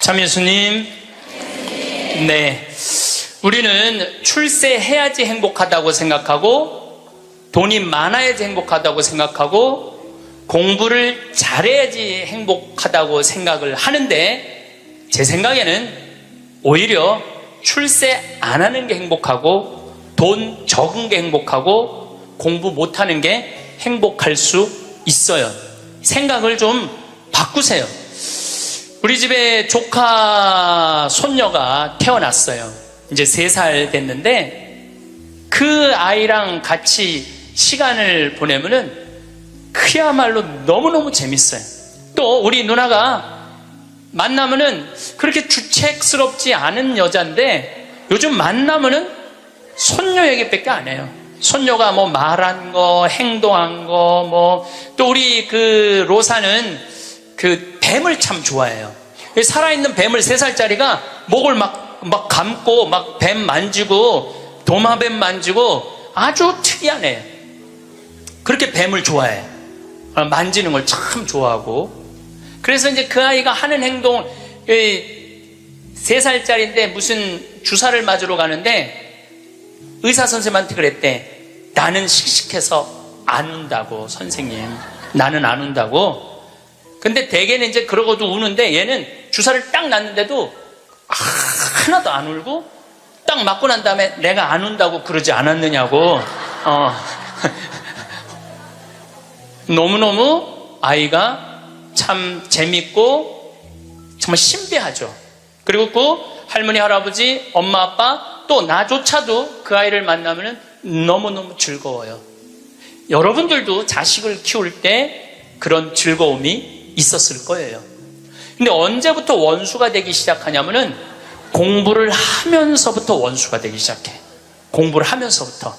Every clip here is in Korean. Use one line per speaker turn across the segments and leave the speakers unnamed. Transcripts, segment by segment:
참 예수님, 네, 우리는 출세해야지 행복하다고 생각하고 돈이 많아야지 행복하다고 생각하고 공부를 잘해야지 행복하다고 생각을 하는데, 제 생각에는 오히려 출세 안 하는 게 행복하고 돈 적은 게 행복하고 공부 못하는 게 행복할 수 있어요. 생각을 좀 바꾸세요. 우리 집에 조카 손녀가 태어났어요. 이제 3살 됐는데 그 아이랑 같이 시간을 보내면은 그야말로 너무너무 재밌어요. 또 우리 누나가 만나면은 그렇게 주책스럽지 않은 여자인데 요즘 만나면은 손녀 얘기밖에 안 해요. 손녀가 뭐 말한 거, 행동한 거, 또 우리 그 로사는 그 뱀을 참 좋아해요. 살아있는 뱀을 3살짜리가 목을 막 감고 막 뱀 만지고 도마뱀 만지고 아주 특이한 애. 그렇게 뱀을 좋아해. 만지는 걸 참 좋아하고. 그래서 이제 그 아이가 하는 행동, 3살짜리인데 무슨 주사를 맞으러 가는데 의사 선생님한테 그랬대. 나는 식식해서 안 운다고, 선생님. 나는 안 운다고. 근데 대개는 이제 그러고도 우는데 얘는 주사를 딱 놨는데도 하나도 안 울고 딱 맞고 난 다음에 내가 안 운다고 그러지 않았느냐고. 너무너무 아이가 참 재밌고 정말 신비하죠. 그리고 그 할머니, 할아버지, 엄마, 아빠 또 나조차도 그 아이를 만나면 너무너무 즐거워요. 여러분들도 자식을 키울 때 그런 즐거움이 있었을 거예요. 근데 언제부터 원수가 되기 시작하냐면은 공부를 하면서부터 원수가 되기 시작해. 공부를 하면서부터.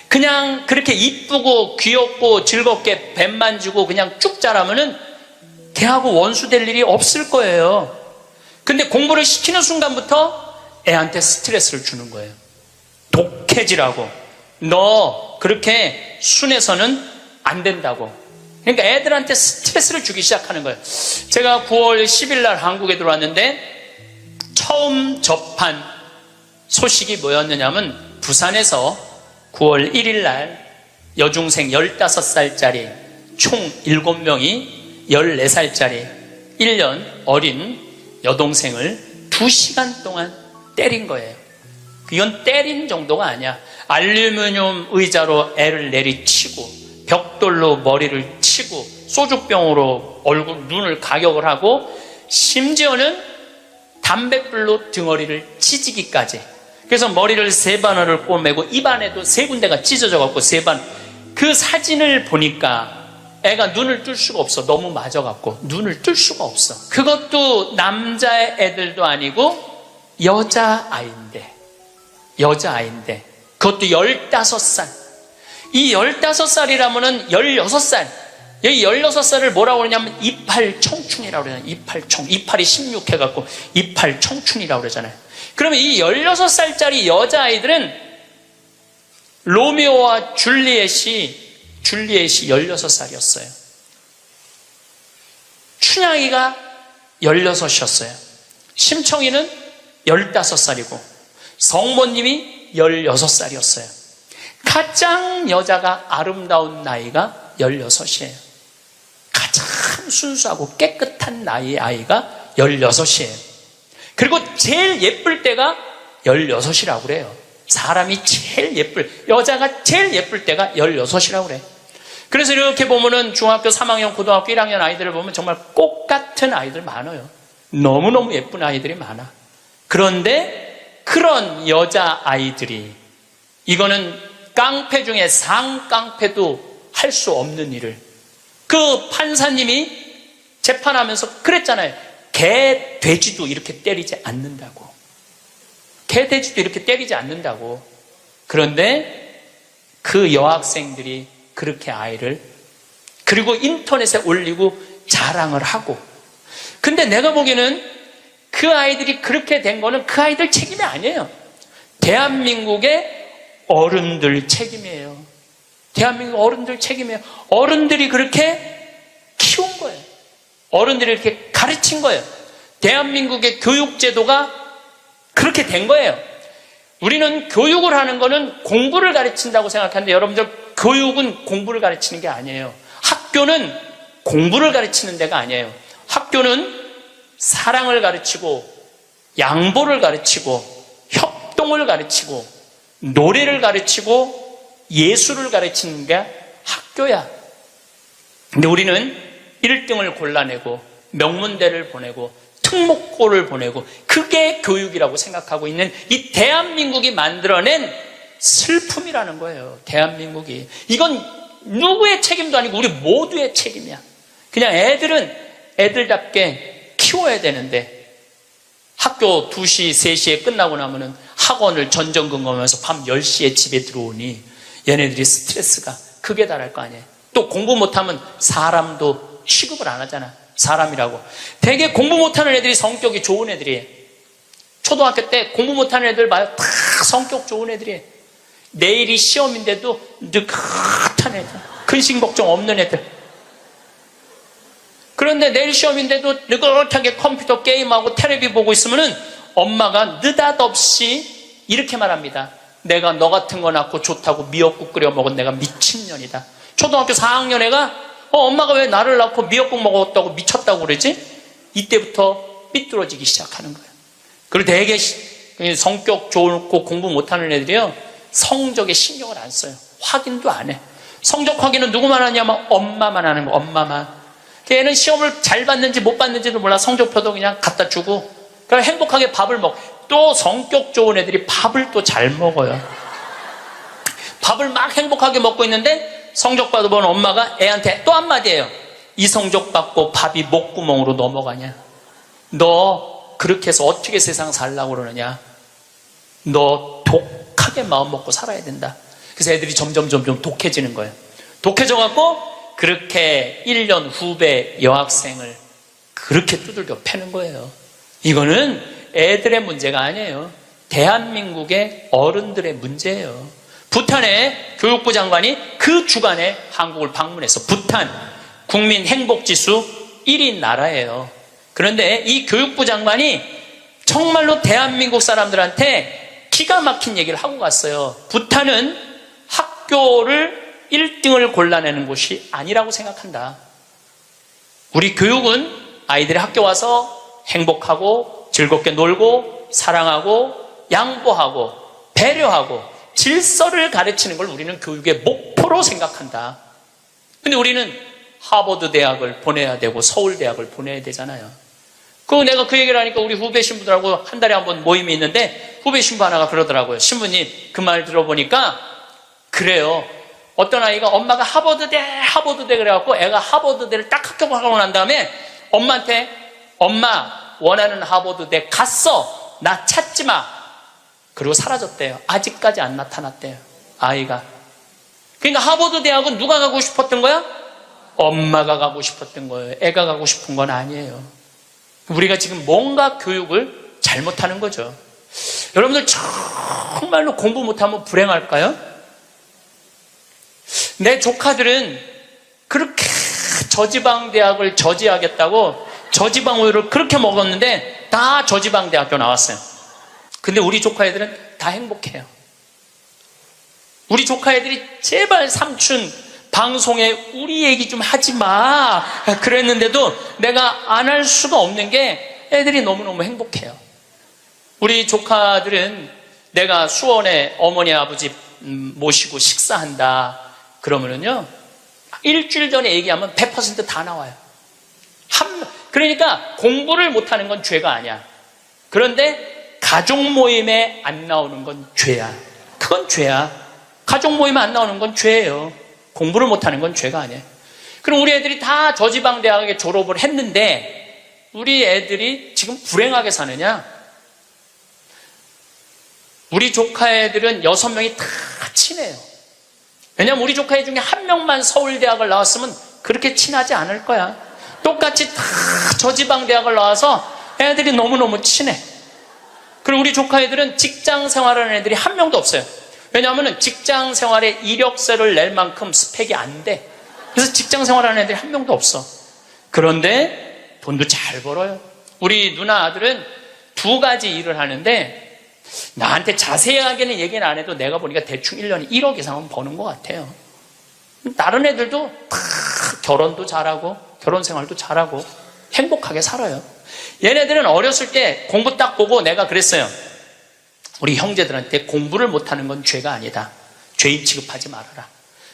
그냥 그렇게 이쁘고 귀엽고 즐겁게 뱀 만지고 그냥 쭉 자라면은 걔하고 원수 될 일이 없을 거예요. 근데 공부를 시키는 순간부터 애한테 스트레스를 주는 거예요. 독해지라고. 너 그렇게 순해서는 안 된다고. 그러니까 애들한테 스트레스를 주기 시작하는 거예요. 제가 9월 10일 날 한국에 들어왔는데 처음 접한 소식이 뭐였느냐면 부산에서 9월 1일 날 여중생 15살짜리 총 7명이 14살짜리 1년 어린 여동생을 2시간 동안 때린 거예요. 이건 때린 정도가 아니야. 알루미늄 의자로 애를 내리치고 벽돌로 머리를 치고 소주병으로 얼굴, 눈을 가격을 하고 심지어는 담뱃불로 등어리를 찢기까지. 그래서 머리를 3바늘을 꼬매고 입안에도 3군데가 찢어져 갖고 3번. 그 사진을 보니까 애가 눈을 뜰 수가 없어. 너무 맞아갖고 눈을 뜰 수가 없어. 그것도 남자의 애들도 아니고 여자아이인데 그것도 15살. 이 15살이라면은 16살. 여기 16살을 뭐라고 그러냐면 이팔 청춘이라고 그러잖아요. 이팔이 16 해갖고 이팔 청춘이라고 그러잖아요. 그러면 이 16살짜리 여자아이들은 로미오와 줄리엣이 16살이었어요. 춘향이가 16이었어요. 심청이는 15살이고 성모님이 16살이었어요. 가장 여자가 아름다운 나이가 16이에요. 가장 순수하고 깨끗한 나이의 아이가 16이에요. 그리고 제일 예쁠 때가 16이라고 그래요. 사람이 제일 여자가 제일 예쁠 때가 16이라고 그래. 그래서 이렇게 보면은 중학교 3학년, 고등학교 1학년 아이들을 보면 정말 꽃 같은 아이들 많아요. 너무너무 예쁜 아이들이 많아. 그런데 그런 여자 아이들이, 이거는 깡패 중에 상깡패도 할 수 없는 일을, 그 판사님이 재판하면서 그랬잖아요. 개, 돼지도 이렇게 때리지 않는다고. 개, 돼지도 이렇게 때리지 않는다고. 그런데 그 여학생들이 그렇게 아이를, 그리고 인터넷에 올리고 자랑을 하고. 근데 내가 보기에는 그 아이들이 그렇게 된 거는 그 아이들 책임이 아니에요. 대한민국의 어른들 책임이에요. 대한민국 어른들 책임이에요. 어른들이 그렇게 키운 거예요. 어른들이 이렇게 가르친 거예요. 대한민국의 교육제도가 그렇게 된 거예요. 우리는 교육을 하는 거는 공부를 가르친다고 생각하는데 여러분들, 교육은 공부를 가르치는 게 아니에요. 학교는 공부를 가르치는 데가 아니에요. 학교는 사랑을 가르치고 양보를 가르치고 협동을 가르치고 노래를 가르치고 예술을 가르치는 게 학교야. 근데 우리는 1등을 골라내고 명문대를 보내고 특목고를 보내고 그게 교육이라고 생각하고 있는 이 대한민국이 만들어낸 슬픔이라는 거예요. 대한민국이. 이건 누구의 책임도 아니고 우리 모두의 책임이야. 그냥 애들은 애들답게 키워야 되는데 학교 2시, 3시에 끝나고 나면은 학원을 전전긍긍하면서 밤 10시에 집에 들어오니 얘네들이 스트레스가 극에 달할 거 아니에요. 또 공부 못하면 사람도 취급을 안 하잖아. 사람이라고. 되게 공부 못하는 애들이 성격이 좋은 애들이에요. 초등학교 때 공부 못하는 애들 봐요. 다 성격 좋은 애들이에요. 내일이 시험인데도 느긋한 애들, 근심 걱정 없는 애들. 그런데 내일 시험인데도 느긋하게 컴퓨터 게임하고 텔레비 보고 있으면은 엄마가 느닷없이 이렇게 말합니다. 내가 너 같은 거 낳고 좋다고 미역국 끓여 먹은 내가 미친년이다. 초등학교 4학년 애가 엄마가 왜 나를 낳고 미역국 먹었다고 미쳤다고 그러지? 이때부터 삐뚤어지기 시작하는 거예요. 그리고 되게 성격 좋고 공부 못하는 애들이요, 성적에 신경을 안 써요. 확인도 안 해. 성적 확인은 누구만 하냐면 엄마만 하는 거. 엄마만. 걔는 시험을 잘 봤는지 못 봤는지도 몰라. 성적표도 그냥 갖다 주고 그럼 행복하게 밥을 먹고. 또 성격 좋은 애들이 밥을 또 잘 먹어요. 밥을 막 행복하게 먹고 있는데 성적 받아본 엄마가 애한테 또 한마디예요. 이 성적 받고 밥이 목구멍으로 넘어가냐? 너 그렇게 해서 어떻게 세상 살라고 그러느냐? 너 독하게 마음 먹고 살아야 된다. 그래서 애들이 점점 독해지는 거예요. 독해져갖고 그렇게 1년 후배 여학생을 그렇게 두들겨 패는 거예요. 이거는 애들의 문제가 아니에요. 대한민국의 어른들의 문제예요. 부탄의 교육부 장관이 그 주간에 한국을 방문해서 부탄 국민 행복지수 1위 나라예요. 그런데 이 교육부 장관이 정말로 대한민국 사람들한테 기가 막힌 얘기를 하고 갔어요. 부탄은 학교를 1등을 골라내는 곳이 아니라고 생각한다. 우리 교육은 아이들이 학교 와서 행복하고 즐겁게 놀고 사랑하고 양보하고 배려하고 질서를 가르치는 걸 우리는 교육의 목표로 생각한다. 근데 우리는 하버드 대학을 보내야 되고 서울대학을 보내야 되잖아요. 내가 그 얘기를 하니까 우리 후배 신부들하고 한 달에 한 번 모임이 있는데 후배 신부 하나가 그러더라고요. 신부님, 그 말 들어보니까 그래요. 어떤 아이가 엄마가 하버드대 그래갖고 애가 하버드대를 딱 합격하고 난 다음에 엄마한테 엄마 원하는 하버드대 갔어. 나 찾지 마. 그리고 사라졌대요. 아직까지 안 나타났대요. 아이가. 그러니까 하버드 대학은 누가 가고 싶었던 거야? 엄마가 가고 싶었던 거예요. 애가 가고 싶은 건 아니에요. 우리가 지금 뭔가 교육을 잘못하는 거죠. 여러분들 정말로 공부 못하면 불행할까요? 내 조카들은 그렇게 저지방 대학을 저지하겠다고 저지방 우유를 그렇게 먹었는데 다 저지방 대학교 나왔어요. 근데 우리 조카 애들은 다 행복해요. 우리 조카 애들이 제발 삼촌 방송에 우리 얘기 좀 하지 마 그랬는데도 내가 안 할 수가 없는 게 애들이 너무너무 행복해요. 우리 조카들은 내가 수원에 어머니 아버지 모시고 식사한다 그러면은요 일주일 전에 얘기하면 100% 다 나와요. 그러니까 공부를 못하는 건 죄가 아니야. 그런데 가족 모임에 안 나오는 건 죄야. 그건 죄야. 가족 모임에 안 나오는 건 죄예요. 공부를 못하는 건 죄가 아니에요. 그럼 우리 애들이 다 저지방 대학에 졸업을 했는데 우리 애들이 지금 불행하게 사느냐? 우리 조카 애들은 6명이 다 친해요. 왜냐면 우리 조카 애 중에 한 명만 서울대학을 나왔으면 그렇게 친하지 않을 거야. 똑같이 다 저지방 대학을 나와서 애들이 너무너무 친해. 그리고 우리 조카 애들은 직장 생활하는 애들이 한 명도 없어요. 왜냐하면 직장 생활에 이력서를 낼 만큼 스펙이 안 돼. 그래서 직장 생활하는 애들이 한 명도 없어. 그런데 돈도 잘 벌어요. 우리 누나 아들은 2가지 일을 하는데 나한테 자세하게는 얘기는 안 해도 내가 보니까 대충 1년에 1억 이상은 버는 것 같아요. 다른 애들도 다 결혼도 잘하고 결혼 생활도 잘하고 행복하게 살아요. 얘네들은 어렸을 때 공부 딱 보고 내가 그랬어요. 우리 형제들한테 공부를 못하는 건 죄가 아니다. 죄인 취급하지 말아라.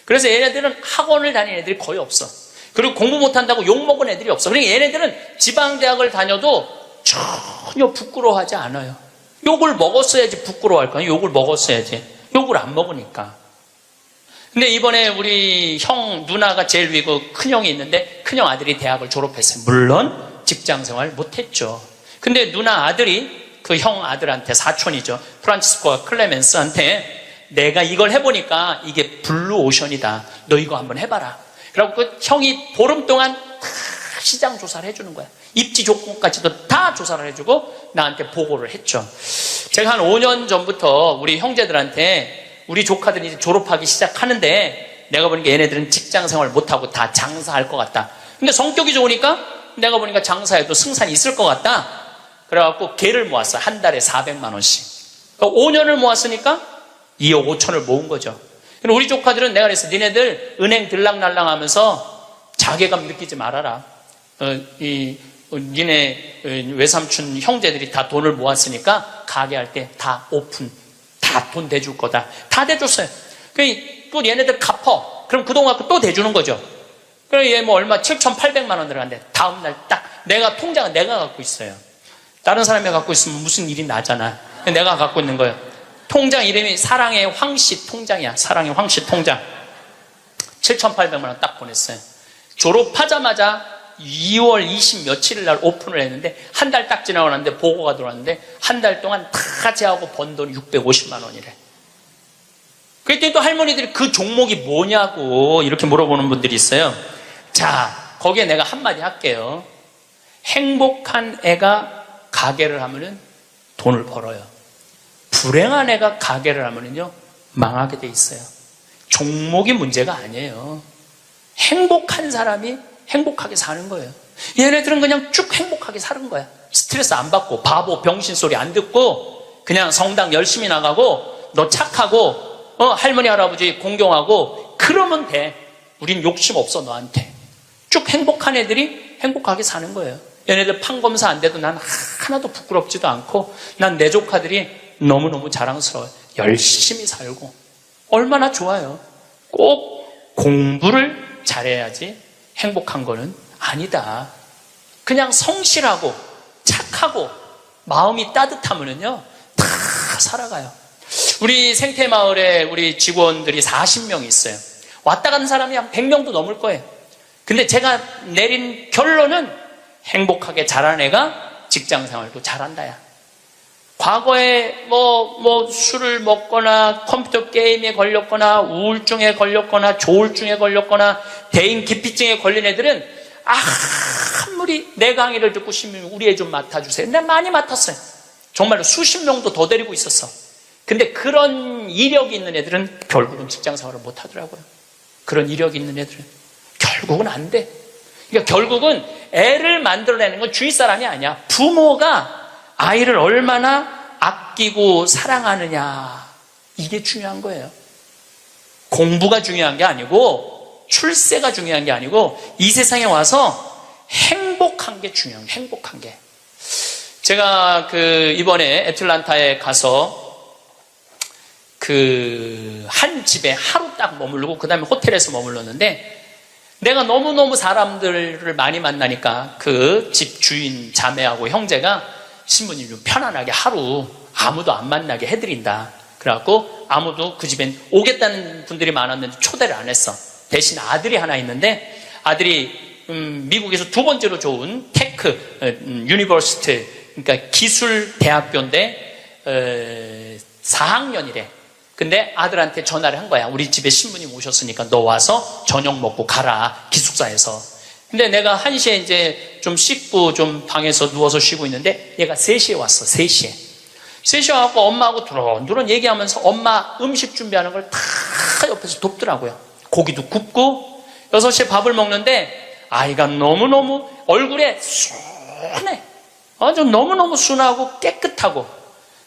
그래서 얘네들은 학원을 다니는 애들이 거의 없어. 그리고 공부 못한다고 욕먹은 애들이 없어. 그러니까 얘네들은 지방대학을 다녀도 전혀 부끄러워하지 않아요. 욕을 먹었어야지 부끄러워할 거야. 욕을 먹었어야지. 욕을 안 먹으니까. 근데 이번에 우리 형 누나가 제일 위고 큰형이 있는데 큰형 아들이 대학을 졸업했어요. 물론 직장생활 못했죠. 근데 누나 아들이 그 형 아들한테, 사촌이죠, 프란치스코와 클레멘스한테 내가 이걸 해보니까 이게 블루오션이다. 너 이거 한번 해봐라. 그래갖고 그 형이 보름 동안 다 시장 조사를 해주는 거야. 입지 조건까지도 다 조사를 해주고 나한테 보고를 했죠. 제가 한 5년 전부터 우리 형제들한테 우리 조카들이 이제 졸업하기 시작하는데 내가 보니까 얘네들은 직장 생활 못하고 다 장사할 것 같다. 근데 성격이 좋으니까 내가 보니까 장사해도 승산이 있을 것 같다. 그래갖고 개를 모았어. 한 달에 400만 원씩. 그러니까 5년을 모았으니까 2억 5천을 모은 거죠. 우리 조카들은 내가 그랬어. 니네들 은행 들락날락 하면서 자괴감 느끼지 말아라. 니네 외삼촌 형제들이 다 돈을 모았으니까 가게 할 때 다 오픈, 다 돈 대줄 거다. 다 대줬어요. 또 얘네들 갚어. 그럼 그동안 갖고 또 대주는 거죠. 그럼 얘 뭐 얼마 7,800만 원 들어간대. 다음날 딱 내가 통장은 내가 갖고 있어요. 다른 사람이 갖고 있으면 무슨 일이 나잖아. 내가 갖고 있는 거예요. 통장 이름이 사랑의 황씨 통장이야. 사랑의 황씨 통장. 7,800만 원 딱 보냈어요. 졸업하자마자 2월 20 며칠 날 오픈을 했는데 한 달 딱 지나고 났는데 보고가 들어왔는데 한 달 동안 다 제하고 번 돈 650만 원이래. 그랬더니 또 할머니들이 그 종목이 뭐냐고 이렇게 물어보는 분들이 있어요. 자, 거기에 내가 한마디 할게요. 행복한 애가 가게를 하면은 돈을 벌어요. 불행한 애가 가게를 하면은요, 망하게 돼 있어요. 종목이 문제가 아니에요. 행복한 사람이 행복하게 사는 거예요. 얘네들은 그냥 쭉 행복하게 사는 거야. 스트레스 안 받고, 바보, 병신 소리 안 듣고, 그냥 성당 열심히 나가고, 너 착하고, 할머니, 할아버지 공경하고, 그러면 돼. 우린 욕심 없어, 너한테. 쭉 행복한 애들이 행복하게 사는 거예요. 얘네들 판검사 안 돼도 난 하나도 부끄럽지도 않고, 난 내 조카들이 너무너무 자랑스러워요. 열심히 살고. 얼마나 좋아요. 꼭 공부를 잘해야지 행복한 거는 아니다. 그냥 성실하고 착하고 마음이 따뜻하면은요, 다 살아가요. 우리 생태마을에 우리 직원들이 40명이 있어요. 왔다 가는 사람이 한 100명도 넘을 거예요. 근데 제가 내린 결론은 행복하게 자란 애가 직장 생활도 잘한다야. 과거에 술을 먹거나 컴퓨터 게임에 걸렸거나 우울증에 걸렸거나 조울증에 걸렸거나 대인 기피증에 걸린 애들은 아무리 내 강의를 듣고 싶으면 우리 애 좀 맡아주세요. 내가 많이 맡았어요. 정말로 수십 명도 더 데리고 있었어. 근데 그런 이력이 있는 애들은 결국은 직장 생활을 못 하더라고요. 그런 이력이 있는 애들은 결국은 안 돼. 그러니까 결국은 애를 만들어내는 건 주위 사람이 아니야. 부모가 아이를 얼마나 아끼고 사랑하느냐, 이게 중요한 거예요. 공부가 중요한 게 아니고 출세가 중요한 게 아니고 이 세상에 와서 행복한 게 중요한 거예요. 행복한 게. 제가 이번에 애틀란타에 가서 한 집에 하루 딱 머무르고 그 다음에 호텔에서 머물렀는데, 내가 너무너무 사람들을 많이 만나니까 그 집 주인 자매하고 형제가 신부님 좀 편안하게 하루 아무도 안 만나게 해드린다. 그래갖고 아무도 그 집엔 오겠다는 분들이 많았는데 초대를 안 했어. 대신 아들이 하나 있는데, 아들이 미국에서 2번째로 좋은 테크 유니버시티, 그러니까 기술 대학교인데 4학년이래. 근데 아들한테 전화를 한 거야. 우리 집에 신부님 오셨으니까 너 와서 저녁 먹고 가라, 기숙사에서. 근데 내가 1시에 이제 좀 씻고 좀 방에서 누워서 쉬고 있는데 얘가 3시에 왔어. 3시에. 3시에 와서 엄마하고 두런두런 얘기하면서 엄마 음식 준비하는 걸 다 옆에서 돕더라고요. 고기도 굽고. 6시에 밥을 먹는데 아이가 너무너무 얼굴에 순해. 아주 너무너무 순하고 깨끗하고.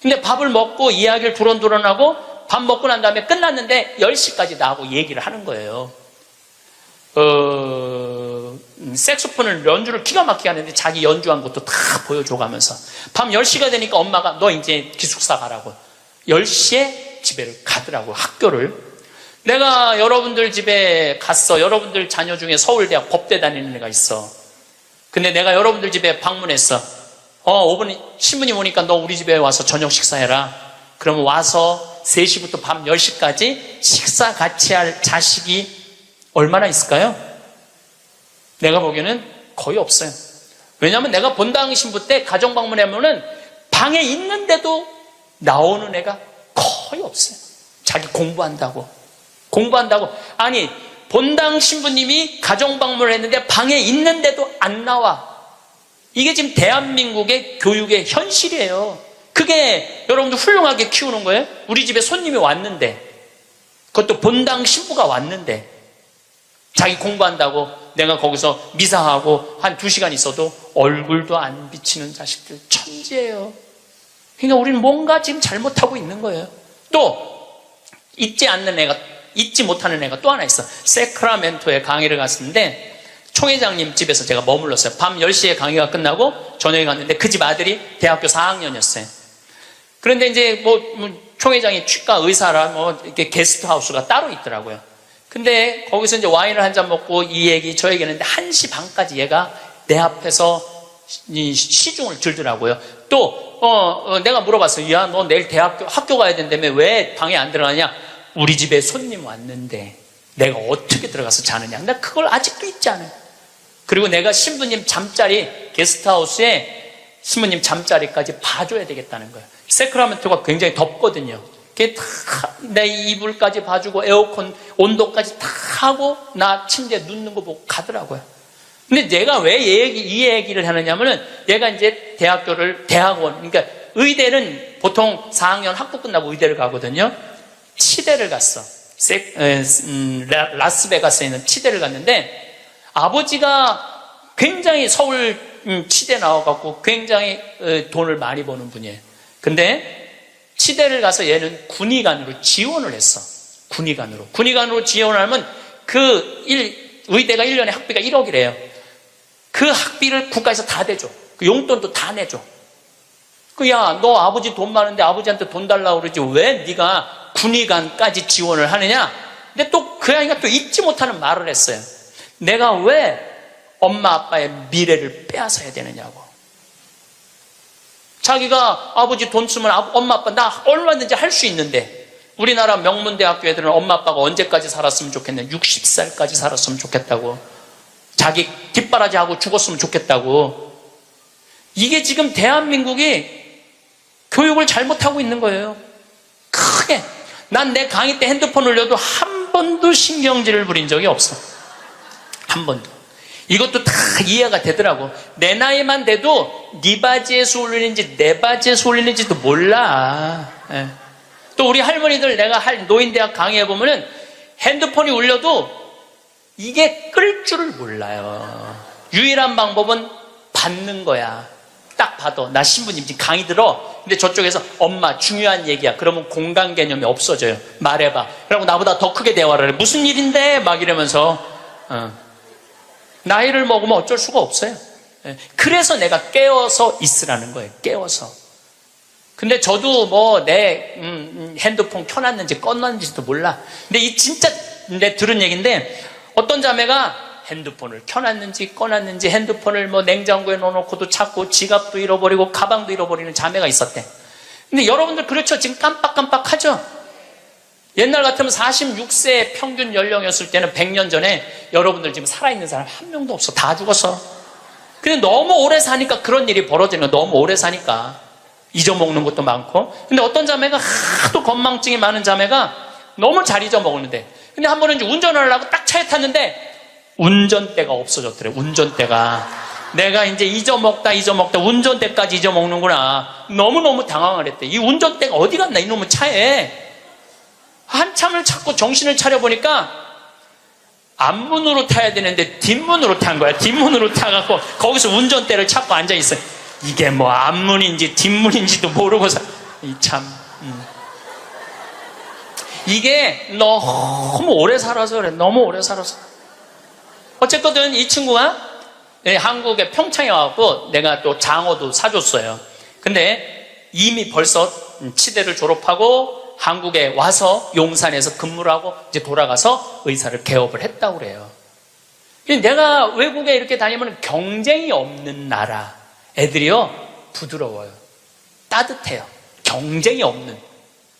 근데 밥을 먹고 이야기를 두런두런하고 밥 먹고 난 다음에 끝났는데 10시까지 나하고 얘기를 하는 거예요. 색소폰을 연주를 기가 막히게 하는데 자기 연주한 것도 다 보여줘가면서 밤 10시가 되니까 엄마가 너 이제 기숙사 가라고 10시에 집에 가더라고. 학교를. 내가 여러분들 집에 갔어. 여러분들 자녀 중에 서울대학 법대 다니는 애가 있어. 근데 내가 여러분들 집에 방문했어. 5분 신부님 오니까 너 우리 집에 와서 저녁 식사해라. 그러면 와서 3시부터 밤 10시까지 식사 같이 할 자식이 얼마나 있을까요? 내가 보기에는 거의 없어요. 왜냐하면 내가 본당 신부 때 가정 방문하면은 방에 있는데도 나오는 애가 거의 없어요. 자기 공부한다고. 아니 본당 신부님이 가정 방문을 했는데 방에 있는데도 안 나와. 이게 지금 대한민국의 교육의 현실이에요. 그게 여러분들 훌륭하게 키우는 거예요? 우리 집에 손님이 왔는데, 그것도 본당 신부가 왔는데 자기 공부한다고 내가 거기서 미사하고 한 2시간 있어도 얼굴도 안 비치는 자식들 천지예요. 그러니까 우리는 뭔가 지금 잘못하고 있는 거예요. 또 잊지 못하는 애가 또 하나 있어. 세크라멘토에 강의를 갔었는데 총회장님 집에서 제가 머물렀어요. 밤 10시에 강의가 끝나고 저녁에 갔는데 그 집 아들이 대학교 4학년이었어요. 그런데 이제 총회장이 치과 의사라 이렇게 게스트하우스가 따로 있더라고요. 근데 거기서 이제 와인을 한 잔 먹고 이 얘기 저 얘기 했는데 1시 반까지 얘가 내 앞에서 시중을 들더라고요. 또 내가 물어봤어요. 야, 너 내일 학교 가야 된다며 왜 방에 안 들어가냐? 우리 집에 손님 왔는데 내가 어떻게 들어가서 자느냐? 나 그걸 아직도 잊지 않아요. 그리고 내가 신부님 잠자리 게스트하우스에 신부님 잠자리까지 봐줘야 되겠다는 거예요. 세크라멘토가 굉장히 덥거든요. 내 이불까지 봐주고 에어컨 온도까지 다 하고 나 침대에 눕는 거 보고 가더라고요. 근데 내가 왜 이 얘기를 하느냐면은 얘가 이제 대학원, 그러니까 의대는 보통 4학년 학부 끝나고 의대를 가거든요. 치대를 갔어. 라스베가스에 있는 치대를 갔는데 아버지가 굉장히 서울 치대 나와갖고 굉장히 돈을 많이 버는 분이에요. 근데 치대를 가서 얘는 군의관으로 지원을 했어. 군의관으로 지원을 하면 의대가 1년에 학비가 1억이래요. 그 학비를 국가에서 다 대줘. 그 용돈도 다 내줘. 야, 너 아버지 돈 많은데 아버지한테 돈 달라고 그러지 왜 네가 군의관까지 지원을 하느냐? 근데 또 그 아이가 또 잊지 못하는 말을 했어요. 내가 왜 엄마 아빠의 미래를 빼앗아야 되느냐고. 자기가 아버지 돈 쓰면 엄마 아빠 나 얼마든지 할 수 있는데 우리나라 명문대학교 애들은 엄마 아빠가 언제까지 살았으면 좋겠냐? 60살까지 살았으면 좋겠다고. 자기 뒷바라지하고 죽었으면 좋겠다고. 이게 지금 대한민국이 교육을 잘못하고 있는 거예요. 크게. 난 내 강의 때 핸드폰 올려도 한 번도 신경질을 부린 적이 없어. 한 번도. 이것도 다 이해가 되더라고. 내 나이만 돼도 네 바지에서 올리는지 내 바지에서 올리는지도 몰라. 예. 또 우리 할머니들 내가 노인대학 강의해보면은 핸드폰이 울려도 이게 끌 줄을 몰라요. 유일한 방법은 받는 거야. 딱 봐도 나 신부님 지금 강의 들어. 근데 저쪽에서 엄마 중요한 얘기야. 그러면 공간 개념이 없어져요. 말해봐. 그리고 나보다 더 크게 대화를 해. 무슨 일인데? 막 이러면서 나이를 먹으면 어쩔 수가 없어요. 그래서 내가 깨워서 있으라는 거예요. 깨워서. 근데 저도 내 핸드폰 켜놨는지 꺼놨는지도 몰라. 근데 진짜 내 들은 얘기인데 어떤 자매가 핸드폰을 켜놨는지 꺼놨는지 핸드폰을 냉장고에 넣어놓고도 찾고 지갑도 잃어버리고 가방도 잃어버리는 자매가 있었대. 근데 여러분들 그렇죠? 지금 깜빡깜빡하죠? 옛날 같으면 46세 평균 연령이었을 때는 100년 전에 여러분들 지금 살아있는 사람 한 명도 없어. 다 죽었어. 근데 너무 오래 사니까 그런 일이 벌어지는 거야. 너무 오래 사니까. 잊어먹는 것도 많고. 근데 어떤 자매가 하도 건망증이 많은 자매가 너무 잘 잊어먹었는데 근데 한 번은 이제 운전을 하려고 딱 차에 탔는데 운전대가 없어졌더래. 운전대가. 내가 이제 잊어먹다 운전대까지 잊어먹는구나. 너무너무 당황을 했대. 이 운전대가 어디 갔나 이놈의 차에. 한참을 찾고 정신을 차려보니까 앞문으로 타야 되는데 뒷문으로 탄 거야. 뒷문으로 타갖고 거기서 운전대를 찾고 앉아있어요. 이게 뭐 앞문인지 뒷문인지도 모르고서 참 이게 너무 오래 살아서 그래. 너무 오래 살아서. 어쨌든 이 친구가 한국에 평창에 와갖고 내가 또 장어도 사줬어요. 근데 이미 벌써 치대를 졸업하고 한국에 와서 용산에서 근무를 하고 이제 돌아가서 의사를 개업을 했다고 그래요. 내가 외국에 이렇게 다니면 경쟁이 없는 나라 애들이요 부드러워요. 따뜻해요. 경쟁이 없는.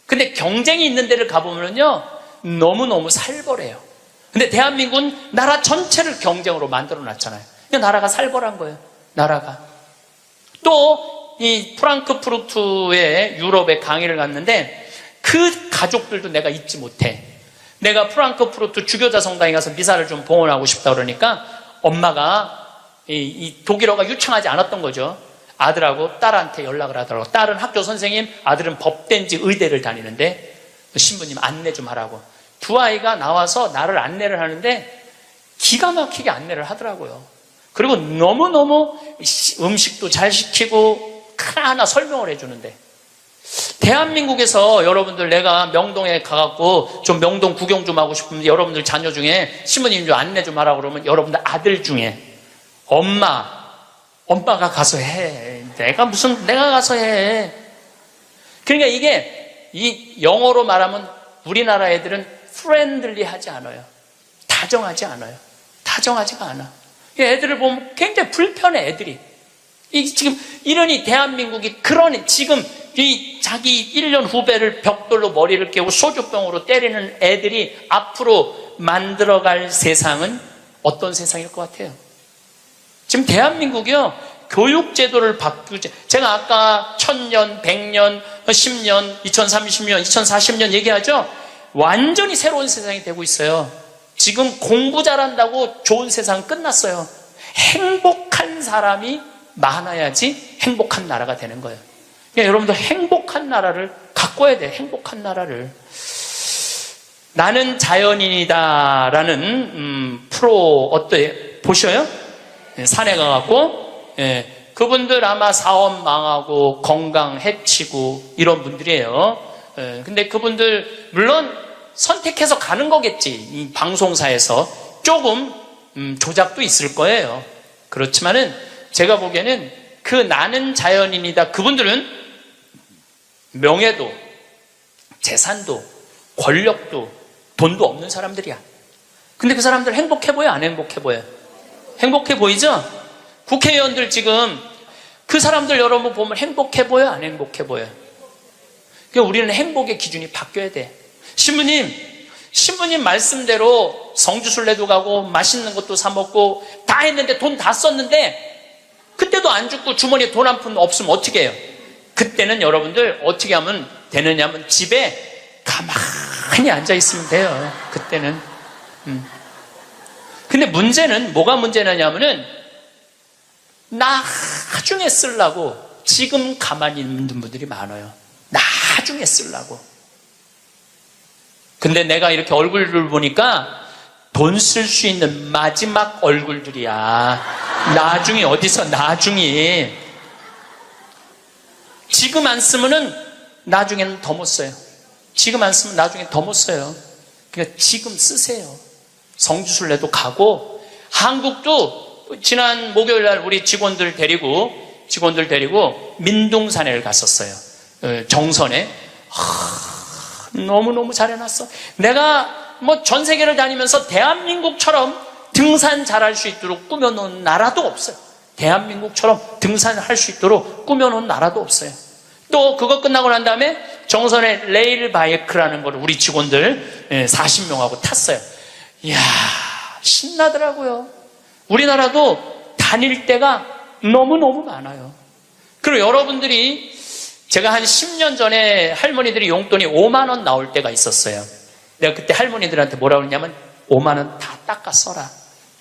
근데 경쟁이 있는 데를 가보면요 너무너무 살벌해요. 근데 대한민국은 나라 전체를 경쟁으로 만들어 놨잖아요. 그냥 나라가 살벌한 거예요. 나라가. 또 이 프랑크푸르트에 유럽에 강의를 갔는데 그 가족들도 내가 잊지 못해. 내가 프랑크푸르트 주교자 성당에 가서 미사를 좀 봉헌하고 싶다 그러니까 엄마가 이 독일어가 유창하지 않았던 거죠. 아들하고 딸한테 연락을 하더라고. 딸은 학교 선생님, 아들은 법대인지 의대를 다니는데 신부님 안내 좀 하라고. 두 아이가 나와서 나를 안내를 하는데 기가 막히게 안내를 하더라고요. 그리고 너무너무 음식도 잘 시키고 하나하나 설명을 해주는데 대한민국에서 여러분들 내가 명동에 가갖고 좀 명동 구경 좀 하고 싶으면 여러분들 자녀 중에 신부님 좀 안내 좀 하라고 그러면 여러분들 아들 중에 엄마가 가서 해. 내가 가서 해. 그러니까 이게 이 영어로 말하면 우리나라 애들은 프렌들리 하지 않아요. 다정하지 않아요. 다정하지가 않아. 애들을 보면 굉장히 불편해, 애들이. 지금 이러니 대한민국이 그러니 지금 이 자기 1년 후배를 벽돌로 머리를 깨고 소주병으로 때리는 애들이 앞으로 만들어갈 세상은 어떤 세상일 것 같아요? 지금 대한민국이요 교육제도를 바꾸지. 제가 아까 1000년, 100년, 10년, 2030년, 2040년 얘기하죠. 완전히 새로운 세상이 되고 있어요. 지금 공부 잘한다고 좋은 세상 끝났어요. 행복한 사람이 많아야지 행복한 나라가 되는 거예요. 그러니까 여러분들 행복한 나라를 가꿔야 돼요. 행복한 나라를. 나는 자연인이다 라는 프로 어때요? 보셔요? 산에 가갖고 그분들 아마 사업 망하고 건강 해치고 이런 분들이에요. 근데 그분들 물론 선택해서 가는 거겠지. 이 방송사에서 조금 조작도 있을 거예요. 그렇지만은 제가 보기에는 그 나는 자연인이다 그분들은 명예도 재산도 권력도 돈도 없는 사람들이야. 근데 그 사람들 행복해 보여? 안 행복해 보여? 행복해 보이죠? 국회의원들 지금 그 사람들 여러분 보면 행복해 보여? 안 행복해 보여? 그러니까 우리는 행복의 기준이 바뀌어야 돼. 신부님 말씀대로 성주순례도 가고 맛있는 것도 사 먹고 다 했는데 돈 다 썼는데 그때도 안 죽고 주머니에 돈 한 푼 없으면 어떻게 해요? 그때는 여러분들 어떻게 하면 되느냐 하면 집에 가만히 앉아 있으면 돼요. 그때는. 근데 문제는 뭐가 문제냐면은 나중에 쓰려고 지금 가만히 있는 분들이 많아요. 나중에 쓰려고. 근데 내가 이렇게 얼굴을 보니까 돈 쓸 수 있는 마지막 얼굴들이야. 나중에 어디서 나중에. 지금 안 쓰면은 나중에는 더 못 써요. 지금 안 쓰면 나중에 더 못 써요. 그러니까 지금 쓰세요. 성주순례도 가고 한국도 지난 목요일 날 우리 직원들 데리고 민둥산에를 갔었어요. 정선에. 너무너무 잘 해놨어. 내가 뭐 전 세계를 다니면서 대한민국처럼 등산 잘할 수 있도록 꾸며놓은 나라도 없어요. 대한민국처럼 등산할 수 있도록 꾸며놓은 나라도 없어요. 또 그거 끝나고 난 다음에 정선에 레일 바이크라는 걸 우리 직원들 40명하고 탔어요. 이야 신나더라고요. 우리나라도 다닐 때가 너무너무 많아요. 그리고 여러분들이 제가 한 10년 전에 할머니들이 용돈이 5만 원 나올 때가 있었어요. 내가 그때 할머니들한테 뭐라고 그러냐면 5만 원 다 닦아 써라.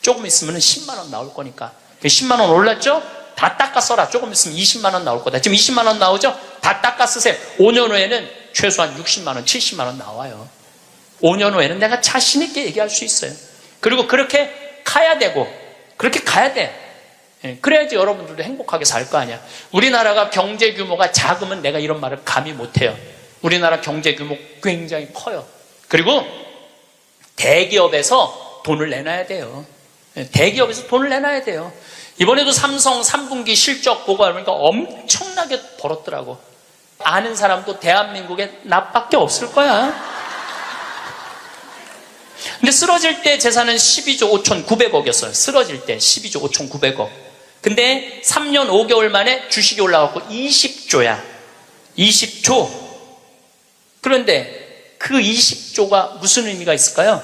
조금 있으면 10만 원 나올 거니까. 10만 원 올랐죠? 다 닦아 써라. 조금 있으면 20만 원 나올 거다. 지금 20만 원 나오죠? 다 닦아 쓰세요. 5년 후에는 최소한 60만 원, 70만 원 나와요. 5년 후에는 내가 자신 있게 얘기할 수 있어요. 그리고 그렇게 가야 되고 그렇게 가야 돼. 그래야지 여러분들도 행복하게 살 거 아니야. 우리나라가 경제 규모가 작으면 내가 이런 말을 감히 못해요. 우리나라 경제 규모 굉장히 커요. 그리고 대기업에서 돈을 내놔야 돼요. 대기업에서 돈을 내놔야 돼요. 이번에도 삼성 3분기 실적 보고 하니까 엄청나게 벌었더라고. 아는 사람도 대한민국에 나밖에 없을 거야. 근데 쓰러질 때 재산은 12조 5,900억이었어요. 쓰러질 때 12조 5,900억. 근데 3년 5개월 만에 주식이 올라갔고 20조야. 20조. 그런데 그 20조가 무슨 의미가 있을까요?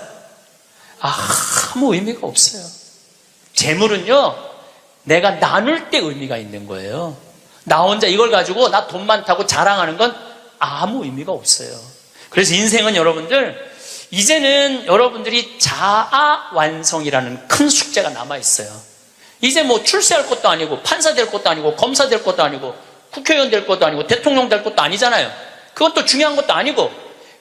아무 의미가 없어요. 재물은요, 내가 나눌 때 의미가 있는 거예요. 나 혼자 이걸 가지고 나 돈 많다고 자랑하는 건 아무 의미가 없어요. 그래서 인생은 여러분들, 이제는 여러분들이 자아 완성이라는 큰 숙제가 남아있어요. 이제 뭐 출세할 것도 아니고, 판사 될 것도 아니고, 검사 될 것도 아니고, 국회의원 될 것도 아니고, 대통령 될 것도 아니잖아요. 그것도 중요한 것도 아니고,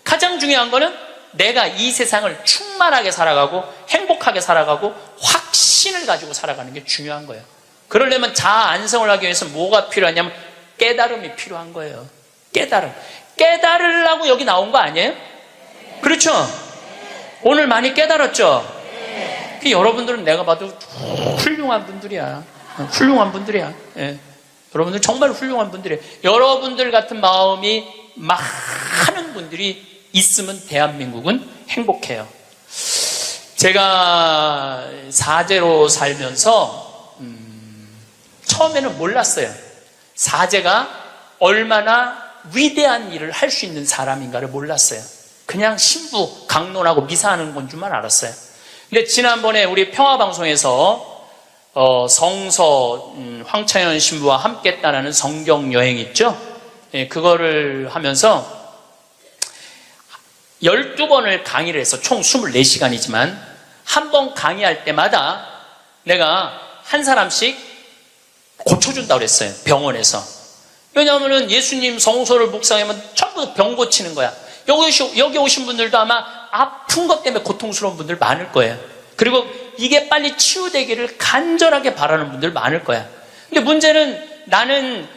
가장 중요한 거는 내가 이 세상을 충만하게 살아가고, 행복하게 살아가고, 확신을 가지고 살아가는 게 중요한 거예요. 그러려면 자아 안성을 하기 위해서 뭐가 필요하냐면 깨달음이 필요한 거예요. 깨달음. 깨달으려고 여기 나온 거 아니에요? 그렇죠? 오늘 많이 깨달았죠? 여러분들은 내가 봐도 훌륭한 분들이야. 훌륭한 분들이야. 예. 여러분들 정말 훌륭한 분들이에요. 여러분들 같은 마음이 많은 분들이 있으면 대한민국은 행복해요. 제가 사제로 살면서 처음에는 몰랐어요. 사제가 얼마나 위대한 일을 할 수 있는 사람인가를 몰랐어요. 그냥 신부 강론하고 미사하는 건 줄만 알았어요. 근데 지난번에 우리 평화방송에서 성서 황창현 신부와 함께 따라는 성경 여행 있죠? 예, 그거를 하면서 12번을 강의를 해서 총 24시간이지만 한 번 강의할 때마다 내가 한 사람씩 고쳐준다고 그랬어요. 병원에서. 왜냐하면 예수님 성서를 묵상하면 전부 병 고치는 거야. 여기 오신 분들도 아마 아픈 것 때문에 고통스러운 분들 많을 거예요. 그리고 이게 빨리 치유되기를 간절하게 바라는 분들 많을 거야. 근데 문제는 나는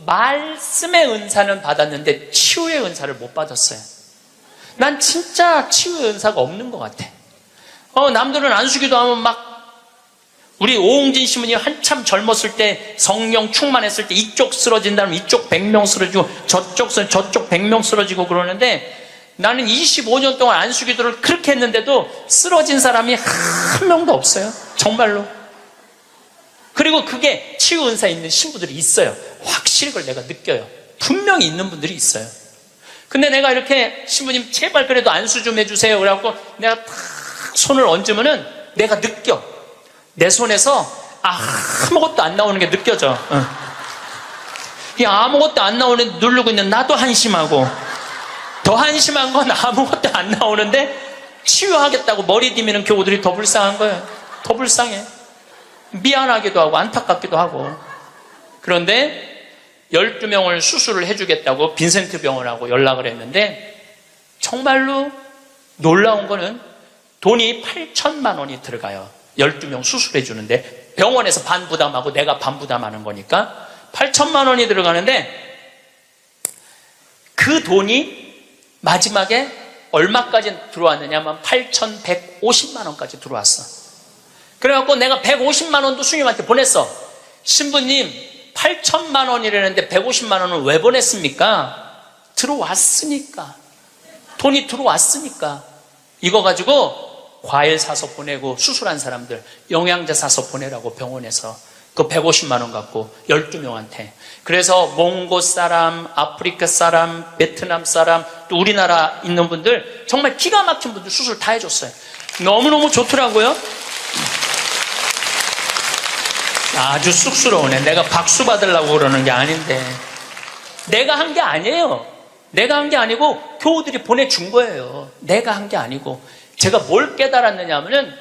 말씀의 은사는 받았는데 치유의 은사를 못 받았어요. 난 진짜 치유의 은사가 없는 것 같아. 남들은 안수기도 하면 막 우리 오홍진 신부님 한참 젊었을 때 성령 충만했을 때 이쪽 쓰러진다면 이쪽 100명 쓰러지고 저쪽 100명 쓰러지고 그러는데 나는 25년 동안 안수기도를 그렇게 했는데도 쓰러진 사람이 한 명도 없어요. 정말로. 그리고 그게 치유 은사 있는 신부들이 있어요. 확실히 그걸 내가 느껴요. 분명히 있는 분들이 있어요. 근데 내가 이렇게 신부님 제발 그래도 안수 좀 해주세요. 그래갖고 내가 탁 손을 얹으면은 내가 느껴. 내 손에서 아무것도 안 나오는 게 느껴져. 이 아무것도 안 나오는 누르고 있는 나도 한심하고 더 한심한 건 아무것도 안 나오는데 치유하겠다고 머리 디미는 교우들이 더 불쌍한 거예요. 더 불쌍해. 미안하기도 하고 안타깝기도 하고. 그런데 12명을 수술을 해주겠다고 빈센트 병원하고 연락을 했는데 정말로 놀라운 거는 돈이 8천만 원이 들어가요. 12명 수술해 주는데 병원에서 반 부담하고 내가 반 부담하는 거니까 8천만 원이 들어가는데 그 돈이 마지막에 얼마까지 들어왔느냐면 8,150만 원까지 들어왔어. 그래갖고 내가 150만 원도 스님한테 보냈어. 신부님 8천만 원이라는데 150만 원은 왜 보냈습니까? 들어왔으니까. 돈이 들어왔으니까. 이거 가지고 과일 사서 보내고 수술한 사람들 영양제 사서 보내라고 병원에서 그 150만 원 갖고 12명한테. 그래서 몽고 사람, 아프리카 사람, 베트남 사람, 또 우리나라 있는 분들 정말 기가 막힌 분들 수술 다 해줬어요. 너무너무 좋더라고요. 아주 쑥스러우네. 내가 박수 받으려고 그러는 게 아닌데. 내가 한 게 아니에요. 내가 한 게 아니고 교우들이 보내준 거예요. 내가 한 게 아니고. 제가 뭘 깨달았느냐 하면은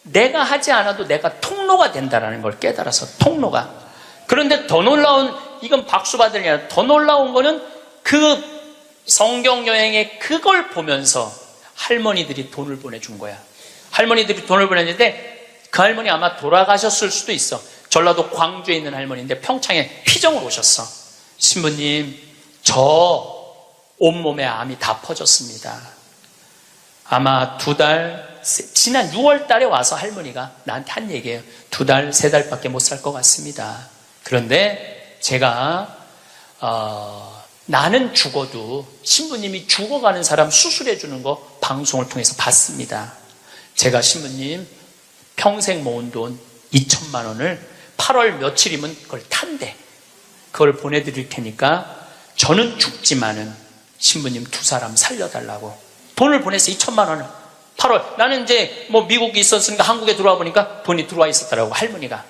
내가 하지 않아도 내가 통로가 된다는 걸 깨달아서 통로가. 그런데 더 놀라운, 이건 박수 받으려냐, 더 놀라운 거는 그 성경 여행에 그걸 보면서 할머니들이 돈을 보내준 거야. 할머니들이 돈을 보냈는데 그 할머니 아마 돌아가셨을 수도 있어. 전라도 광주에 있는 할머니인데 평창에 피정을 오셨어. 신부님, 저 온몸에 암이 다 퍼졌습니다. 아마 2달, 지난 6월 달에 와서 할머니가 나한테 한 얘기예요. 2달, 3달밖에 못 살 것 같습니다. 그런데 제가 나는 죽어도 신부님이 죽어가는 사람 수술해 주는 거 방송을 통해서 봤습니다. 제가 신부님 평생 모은 돈 2천만 원을 8월 며칠이면 그걸 탄대. 그걸 보내드릴 테니까 저는 죽지만은 신부님 2사람 살려달라고 돈을 보냈어. 2천만 원을 8월. 나는 이제 뭐 미국에 있었으니까 한국에 들어와 보니까 돈이 들어와 있었더라고, 할머니가.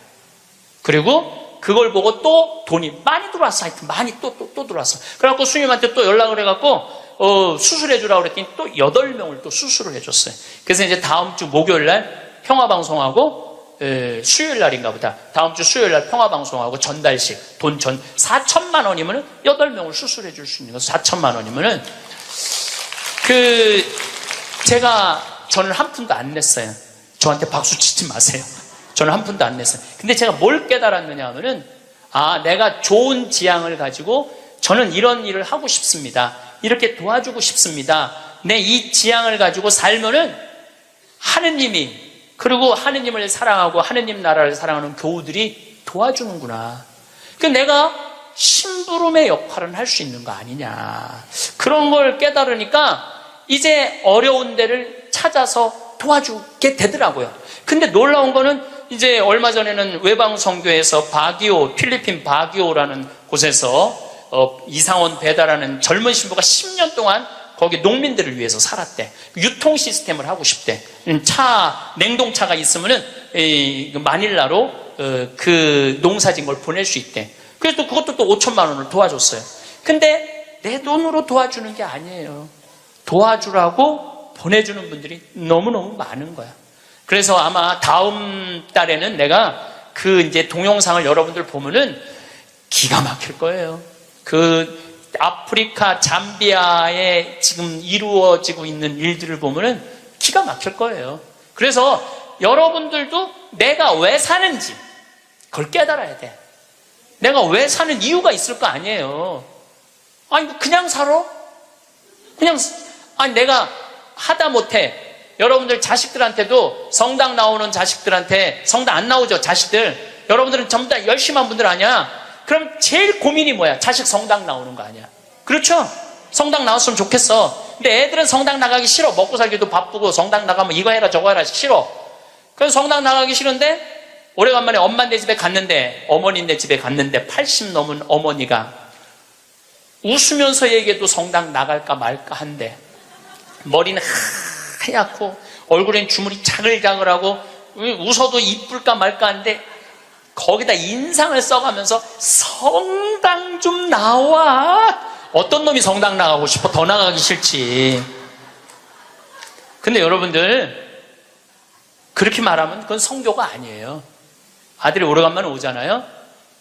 그리고 그걸 보고 또 돈이 많이 들어왔어. 하여튼 많이 또 들어왔어. 그래갖고 수님한테 또 연락을 해갖고 수술해 주라고 그랬더니 또 8명을 또 수술을 해줬어요. 그래서 이제 다음 주 목요일 날 평화방송하고 수요일 날인가 보다. 다음 주 수요일 날 평화방송하고 전달식 돈 4천만 원이면은 8명을 수술해 줄 수 있는 거. 4천만 원이면은 저는 한 푼도 안 냈어요. 저한테 박수 치지 마세요. 저는 한 푼도 안 냈어요. 근데 제가 뭘 깨달았느냐 하면은, 내가 좋은 지향을 가지고 저는 이런 일을 하고 싶습니다. 이렇게 도와주고 싶습니다. 내 이 지향을 가지고 살면은 하느님이, 그리고 하느님을 사랑하고 하느님 나라를 사랑하는 교우들이 도와주는구나. 그러니까 내가 심부름의 역할은 할 수 있는 거 아니냐. 그런 걸 깨달으니까 이제 어려운 데를 찾아서 도와주게 되더라고요. 근데 놀라운 거는 이제 얼마 전에는 외방선교에서 필리핀 바기오라는 곳에서 이상원 배다라는 젊은 신부가 10년 동안 거기 농민들을 위해서 살았대. 유통 시스템을 하고 싶대. 냉동차가 있으면은 마닐라로 그 농사진 걸 보낼 수 있대. 그래서 그것도 또 5천만 원을 도와줬어요. 근데 내 돈으로 도와주는 게 아니에요. 도와주라고 보내주는 분들이 너무너무 많은 거야. 그래서 아마 다음 달에는 내가 그 이제 동영상을 여러분들 보면은 기가 막힐 거예요. 그 아프리카 잠비아에 지금 이루어지고 있는 일들을 보면은 기가 막힐 거예요. 그래서 여러분들도 내가 왜 사는지 그걸 깨달아야 돼. 내가 왜 사는 이유가 있을 거 아니에요. 그냥 살아? 내가 하다못해 여러분들 자식들한테도 성당 나오는 자식들한테, 성당 안 나오죠, 자식들. 여러분들은 전부 다 열심히 한 분들 아니야? 그럼 제일 고민이 뭐야? 자식 성당 나오는 거 아니야? 그렇죠? 성당 나왔으면 좋겠어. 근데 애들은 성당 나가기 싫어. 먹고 살기도 바쁘고 성당 나가면 이거 해라 저거 해라 싫어. 그래서 성당 나가기 싫은데 오래간만에 엄마네 집에 갔는데, 어머니네 집에 갔는데 80 넘은 어머니가 웃으면서 얘기해도 성당 나갈까 말까 한데, 머리는 하얗고 얼굴엔 주물이 자글자글하고 웃어도 이쁠까 말까 한데 거기다 인상을 써가면서 성당 좀 나와. 어떤 놈이 성당 나가고 싶어? 더 나가기 싫지. 근데 여러분들 그렇게 말하면 그건 성교가 아니에요. 아들이 오래간만에 오잖아요.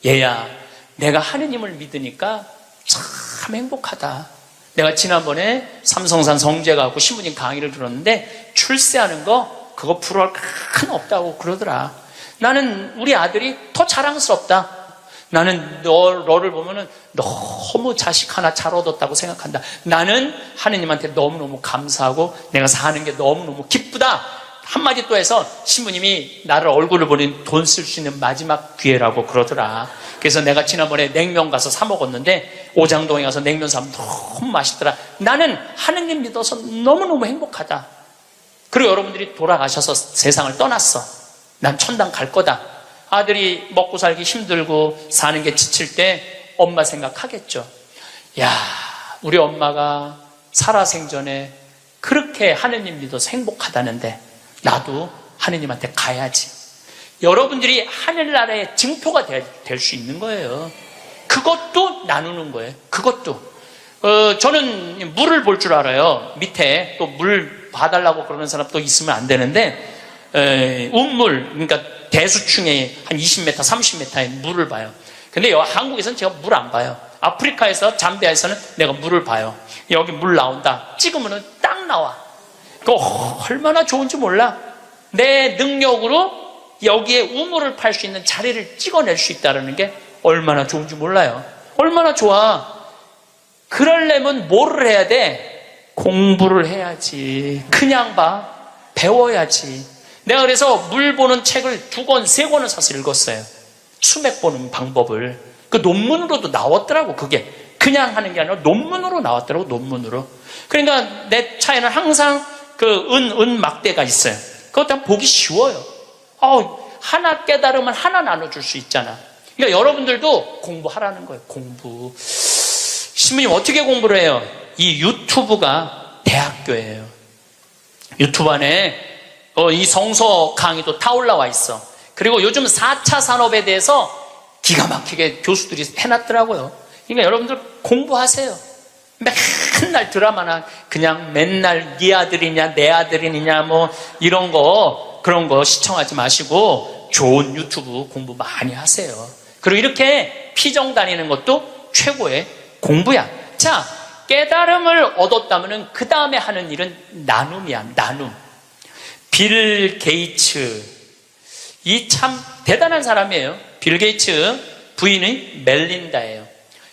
얘야, 내가 하느님을 믿으니까 참 행복하다. 내가 지난번에 삼성산 성제 가고 신부님 강의를 들었는데 출세하는 거 그거 부러울 큰 없다고 그러더라. 나는 우리 아들이 더 자랑스럽다. 나는 너를 보면은 너무 자식 하나 잘 얻었다고 생각한다. 나는 하느님한테 너무너무 감사하고 내가 사는 게 너무너무 기쁘다. 한마디 또 해서 신부님이 나를 얼굴을 보니 돈 쓸 수 있는 마지막 기회라고 그러더라. 그래서 내가 지난번에 냉면 가서 사 먹었는데 오장동에 가서 냉면 사면 너무 맛있더라. 나는 하느님 믿어서 너무너무 행복하다. 그리고 여러분들이 돌아가셔서 세상을 떠났어. 난 천당 갈 거다. 아들이 먹고 살기 힘들고 사는 게 지칠 때 엄마 생각하겠죠. 야, 우리 엄마가 살아생전에 그렇게 하느님 믿어서 행복하다는데 나도 하느님한테 가야지. 여러분들이 하늘나라의 증표가 될 수 있는 거예요. 그것도 나누는 거예요. 그것도. 저는 물을 볼 줄 알아요. 밑에 또 물 봐달라고 그러는 사람 또 있으면 안 되는데, 운물, 그러니까 대수층에 한 20m, 30m의 물을 봐요. 근데 한국에서는 제가 물 안 봐요. 아프리카에서, 잠비아에서는 내가 물을 봐요. 여기 물 나온다. 찍으면은 딱 나와. 그거 얼마나 좋은지 몰라. 내 능력으로 여기에 우물을 팔 수 있는 자리를 찍어낼 수 있다는 게 얼마나 좋은지 몰라요. 얼마나 좋아. 그러려면 뭐를 해야 돼? 공부를 해야지. 그냥 봐. 배워야지. 내가 그래서 물 보는 책을 2권, 3권을 사서 읽었어요. 수맥 보는 방법을. 그 논문으로도 나왔더라고, 그게. 그냥 하는 게 아니라 논문으로 나왔더라고, 논문으로. 그러니까 내 차에는 항상 그 은 막대가 있어요. 그것도 보기 쉬워요. 하나 깨달으면 하나 나눠줄 수 있잖아. 그러니까 여러분들도 공부하라는 거예요, 공부. 신부님 어떻게 공부를 해요? 이 유튜브가 대학교예요. 유튜브 안에 이 성서 강의도 다 올라와 있어. 그리고 요즘 4차 산업에 대해서 기가 막히게 교수들이 해놨더라고요. 그러니까 여러분들 공부하세요. 맨날 드라마나 그냥 맨날 네 아들이냐 내 아들이냐 뭐 이런 거 그런 거 시청하지 마시고 좋은 유튜브 공부 많이 하세요. 그리고 이렇게 피정 다니는 것도 최고의 공부야. 자, 깨달음을 얻었다면 그 다음에 하는 일은 나눔이야. 나눔. 빌 게이츠, 이 참 대단한 사람이에요. 빌 게이츠 부인이 멜린다예요.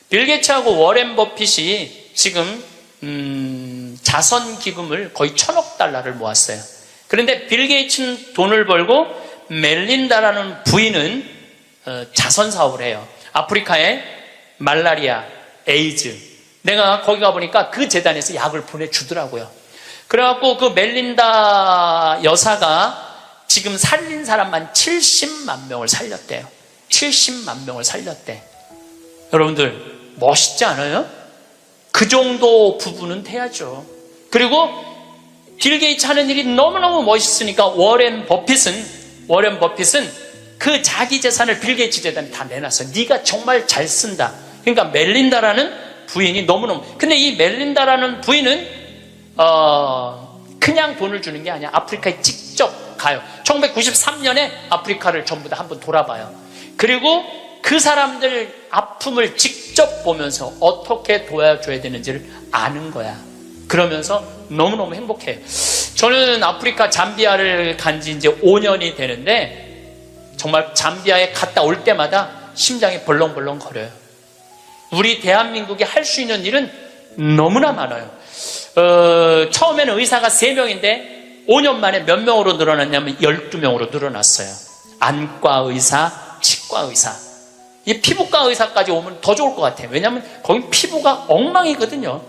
빌 게이츠하고 워렌 버핏이 지금 자선 기금을 거의 1,000억 달러를 모았어요. 그런데 빌 게이츠는 돈을 벌고 멜린다라는 부인은 자선 사업을 해요. 아프리카에 말라리아, 에이즈. 내가 거기 가보니까 그 재단에서 약을 보내주더라고요. 그래갖고 그 멜린다 여사가 지금 살린 사람만 70만 명을 살렸대요. 70만 명을 살렸대. 여러분들 멋있지 않아요? 그 정도 부분은 돼야죠. 그리고 빌 게이츠 하는 일이 너무너무 멋있으니까 워렌 버핏은 그 자기 재산을 빌 게이츠 재단에 다 내놨어. 네가 정말 잘 쓴다. 그러니까 멜린다라는 부인이 너무너무. 근데 이 멜린다라는 부인은 그냥 돈을 주는 게 아니야. 아프리카에 직접 가요. 1993년에 아프리카를 전부 다 한번 돌아봐요. 그리고 그 사람들 아픔을 직접 보면서 어떻게 도와줘야 되는지를 아는 거야. 그러면서 너무너무 행복해요. 저는 아프리카 잠비아를 간 지 이제 5년이 되는데 정말 잠비아에 갔다 올 때마다 심장이 벌렁벌렁 거려요. 우리 대한민국이 할 수 있는 일은 너무나 많아요. 처음에는 의사가 3명인데 5년 만에 몇 명으로 늘어났냐면 12명으로 늘어났어요. 안과 의사, 치과 의사. 이 피부과 의사까지 오면 더 좋을 것 같아요. 왜냐하면 거긴 피부가 엉망이거든요.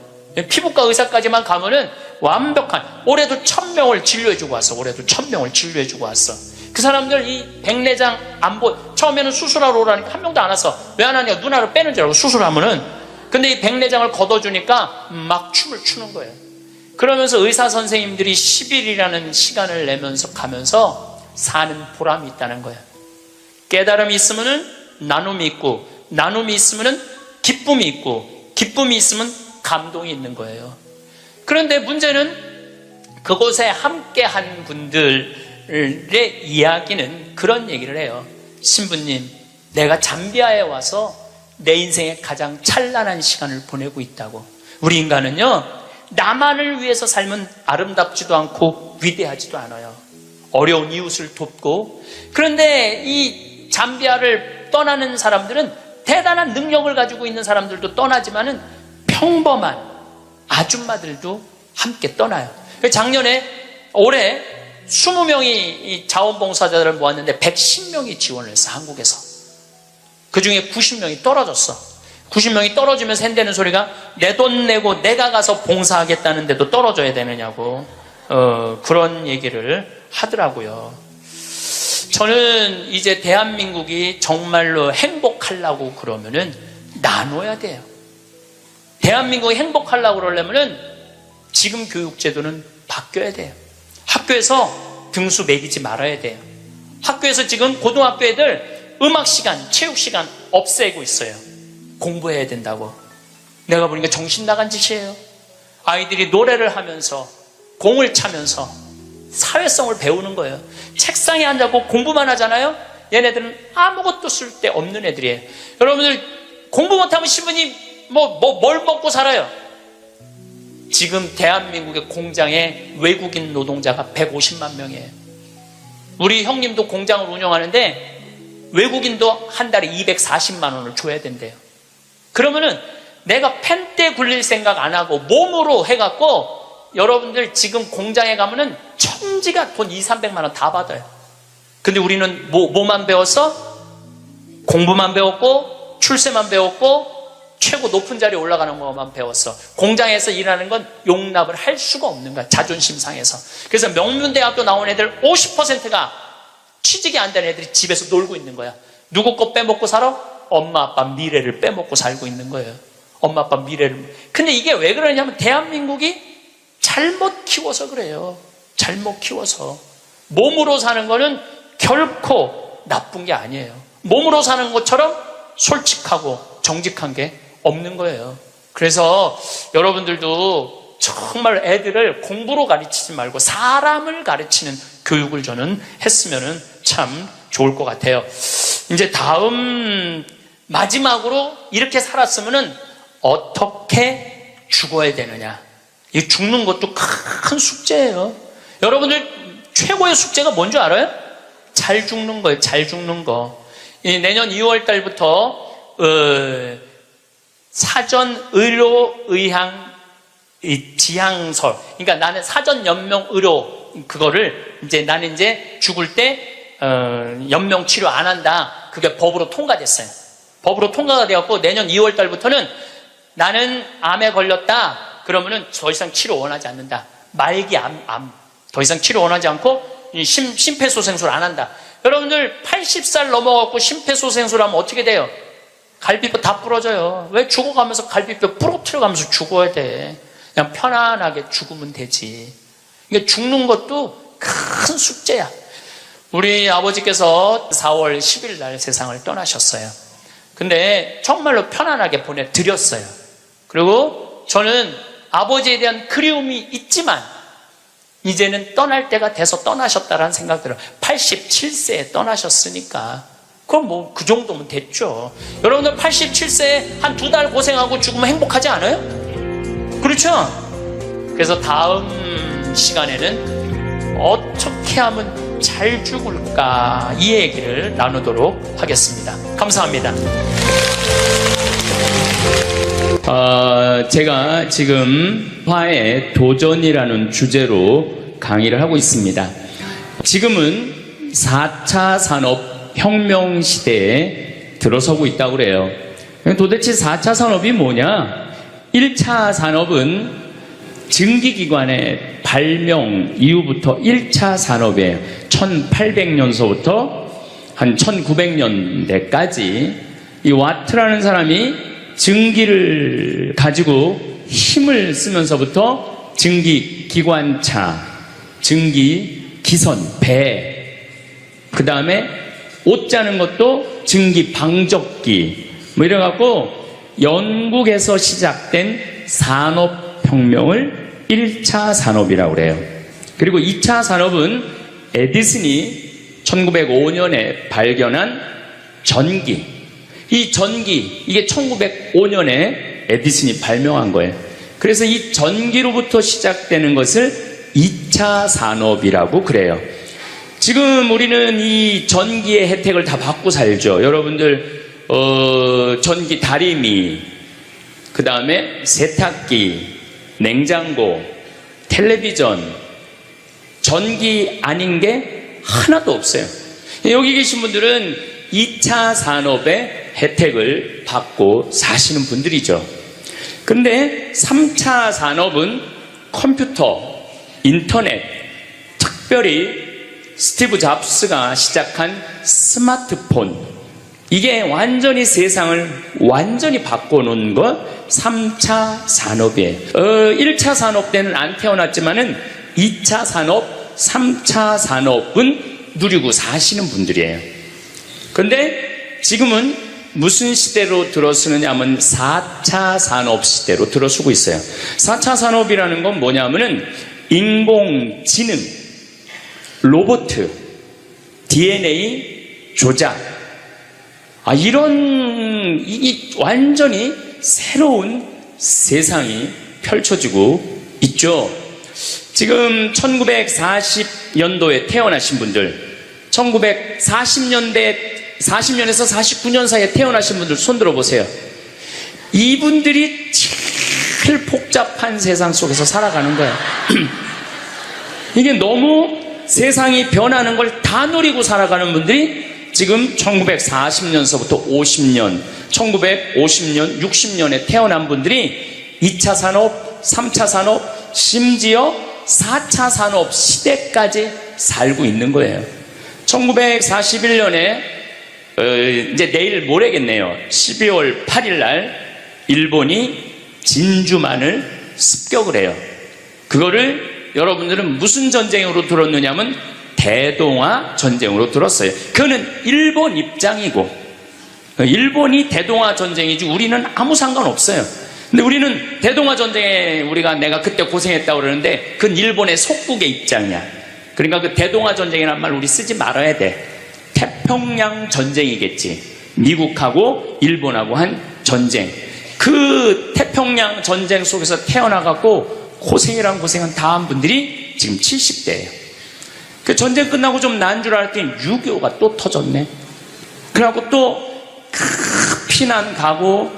피부과 의사까지만 가면은 완벽한. 올해도 1,000명을 진료해주고 왔어. 올해도 1,000명을 진료해주고 왔어. 그 사람들 이 백내장 안 처음에는 수술하러 오라니까 한 명도 안 왔어. 왜 안 하냐? 눈알을 빼는 줄 알고 수술하면은. 근데 이 백내장을 걷어주니까 막 춤을 추는 거예요. 그러면서 의사 선생님들이 10일이라는 시간을 내면서 가면서 사는 보람이 있다는 거예요. 깨달음이 있으면은 나눔이 있고, 나눔이 있으면은 기쁨이 있고, 기쁨이 있으면 감동이 있는 거예요. 그런데 문제는 그곳에 함께한 분들의 이야기는 그런 얘기를 해요. 신부님, 내가 잠비아에 와서 내 인생의 가장 찬란한 시간을 보내고 있다고. 우리 인간은요, 나만을 위해서 살면 아름답지도 않고 위대하지도 않아요. 어려운 이웃을 돕고. 그런데 이 잠비아를 떠나는 사람들은 대단한 능력을 가지고 있는 사람들도 떠나지만은 평범한 아줌마들도 함께 떠나요. 올해 20명이 자원봉사자들을 모았는데 110명이 지원을 했어, 한국에서. 그 중에 90명이 떨어졌어. 90명이 떨어지면서 한다는 소리가 내 돈 내고 내가 가서 봉사하겠다는데도 떨어져야 되느냐고 그런 얘기를 하더라고요. 저는 이제 대한민국이 정말로 행복하려고 그러면은 나눠야 돼요. 대한민국이 행복하려고 그러려면은 지금 교육제도는 바뀌어야 돼요. 학교에서 등수 매기지 말아야 돼요. 학교에서 지금 고등학교 애들 음악시간, 체육시간 없애고 있어요. 공부해야 된다고. 내가 보니까 정신 나간 짓이에요. 아이들이 노래를 하면서 공을 차면서 사회성을 배우는 거예요. 책상에 앉아고 공부만 하잖아요. 얘네들은 아무것도 쓸데없는 애들이에요. 여러분들 공부 못하면 신부님 뭘 먹고 살아요? 지금 대한민국의 공장에 외국인 노동자가 150만 명이에요. 우리 형님도 공장을 운영하는데 외국인도 한 달에 240만 원을 줘야 된대요. 그러면은 내가 펜대 굴릴 생각 안 하고 몸으로 해갖고 여러분들 지금 공장에 가면은 천지가 돈 2, 300만 원 다 받아요. 근데 우리는 뭐만 배웠어? 공부만 배웠고 출세만 배웠고 최고 높은 자리에 올라가는 것만 배웠어. 공장에서 일하는 건 용납을 할 수가 없는 거야. 자존심 상해서. 그래서 명문대학교 나온 애들 50%가 취직이 안 된 애들이 집에서 놀고 있는 거야. 누구 거 빼먹고 살아? 엄마 아빠 미래를 빼먹고 살고 있는 거예요. 엄마 아빠 미래를. 근데 이게 왜 그러냐면 대한민국이 잘못 키워서 그래요. 잘못 키워서. 몸으로 사는 거는 결코 나쁜 게 아니에요. 몸으로 사는 것처럼 솔직하고 정직한 게 없는 거예요. 그래서 여러분들도 정말 애들을 공부로 가르치지 말고 사람을 가르치는 교육을 저는 했으면 참 좋을 것 같아요. 이제 다음 마지막으로 이렇게 살았으면 어떻게 죽어야 되느냐. 이 죽는 것도 큰 숙제예요. 여러분들 최고의 숙제가 뭔지 알아요? 잘 죽는 거예요. 잘 죽는 거. 내년 2월 달부터 사전 의료 의학 지향설. 그러니까 나는 사전 연명 의료 그거를 이제 나는 이제 죽을 때 연명 치료 안 한다. 그게 법으로 통과됐어요. 법으로 통과가 되었고 내년 2월 달부터는 나는 암에 걸렸다. 그러면은 더 이상 치료 원하지 않는다. 말기 암. 더 이상 치료 원하지 않고 심폐소생술 안 한다. 여러분들 80살 넘어갖고 심폐소생술 하면 어떻게 돼요? 갈비뼈 다 부러져요. 왜 죽어가면서 갈비뼈 부러뜨려가면서 죽어야 돼? 그냥 편안하게 죽으면 되지. 이게 죽는 것도 큰 숙제야. 우리 아버지께서 4월 10일 날 세상을 떠나셨어요. 근데 정말로 편안하게 보내드렸어요. 그리고 저는 아버지에 대한 그리움이 있지만 이제는 떠날 때가 돼서 떠나셨다라는 생각 들어요. 87세에 떠나셨으니까 그럼 뭐 그 정도면 됐죠. 여러분들 87세에 한 2달 고생하고 죽으면 행복하지 않아요? 그렇죠? 그래서 다음 시간에는 어떻게 하면 잘 죽을까 이 얘기를 나누도록 하겠습니다. 감사합니다. 제가 지금 화의 도전이라는 주제로 강의를 하고 있습니다. 지금은 4차 산업혁명 시대에 들어서고 있다고 그래요. 도대체 4차 산업이 뭐냐? 1차 산업은 증기기관의 발명 이후부터 1차 산업에 1800년서부터 한 1900년대까지 이 와트라는 사람이 증기를 가지고 힘을 쓰면서부터 증기기관차, 증기기선, 배, 그 다음에 옷 짜는 것도 증기방적기 뭐 이래갖고 영국에서 시작된 산업혁명을 1차 산업이라고 그래요. 그리고 2차 산업은 에디슨이 1905년에 발견한 전기. 이 전기, 이게 1905년에 에디슨이 발명한 거예요. 그래서 이 전기로부터 시작되는 것을 2차 산업이라고 그래요. 지금 우리는 이 전기의 혜택을 다 받고 살죠. 여러분들 전기 다리미, 그 다음에 세탁기, 냉장고, 텔레비전, 전기 아닌 게 하나도 없어요. 여기 계신 분들은 2차 산업의 혜택을 받고 사시는 분들이죠. 근데 3차 산업은 컴퓨터, 인터넷, 특별히 스티브 잡스가 시작한 스마트폰, 이게 완전히 세상을 완전히 바꿔놓은 것 3차 산업이에요. 1차 산업 때는 안 태어났지만은 2차 산업, 3차 산업은 누리고 사시는 분들이에요. 근데 지금은 무슨 시대로 들어서느냐 하면 4차 산업 시대로 들어서고 있어요. 4차 산업이라는 건 뭐냐면은 인공지능, 로봇, DNA 조작, 이런 완전히 새로운 세상이 펼쳐지고 있죠. 지금 1940년도에 태어나신 분들, 40년에서 49년 사이에 태어나신 분들 손 들어보세요. 이분들이 제일 복잡한 세상 속에서 살아가는 거예요. 이게 너무 세상이 변하는 걸 다 노리고 살아가는 분들이 지금 1940년서부터 50년, 1950년, 60년에 태어난 분들이 2차 산업, 3차 산업, 심지어 4차 산업 시대까지 살고 있는 거예요. 1941년에 이제 내일 모레겠네요. 12월 8일 날 일본이 진주만을 습격을 해요. 그거를 여러분들은 무슨 전쟁으로 들었느냐면 대동아 전쟁으로 들었어요. 그거는 일본 입장이고, 일본이 대동아 전쟁이지 우리는 아무 상관없어요. 근데 우리는 대동아 전쟁에 내가 그때 고생했다고 그러는데 그건 일본의 속국의 입장이야. 그러니까 그 대동아 전쟁이라는 말 우리 쓰지 말아야 돼. 태평양 전쟁이겠지. 미국하고 일본하고 한 전쟁. 그 태평양 전쟁 속에서 태어나갖고 고생이란 고생은 다 한 분들이 지금 70대예요. 그 전쟁 끝나고 좀 나은 줄 알았더니 6.25가 또 터졌네. 그래갖고 또 피난 가고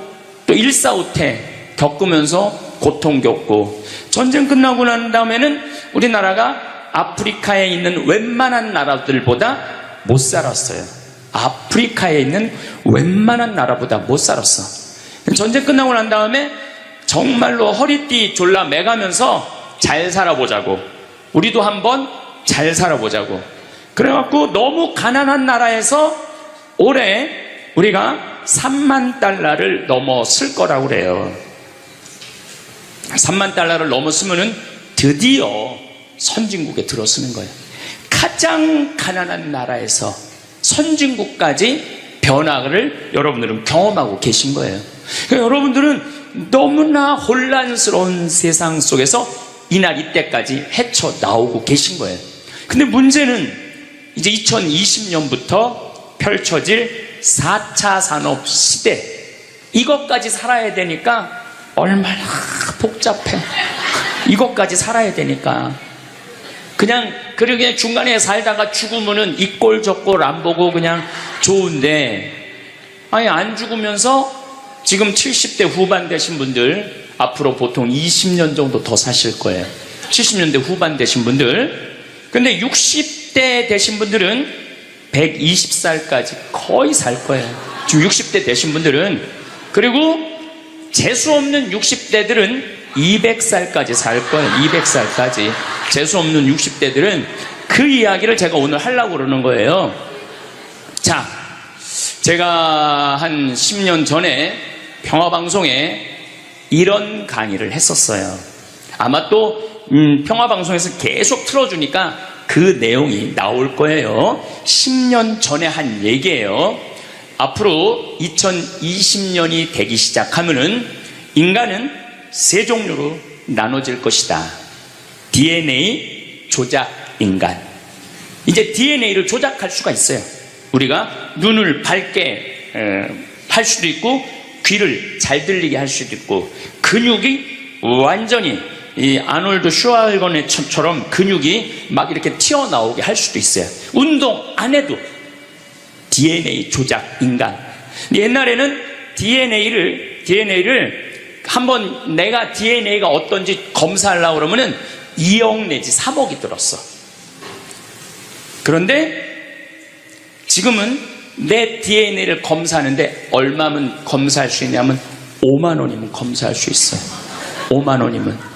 또 일사후퇴 겪으면서 고통 겪고, 전쟁 끝나고 난 다음에는 우리나라가 아프리카에 있는 웬만한 나라들보다 못 살았어요. 아프리카에 있는 웬만한 나라보다 못 살았어. 전쟁 끝나고 난 다음에 정말로 허리띠 졸라 매가면서 잘 살아보자고, 우리도 한번 잘 살아보자고. 그래갖고 너무 가난한 나라에서 올해 우리가 3만 달러를 넘었을 거라고 그래요. 3만 달러를 넘었으면은 드디어 선진국에 들어서는 거예요. 가장 가난한 나라에서 선진국까지 변화를 여러분들은 경험하고 계신 거예요. 그러니까 여러분들은 너무나 혼란스러운 세상 속에서 이날 이때까지 헤쳐나오고 계신 거예요. 근데 문제는 이제 2020년부터 펼쳐질 4차 산업 시대, 이것까지 살아야 되니까 얼마나 복잡해. 이것까지 살아야 되니까 그냥 중간에 살다가 죽으면은 이 꼴 저 꼴 안 보고 그냥 좋은데, 아니 안 죽으면서 지금 70대 후반 되신 분들 앞으로 보통 20년 정도 더 사실 거예요. 70년대 후반 되신 분들. 근데 60대 되신 분들은 120살까지 거의 살 거예요. 지금 60대 되신 분들은. 그리고 재수없는 60대들은 200살까지 살 거예요. 200살까지. 재수없는 60대들은. 그 이야기를 제가 오늘 하려고 그러는 거예요. 자, 제가 한 10년 전에 평화방송에 이런 강의를 했었어요. 아마 또 평화방송에서 계속 틀어주니까 그 내용이 나올 거예요. 10년 전에 한 얘기예요. 앞으로 2020년이 되기 시작하면은 인간은 세 종류로 나눠질 것이다. DNA 조작 인간. 이제 DNA를 조작할 수가 있어요. 우리가 눈을 밝게 할 수도 있고, 귀를 잘 들리게 할 수도 있고, 근육이 완전히 이 아놀드 슈왈거네처럼 근육이 막 이렇게 튀어나오게 할 수도 있어요. 운동 안 해도 DNA 조작 인간. 옛날에는 DNA를 한번 내가 DNA가 어떤지 검사하려고 그러면은 2억 내지 3억이 들었어. 그런데 지금은 내 DNA를 검사하는데 얼마면 검사할 수 있냐면 5만 원이면 검사할 수 있어요. 5만 원이면.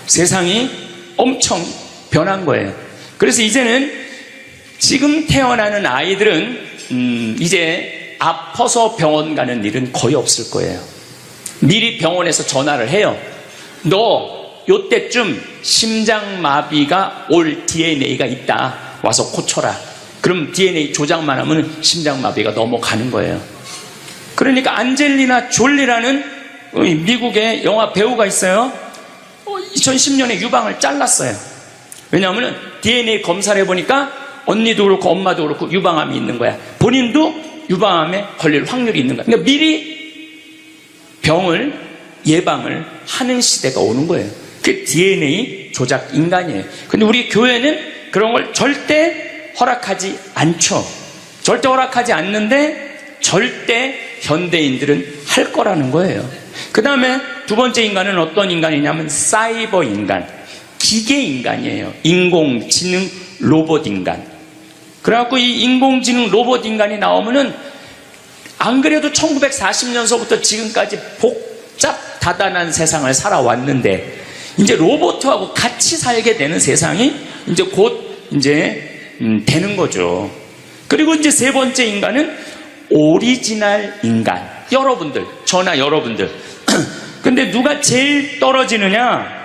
세상이 엄청 변한 거예요. 그래서 이제는 지금 태어나는 아이들은 이제 아파서 병원 가는 일은 거의 없을 거예요. 미리 병원에서 전화를 해요. 너 요때쯤 심장마비가 올 DNA가 있다. 와서 고쳐라. 그럼 DNA 조작만 하면 심장마비가 넘어가는 거예요. 그러니까 안젤리나 졸리라는 미국의 영화 배우가 있어요. 2010년에 유방을 잘랐어요. 왜냐하면 DNA 검사를 해보니까 언니도 그렇고 엄마도 그렇고 유방암이 있는 거야. 본인도 유방암에 걸릴 확률이 있는 거야. 그러니까 미리 병을 예방을 하는 시대가 오는 거예요. 그게 DNA 조작 인간이에요. 근데 우리 교회는 그런 걸 절대 허락하지 않죠. 절대 허락하지 않는데 절대 현대인들은 할 거라는 거예요. 그 다음에 두 번째 인간은 어떤 인간이냐면 사이버 인간, 기계 인간이에요. 인공지능 로봇 인간. 그래갖고 이 인공지능 로봇 인간이 나오면은 안 그래도 1940년서부터 지금까지 복잡 다단한 세상을 살아왔는데 이제 로봇하고 같이 살게 되는 세상이 이제 곧 이제 되는 거죠. 그리고 이제 세 번째 인간은 오리지널 인간. 여러분들, 저나 여러분들. 근데 누가 제일 떨어지느냐?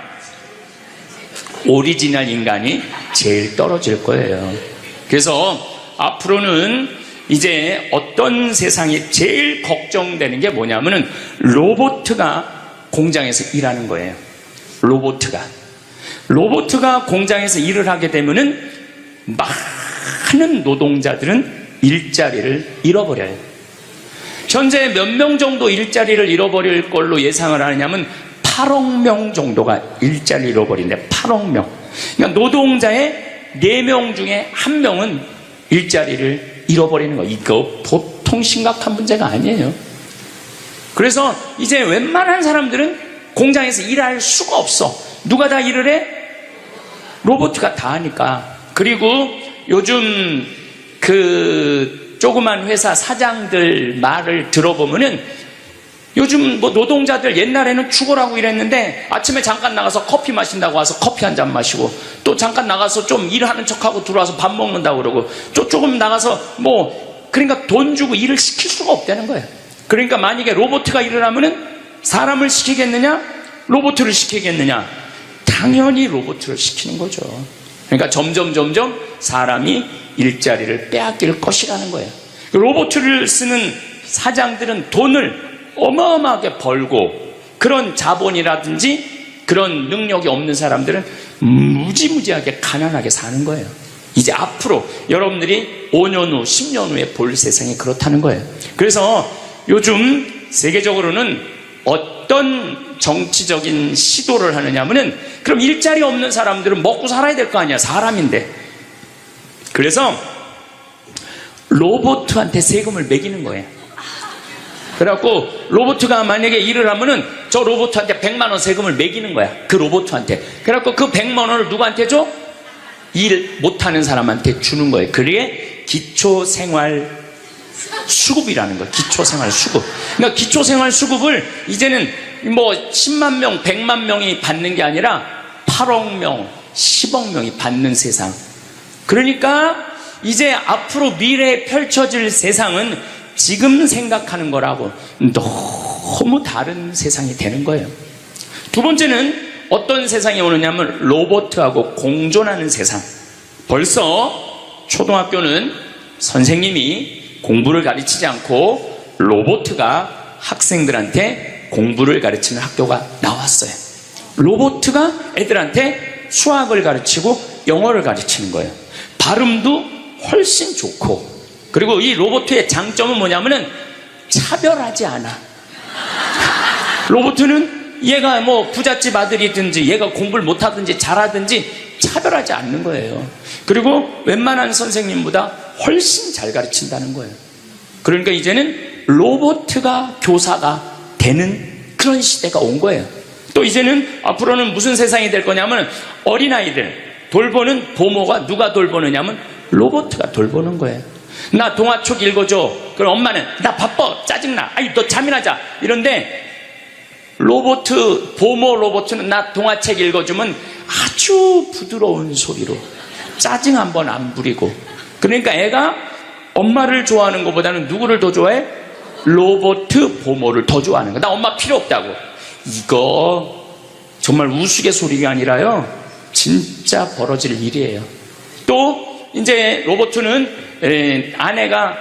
오리지널 인간이 제일 떨어질 거예요. 그래서 앞으로는 이제 어떤 세상이 제일 걱정되는 게 뭐냐면은 로봇가 공장에서 일하는 거예요. 로봇가 공장에서 일을 하게 되면은 많은 노동자들은 일자리를 잃어버려요. 현재 몇 명 정도 일자리를 잃어버릴 걸로 예상을 하느냐면 8억 명 정도가 일자리를 잃어버린대. 8억 명. 그러니까 노동자의 4명 중에 1명은 일자리를 잃어버리는 거. 이거 보통 심각한 문제가 아니에요. 그래서 이제 웬만한 사람들은 공장에서 일할 수가 없어. 누가 다 일을 해? 로봇가 다 하니까. 그리고 요즘 그 조그만 회사 사장들 말을 들어보면은 요즘 뭐 노동자들 옛날에는 죽어라고 일했는데 아침에 잠깐 나가서 커피 마신다고 와서 커피 한 잔 마시고 또 잠깐 나가서 좀 일하는 척하고 들어와서 밥 먹는다고 그러고 또 조금 나가서 뭐 그러니까 돈 주고 일을 시킬 수가 없다는 거예요. 그러니까 만약에 로봇가 일을 하면은 사람을 시키겠느냐? 로봇을 시키겠느냐? 당연히 로봇을 시키는 거죠. 그러니까 점점 사람이 일자리를 빼앗길 것이라는 거예요. 로봇을 쓰는 사장들은 돈을 어마어마하게 벌고 그런 자본이라든지 그런 능력이 없는 사람들은 무지무지하게 가난하게 사는 거예요. 이제 앞으로 여러분들이 5년 후, 10년 후에 볼 세상이 그렇다는 거예요. 그래서 요즘 세계적으로는 어떤 정치적인 시도를 하느냐면은 그럼 일자리 없는 사람들은 먹고 살아야 될 거 아니야. 사람인데. 그래서 로봇한테 세금을 매기는 거예요. 그래갖고 로봇가 만약에 일을 하면은 저 로봇한테 100만 원 세금을 매기는 거야. 그 로봇한테. 그래갖고 그 100만 원을 누구한테 줘? 일 못하는 사람한테 주는 거예요. 그게 기초생활 수급이라는 거예요. 기초생활 수급. 그러니까 기초생활 수급을 이제는 뭐 10만 명, 100만 명이 받는 게 아니라 8억 명, 10억 명이 받는 세상. 그러니까 이제 앞으로 미래에 펼쳐질 세상은 지금 생각하는 거라고 너무 다른 세상이 되는 거예요. 두 번째는 어떤 세상이 오느냐면 로봇하고 공존하는 세상. 벌써 초등학교는 선생님이 공부를 가르치지 않고 로봇가 학생들한테 공부를 가르치는 학교가 나왔어요. 로봇가 애들한테 수학을 가르치고 영어를 가르치는 거예요. 발음도 훨씬 좋고. 그리고 이 로봇의 장점은 뭐냐면은 차별하지 않아. 로봇은 얘가 뭐 부잣집 아들이든지 얘가 공부를 못하든지 잘하든지 차별하지 않는 거예요. 그리고 웬만한 선생님보다 훨씬 잘 가르친다는 거예요. 그러니까 이제는 로봇가 교사가 되는 그런 시대가 온 거예요. 또 이제는 앞으로는 무슨 세상이 될 거냐면 어린아이들 돌보는 보모가 누가 돌보느냐면 로봇가 돌보는 거예요. 나 동화책 읽어줘. 그럼 엄마는 나 바빠 짜증나. 아이 너 잠이나 자. 이런데 보모 로봇은 나 동화책 읽어주면 아주 부드러운 소리로 짜증 한번 안 부리고. 그러니까 애가 엄마를 좋아하는 것보다는 누구를 더 좋아해? 보모를 더 좋아하는 거야. 나 엄마 필요 없다고. 이거 정말 우스갯소리가 아니라요 진짜 벌어질 일이에요. 또 이제 로봇은 아내가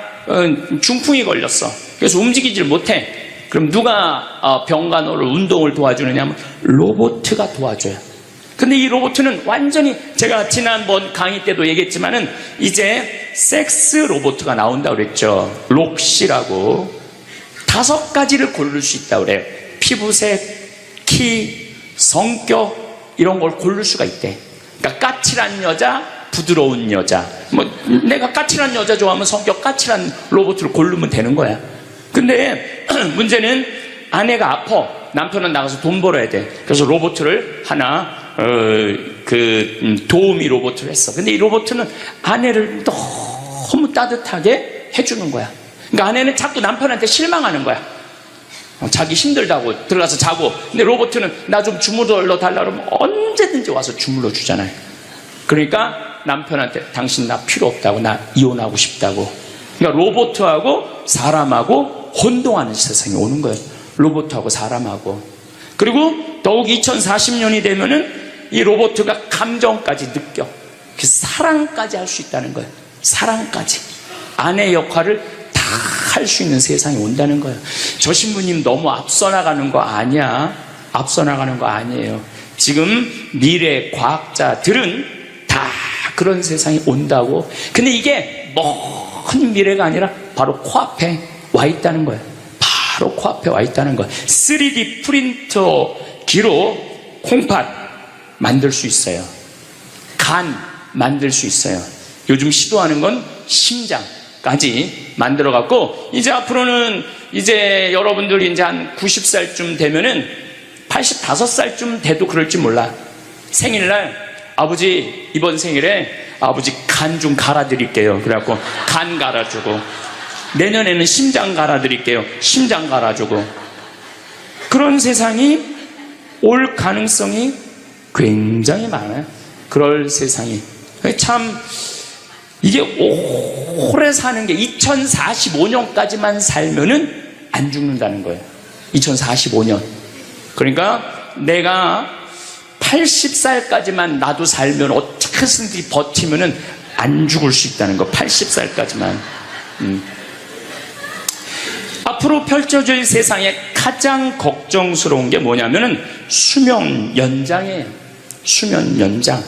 중풍이 걸렸어. 그래서 움직이질 못해. 그럼 누가 병간호를 운동을 도와주느냐 하면 로봇가 도와줘요. 근데 이 로봇은 완전히 제가 지난번 강의 때도 얘기했지만은 이제 섹스 로봇가 나온다고 그랬죠. 록시라고 5가지를 고를 수 있다고 그래요. 피부색, 키, 성격 이런 걸 고를 수가 있대. 그러니까 까칠한 여자, 부드러운 여자, 뭐 내가 까칠한 여자 좋아하면 성격 까칠한 로봇을 고르면 되는 거야. 근데 문제는 아내가 아파. 남편은 나가서 돈 벌어야 돼. 그래서 로봇을 하나 도우미 로봇을 했어. 근데 이 로봇은 아내를 너무 따뜻하게 해주는 거야. 그러니까 아내는 자꾸 남편한테 실망하는 거야. 자기 힘들다고 들어가서 자고. 근데 로봇은 나 좀 주물러 달라 그러면 언제든지 와서 주물러 주잖아요. 그러니까 남편한테 당신 나 필요 없다고, 나 이혼하고 싶다고. 그러니까 로봇하고 사람하고 혼동하는 세상이 오는 거예요. 로봇하고 사람하고. 그리고 더욱 2040년이 되면은 이 로봇가 감정까지 느껴. 사랑까지 할 수 있다는 거예요. 사랑까지. 아내 역할을 다 할 수 있는 세상이 온다는 거예요. 저 신부님 너무 앞서 나가는 거 아니야. 앞서 나가는 거 아니에요. 지금 미래 과학자들은 다 그런 세상이 온다고. 근데 이게 먼 미래가 아니라 바로 코앞에 와 있다는 거예요. 바로 코앞에 와 있다는 거예요. 3D 프린터기로 콩팥 만들 수 있어요. 간 만들 수 있어요. 요즘 시도하는 건 심장까지 만들어 갖고, 이제 앞으로는 이제 여러분들이 이제 한 90살쯤 되면은 85살쯤 돼도 그럴지 몰라. 생일날 아버지 이번 생일에 아버지 간 좀 갈아드릴게요. 그래갖고 간 갈아주고, 내년에는 심장 갈아드릴게요. 심장 갈아주고. 그런 세상이 올 가능성이 굉장히 많아요. 그럴 세상이. 참 이게 오래 사는 게 2045년까지만 살면은 안 죽는다는 거예요. 2045년. 그러니까 내가 80살까지만 나도 살면 어떻게든지 버티면은 안 죽을 수 있다는 거. 80살까지만. 앞으로 펼쳐질 세상에 가장 걱정스러운 게 뭐냐면은 수명 연장이에요. 수명 연장.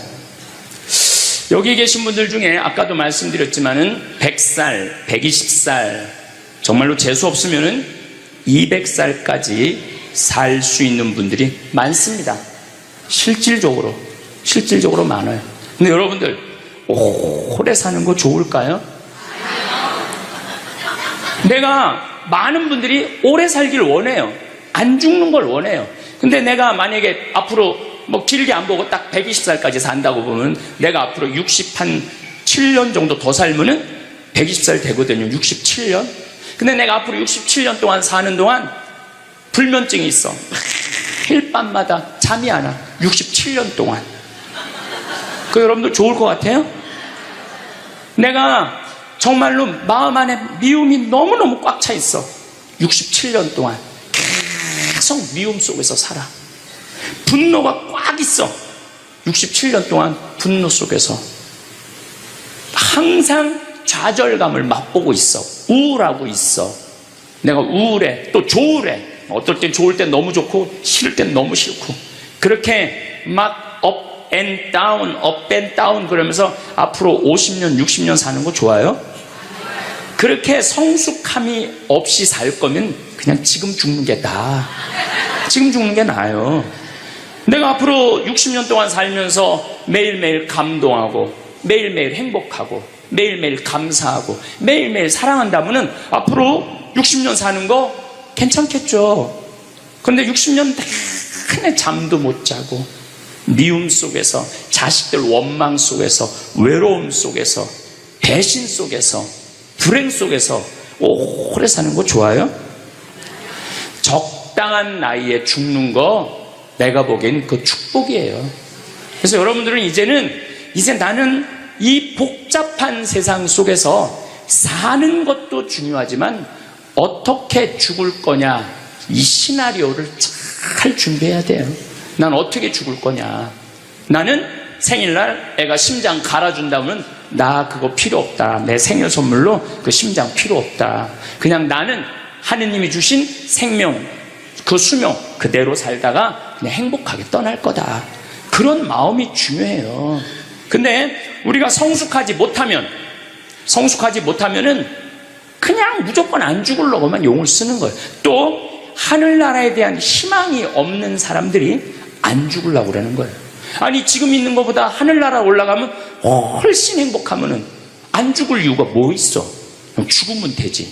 여기 계신 분들 중에 아까도 말씀드렸지만은 100살, 120살, 정말로 재수 없으면은 200살까지 살 수 있는 분들이 많습니다. 실질적으로 많아요. 근데 여러분들 오래 사는 거 좋을까요? 내가 많은 분들이 오래 살길 원해요. 안 죽는 걸 원해요. 근데 내가 만약에 앞으로 뭐 길게 안 보고 딱 120살까지 산다고 보면 내가 앞으로 67년 정도 더 살면은 120살 되거든요. 67년. 근데 내가 앞으로 67년 동안 사는 동안 불면증이 있어. 매일 밤마다 잠이 안 와. 67년 동안. 그 여러분들 좋을 것 같아요? 내가 정말로 마음 안에 미움이 너무너무 꽉 차 있어. 67년 동안 계속 미움 속에서 살아. 분노가 꽉 있어. 67년 동안 분노 속에서 항상 좌절감을 맛보고 있어. 우울하고 있어. 내가 우울해. 또 좋으래. 어떨 땐 좋을 땐 너무 좋고 싫을 땐 너무 싫고, 그렇게 막 up and down 그러면서 앞으로 50년 60년 사는 거 좋아요? 그렇게 성숙함이 없이 살 거면 그냥 지금 죽는 게 나아. 지금 죽는 게 나아요. 내가 앞으로 60년 동안 살면서 매일매일 감동하고 매일매일 행복하고 매일매일 감사하고 매일매일 사랑한다면은 앞으로 60년 사는 거 괜찮겠죠. 그런데 60년 내내 잠도 못 자고 미움 속에서, 자식들 원망 속에서, 외로움 속에서, 배신 속에서, 불행 속에서 오래 사는 거 좋아요? 적당한 나이에 죽는 거 내가 보기엔 그 축복이에요. 그래서 여러분들은 이제 나는 이 복잡한 세상 속에서 사는 것도 중요하지만 어떻게 죽을 거냐, 이 시나리오를 잘 준비해야 돼요. 난 어떻게 죽을 거냐. 나는 생일날 애가 심장 갈아준다면 나 그거 필요 없다. 내 생일 선물로 그 심장 필요 없다. 그냥 나는 하느님이 주신 생명, 그 수명 그대로 살다가 그냥 행복하게 떠날 거다. 그런 마음이 중요해요. 근데 우리가 성숙하지 못하면은 그냥 무조건 안 죽으려고만 용을 쓰는 거예요. 또 하늘나라에 대한 희망이 없는 사람들이 안 죽으려고 그러는 거예요. 아니 지금 있는 것보다 하늘나라 올라가면 훨씬 행복하면은 안 죽을 이유가 뭐 있어? 그냥 죽으면 되지.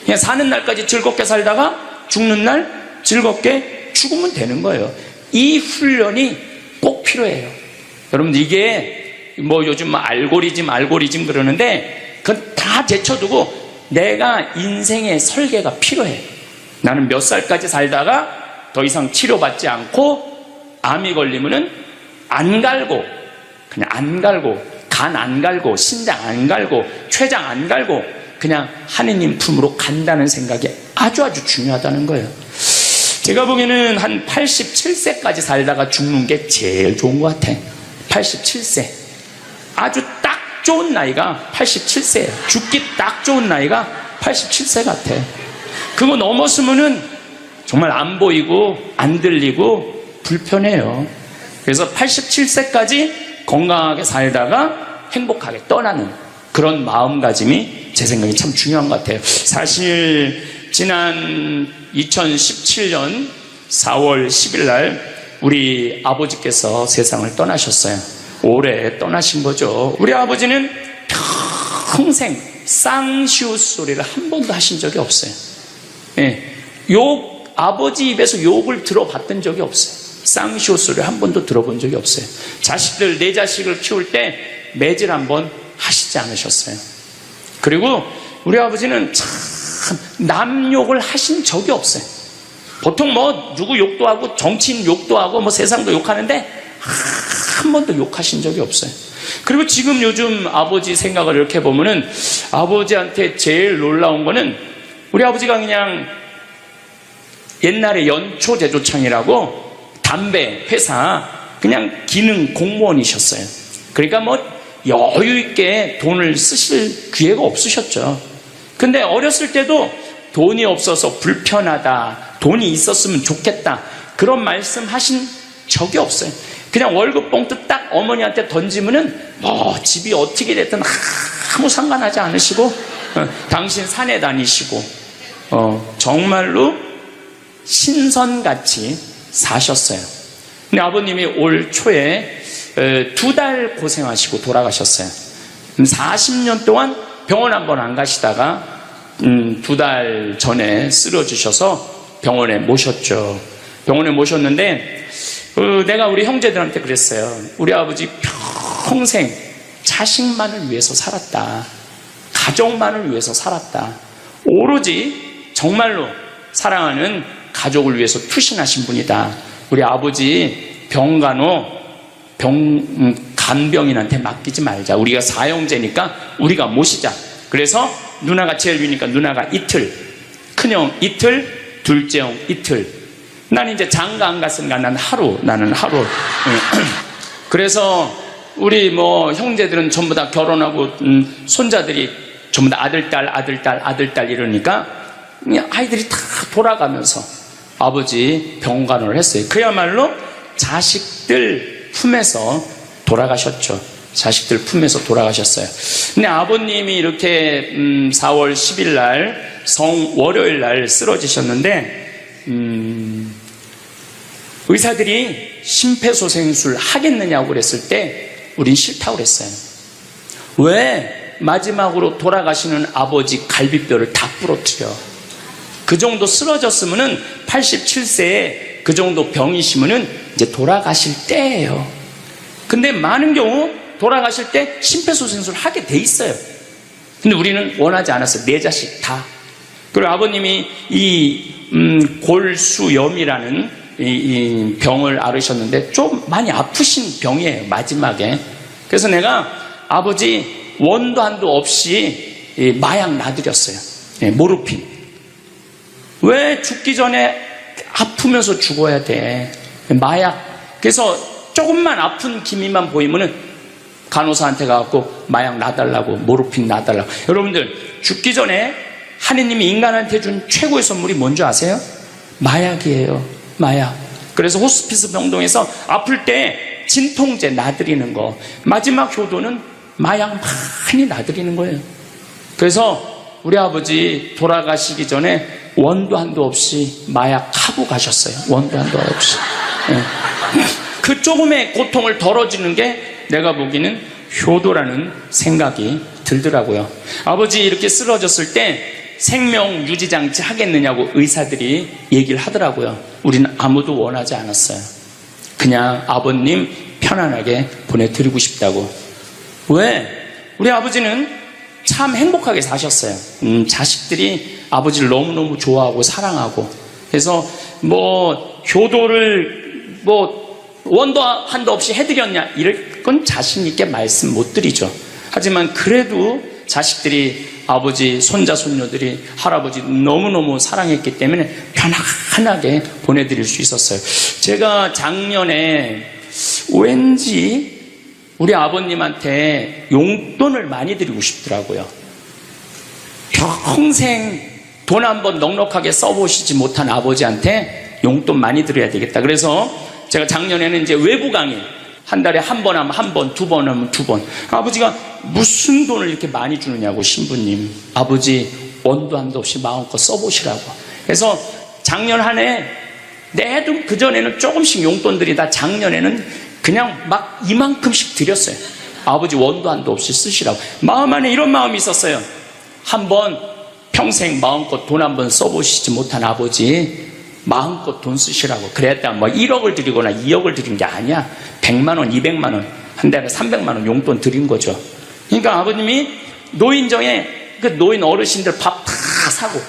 그냥 사는 날까지 즐겁게 살다가 죽는 날 즐겁게 죽으면 되는 거예요. 이 훈련이 꼭 필요해요. 여러분들 이게 뭐 요즘 알고리즘 그러는데 그건 다 제쳐두고 내가 인생의 설계가 필요해. 나는 몇 살까지 살다가 더 이상 치료받지 않고 암이 걸리면은 안 갈고, 그냥 안 갈고, 간 안 갈고, 신장 안 갈고, 췌장 안 갈고 그냥 하느님 품으로 간다는 생각이 아주 중요하다는 거예요. 제가 보기에는 한 87세까지 살다가 죽는 게 제일 좋은 것 같아. 87세. 아주 딱 좋은 나이가 87세예요. 죽기 딱 좋은 나이가 87세 같아. 그거 넘었으면은 정말 안 보이고 안 들리고 불편해요. 그래서 87세까지 건강하게 살다가 행복하게 떠나는 그런 마음가짐이 제 생각에 참 중요한 것 같아요. 사실 지난 2017년 4월 10일 날 우리 아버지께서 세상을 떠나셨어요. 올해 떠나신 거죠. 우리 아버지는 평생 쌍시옷 소리를 한 번도 하신 적이 없어요. 예, 아버지 입에서 욕을 들어봤던 적이 없어요. 쌍시옷 소리를 한 번도 들어본 적이 없어요. 자식들, 내 자식을 키울 때 매질 한 번 하시지 않으셨어요. 그리고 우리 아버지는 참 남 욕을 하신 적이 없어요. 보통 뭐 누구 욕도 하고 정치인 욕도 하고 뭐 세상도 욕하는데 한 번도 욕하신 적이 없어요. 그리고 지금 요즘 아버지 생각을 이렇게 보면은 아버지한테 제일 놀라운 거는 우리 아버지가 그냥 옛날에 연초제조창이라고 담배 회사 그냥 기능 공무원이셨어요. 그러니까 뭐 여유 있게 돈을 쓰실 기회가 없으셨죠. 근데 어렸을 때도 돈이 없어서 불편하다, 돈이 있었으면 좋겠다 그런 말씀 하신 적이 없어요. 그냥 월급 봉투 딱 어머니한테 던지면은 뭐 집이 어떻게 됐든 아무 상관하지 않으시고 당신 산에 다니시고 정말로 신선같이 사셨어요. 근데 아버님이 올 초에 2달 고생하시고 돌아가셨어요. 40년 동안 병원 한 번 안 가시다가 2달 전에 쓰러지셔서 병원에 모셨죠. 병원에 모셨는데 내가 우리 형제들한테 그랬어요. 우리 아버지 평생 자식만을 위해서 살았다. 가족만을 위해서 살았다. 오로지 정말로 사랑하는 가족을 위해서 투신하신 분이다. 우리 아버지 간병인한테 맡기지 말자. 우리가 사형제니까 우리가 모시자. 그래서 누나가 제일 위니까 누나가 이틀, 큰형 이틀, 둘째형 이틀. 난 이제 장가 안 갔으니까 나는 하루. 그래서 우리 뭐 형제들은 전부 다 결혼하고 손자들이 전부 다 아들, 딸 이러니까 아이들이 다 돌아가면서 아버지 병간호를 했어요. 그야말로 자식들 품에서 돌아가셨죠. 자식들 품에서 돌아가셨어요. 근데 아버님이 이렇게 4월 10일 날 월요일 날 쓰러지셨는데 의사들이 심폐소생술 하겠느냐고 그랬을 때 우린 싫다고 그랬어요. 왜 마지막으로 돌아가시는 아버지 갈비뼈를 다 부러뜨려? 그 정도 쓰러졌으면은 87세에 그 정도 병이시면은 이제 돌아가실 때예요. 근데 많은 경우 돌아가실 때 심폐소생술 하게 돼 있어요. 근데 우리는 원하지 않았어요. 네 자식 다. 그리고 아버님이 이 골수염이라는 이 병을 앓으셨는데 좀 많이 아프신 병이에요. 마지막에. 그래서 내가 아버지 원도 한도 없이 마약 놔드렸어요. 모르핀. 왜 죽기 전에 아프면서 죽어야 돼? 마약. 그래서 조금만 아픈 기미만 보이면은 간호사한테 가갖고 마약 놔달라고, 모르핀 놔달라고. 여러분들 죽기 전에 하느님이 인간한테 준 최고의 선물이 뭔지 아세요? 마약이에요. 마약. 그래서 호스피스 병동에서 아플 때 진통제 놔드리는 거, 마지막 효도는 마약 많이 놔드리는 거예요. 그래서 우리 아버지 돌아가시기 전에 원도 한도 없이 마약하고 가셨어요. 원도 한도 없이. 그 조금의 고통을 덜어주는 게 내가 보기에는 효도라는 생각이 들더라고요. 아버지 이렇게 쓰러졌을 때 생명 유지장치 하겠느냐고 의사들이 얘기를 하더라고요. 우리는 아무도 원하지 않았어요. 그냥 아버님 편안하게 보내드리고 싶다고. 왜? 우리 아버지는 참 행복하게 사셨어요. 자식들이 아버지를 너무너무 좋아하고 사랑하고. 그래서 효도를 원도 한도 없이 해드렸냐 이럴 건 자신 있게 말씀 못 드리죠. 하지만 그래도 자식들이 아버지, 손자, 손녀들이 할아버지 너무너무 사랑했기 때문에 편안하게 보내드릴 수 있었어요. 제가 작년에 왠지 우리 아버님한테 용돈을 많이 드리고 싶더라고요. 평생 돈 한번 넉넉하게 써보시지 못한 아버지한테 용돈 많이 드려야 되겠다. 그래서 제가 작년에는 이제 외부 강의 한 달에 한 번 하면 한 번, 두 번 하면 두 번. 아버지가 무슨 돈을 이렇게 많이 주느냐고, 신부님. 아버지 원도 한도 없이 마음껏 써보시라고. 그래서 작년 한 해 내도 그전에는 조금씩 용돈 드리다 작년에는 그냥 막 이만큼씩 드렸어요. 아버지 원도 한도 없이 쓰시라고. 마음 안에 이런 마음이 있었어요. 한번 평생 마음껏 돈 한 번 써보시지 못한 아버지 마음껏 돈 쓰시라고. 그랬다 1억을 드리거나 2억을 드린 게 아니야. 100만 원, 200만 원, 한 달에 300만 원 용돈 드린 거죠. 그러니까 아버님이 노인정에 그 노인 어르신들 밥 다 사고,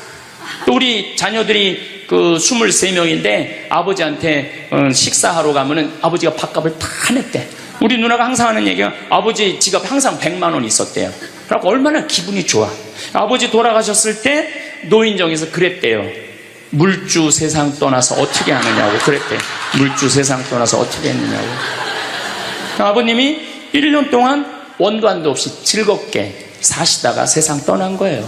또 우리 자녀들이 23명인데 아버지한테 식사하러 가면은 아버지가 밥값을 다 냈대. 우리 누나가 항상 하는 얘기가 아버지 지갑에 항상 100만 원이 있었대요. 그러니까 얼마나 기분이 좋아. 아버지 돌아가셨을 때 노인정에서 그랬대요. 물주 세상 떠나서 어떻게 하느냐고 그랬대. 물주 세상 떠나서 어떻게 했느냐고. 아버님이 1년 동안 원도 한도 없이 즐겁게 사시다가 세상 떠난 거예요.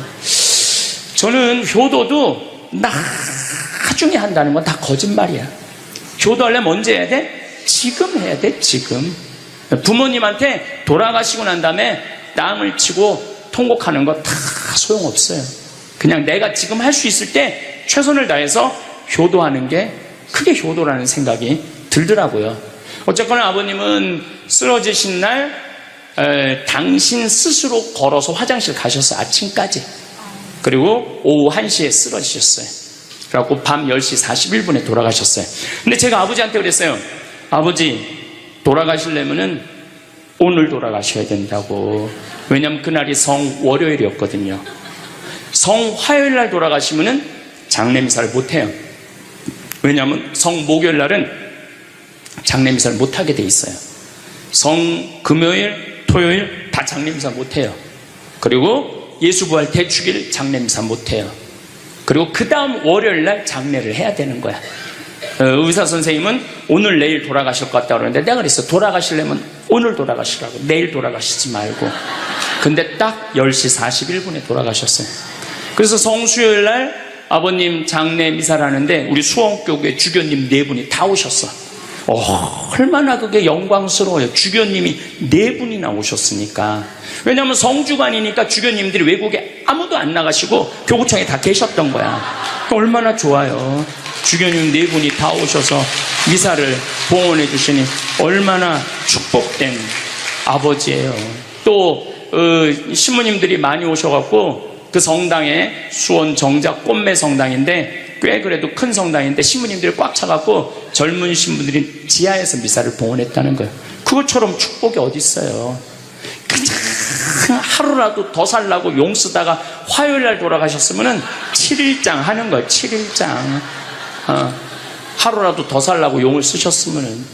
저는 효도도 나중에 한다는 건 다 거짓말이야. 효도하려면 언제 해야 돼? 지금 해야 돼, 지금. 부모님한테 돌아가시고 난 다음에 땅을 치고 통곡하는 거 다 소용없어요. 그냥 내가 지금 할 수 있을 때 최선을 다해서 효도하는 게 크게 효도라는 생각이 들더라고요. 어쨌거나 아버님은 쓰러지신 날 당신 스스로 걸어서 화장실 가셨어요. 아침까지. 그리고 오후 1시에 쓰러지셨어요. 그래갖고 밤 10시 41분에 돌아가셨어요. 근데 제가 아버지한테 그랬어요. 아버지 돌아가시려면은 오늘 돌아가셔야 된다고. 왜냐면 그날이 성월요일이었거든요. 성화요일 날 돌아가시면은 장례미사를 못해요. 왜냐하면 성목요일 날은 장례미사를 못하게 돼 있어요. 성금요일, 토요일 다 장례미사 못해요. 그리고 예수부활 대축일 장례미사 못해요. 그리고 그 다음 월요일 날 장례를 해야 되는 거야. 의사 선생님은 오늘 내일 돌아가실 것 같다고 그러는데 내가 그랬어. 돌아가시려면 오늘 돌아가시라고. 내일 돌아가시지 말고. 근데 딱 10시 41분에 돌아가셨어요. 그래서 성수요일 날 아버님 장례 미사를 하는데 우리 수원교회 주교님 4분이 다 오셨어. 얼마나 그게 영광스러워요. 주교님이 4분이나 오셨으니까. 왜냐하면 성주간이니까 주교님들이 외국에 아무도 안 나가시고 교구청에 다 계셨던 거야. 얼마나 좋아요. 주교님 4분이 다 오셔서 미사를 봉헌해 주시니 얼마나 축복된 아버지예요. 또 신부님들이 많이 오셔갖고 그 성당에 수원 정작 꽃매 성당인데 꽤 그래도 큰 성당인데 신부님들이 꽉 차갖고 젊은 신부들이 지하에서 미사를 봉헌했다는 거예요. 그것처럼 축복이 어디 있어요. 그냥 하루라도 더 살라고 용 쓰다가 화요일날 돌아가셨으면 7일장 하는 거예요. 7일장. 하루라도 더 살라고 용을 쓰셨으면.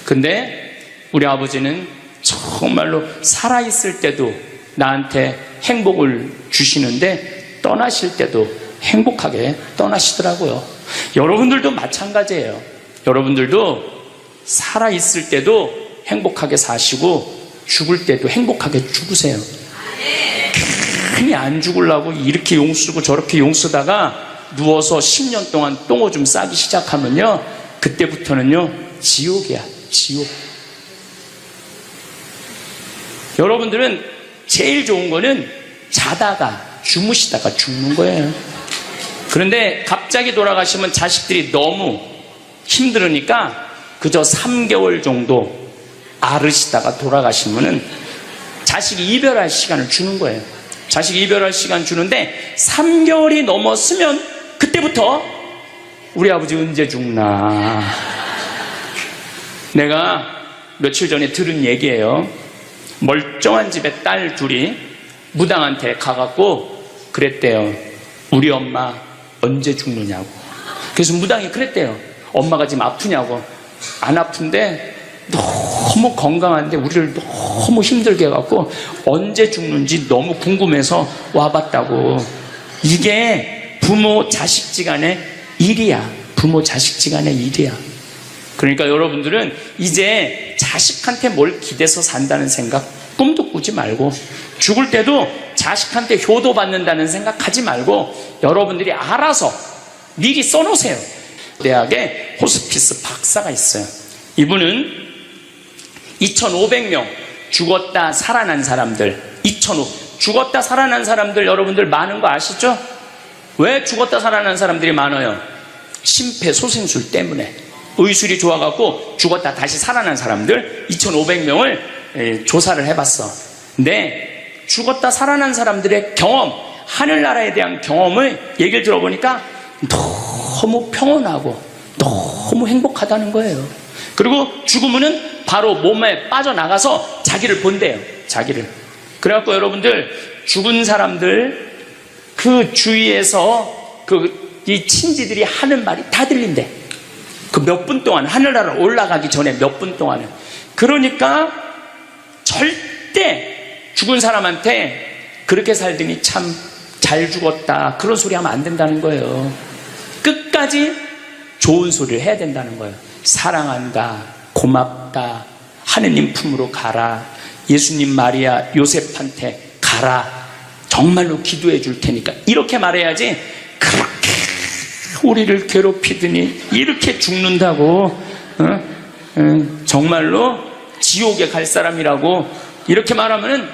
근데 우리 아버지는 정말로 살아있을 때도 나한테 행복을 주시는데 떠나실 때도 행복하게 떠나시더라고요. 여러분들도 마찬가지예요. 여러분들도 살아있을 때도 행복하게 사시고 죽을 때도 행복하게 죽으세요. 괜히 안 죽으려고 이렇게 용 쓰고 저렇게 용 쓰다가 누워서 10년 동안 똥오줌 싸기 시작하면요, 그때부터는요 지옥이야. 지옥. 여러분들은 제일 좋은 거는 자다가 주무시다가 죽는 거예요. 그런데 갑자기 돌아가시면 자식들이 너무 힘들으니까 그저 3개월 정도 앓으시다가 돌아가시면은 자식이 이별할 시간을 주는 거예요. 자식이 이별할 시간 주는데 3개월이 넘었으면 그때부터 우리 아버지 언제 죽나. 내가 며칠 전에 들은 얘기예요. 멀쩡한 집에 딸 둘이 무당한테 가갖고 그랬대요. 우리 엄마 언제 죽느냐고. 그래서 무당이 그랬대요. 엄마가 지금 아프냐고. 안 아픈데 너무 건강한데 우리를 너무 힘들게 해갖고 언제 죽는지 너무 궁금해서 와봤다고. 이게 부모 자식지간의 일이야. 부모 자식지간의 일이야. 그러니까 여러분들은 이제 자식한테 뭘 기대서 산다는 생각 꿈도 꾸지 말고, 죽을 때도 자식한테 효도받는다는 생각 하지 말고 여러분들이 알아서 미리 써놓으세요. 대학에 호스피스 박사가 있어요. 이분은 2,500명 죽었다 살아난 사람들, 2,500 죽었다 살아난 사람들 여러분들 많은 거 아시죠? 왜 죽었다 살아난 사람들이 많아요? 심폐소생술 때문에. 의술이 좋아갖고 죽었다 다시 살아난 사람들 2,500명을 조사를 해봤어. 근데 죽었다 살아난 사람들의 경험, 하늘나라에 대한 경험을 얘기를 들어보니까 너무 평온하고 너무 행복하다는 거예요. 그리고 죽으면은 바로 몸에 빠져나가서 자기를 본대요. 자기를. 그래갖고 여러분들 죽은 사람들 그 주위에서 이 친지들이 하는 말이 다 들린대. 그 몇 분 동안, 하늘나라 올라가기 전에 몇 분 동안은. 그러니까 절대 죽은 사람한테 그렇게 살더니 참 잘 죽었다 그런 소리 하면 안 된다는 거예요. 끝까지 좋은 소리를 해야 된다는 거예요. 사랑한다, 고맙다, 하느님 품으로 가라, 예수님 마리아 요셉한테 가라, 정말로 기도해 줄 테니까, 이렇게 말해야지. 그렇게 우리를 괴롭히더니 이렇게 죽는다고 정말로 지옥에 갈 사람이라고 이렇게 말하면은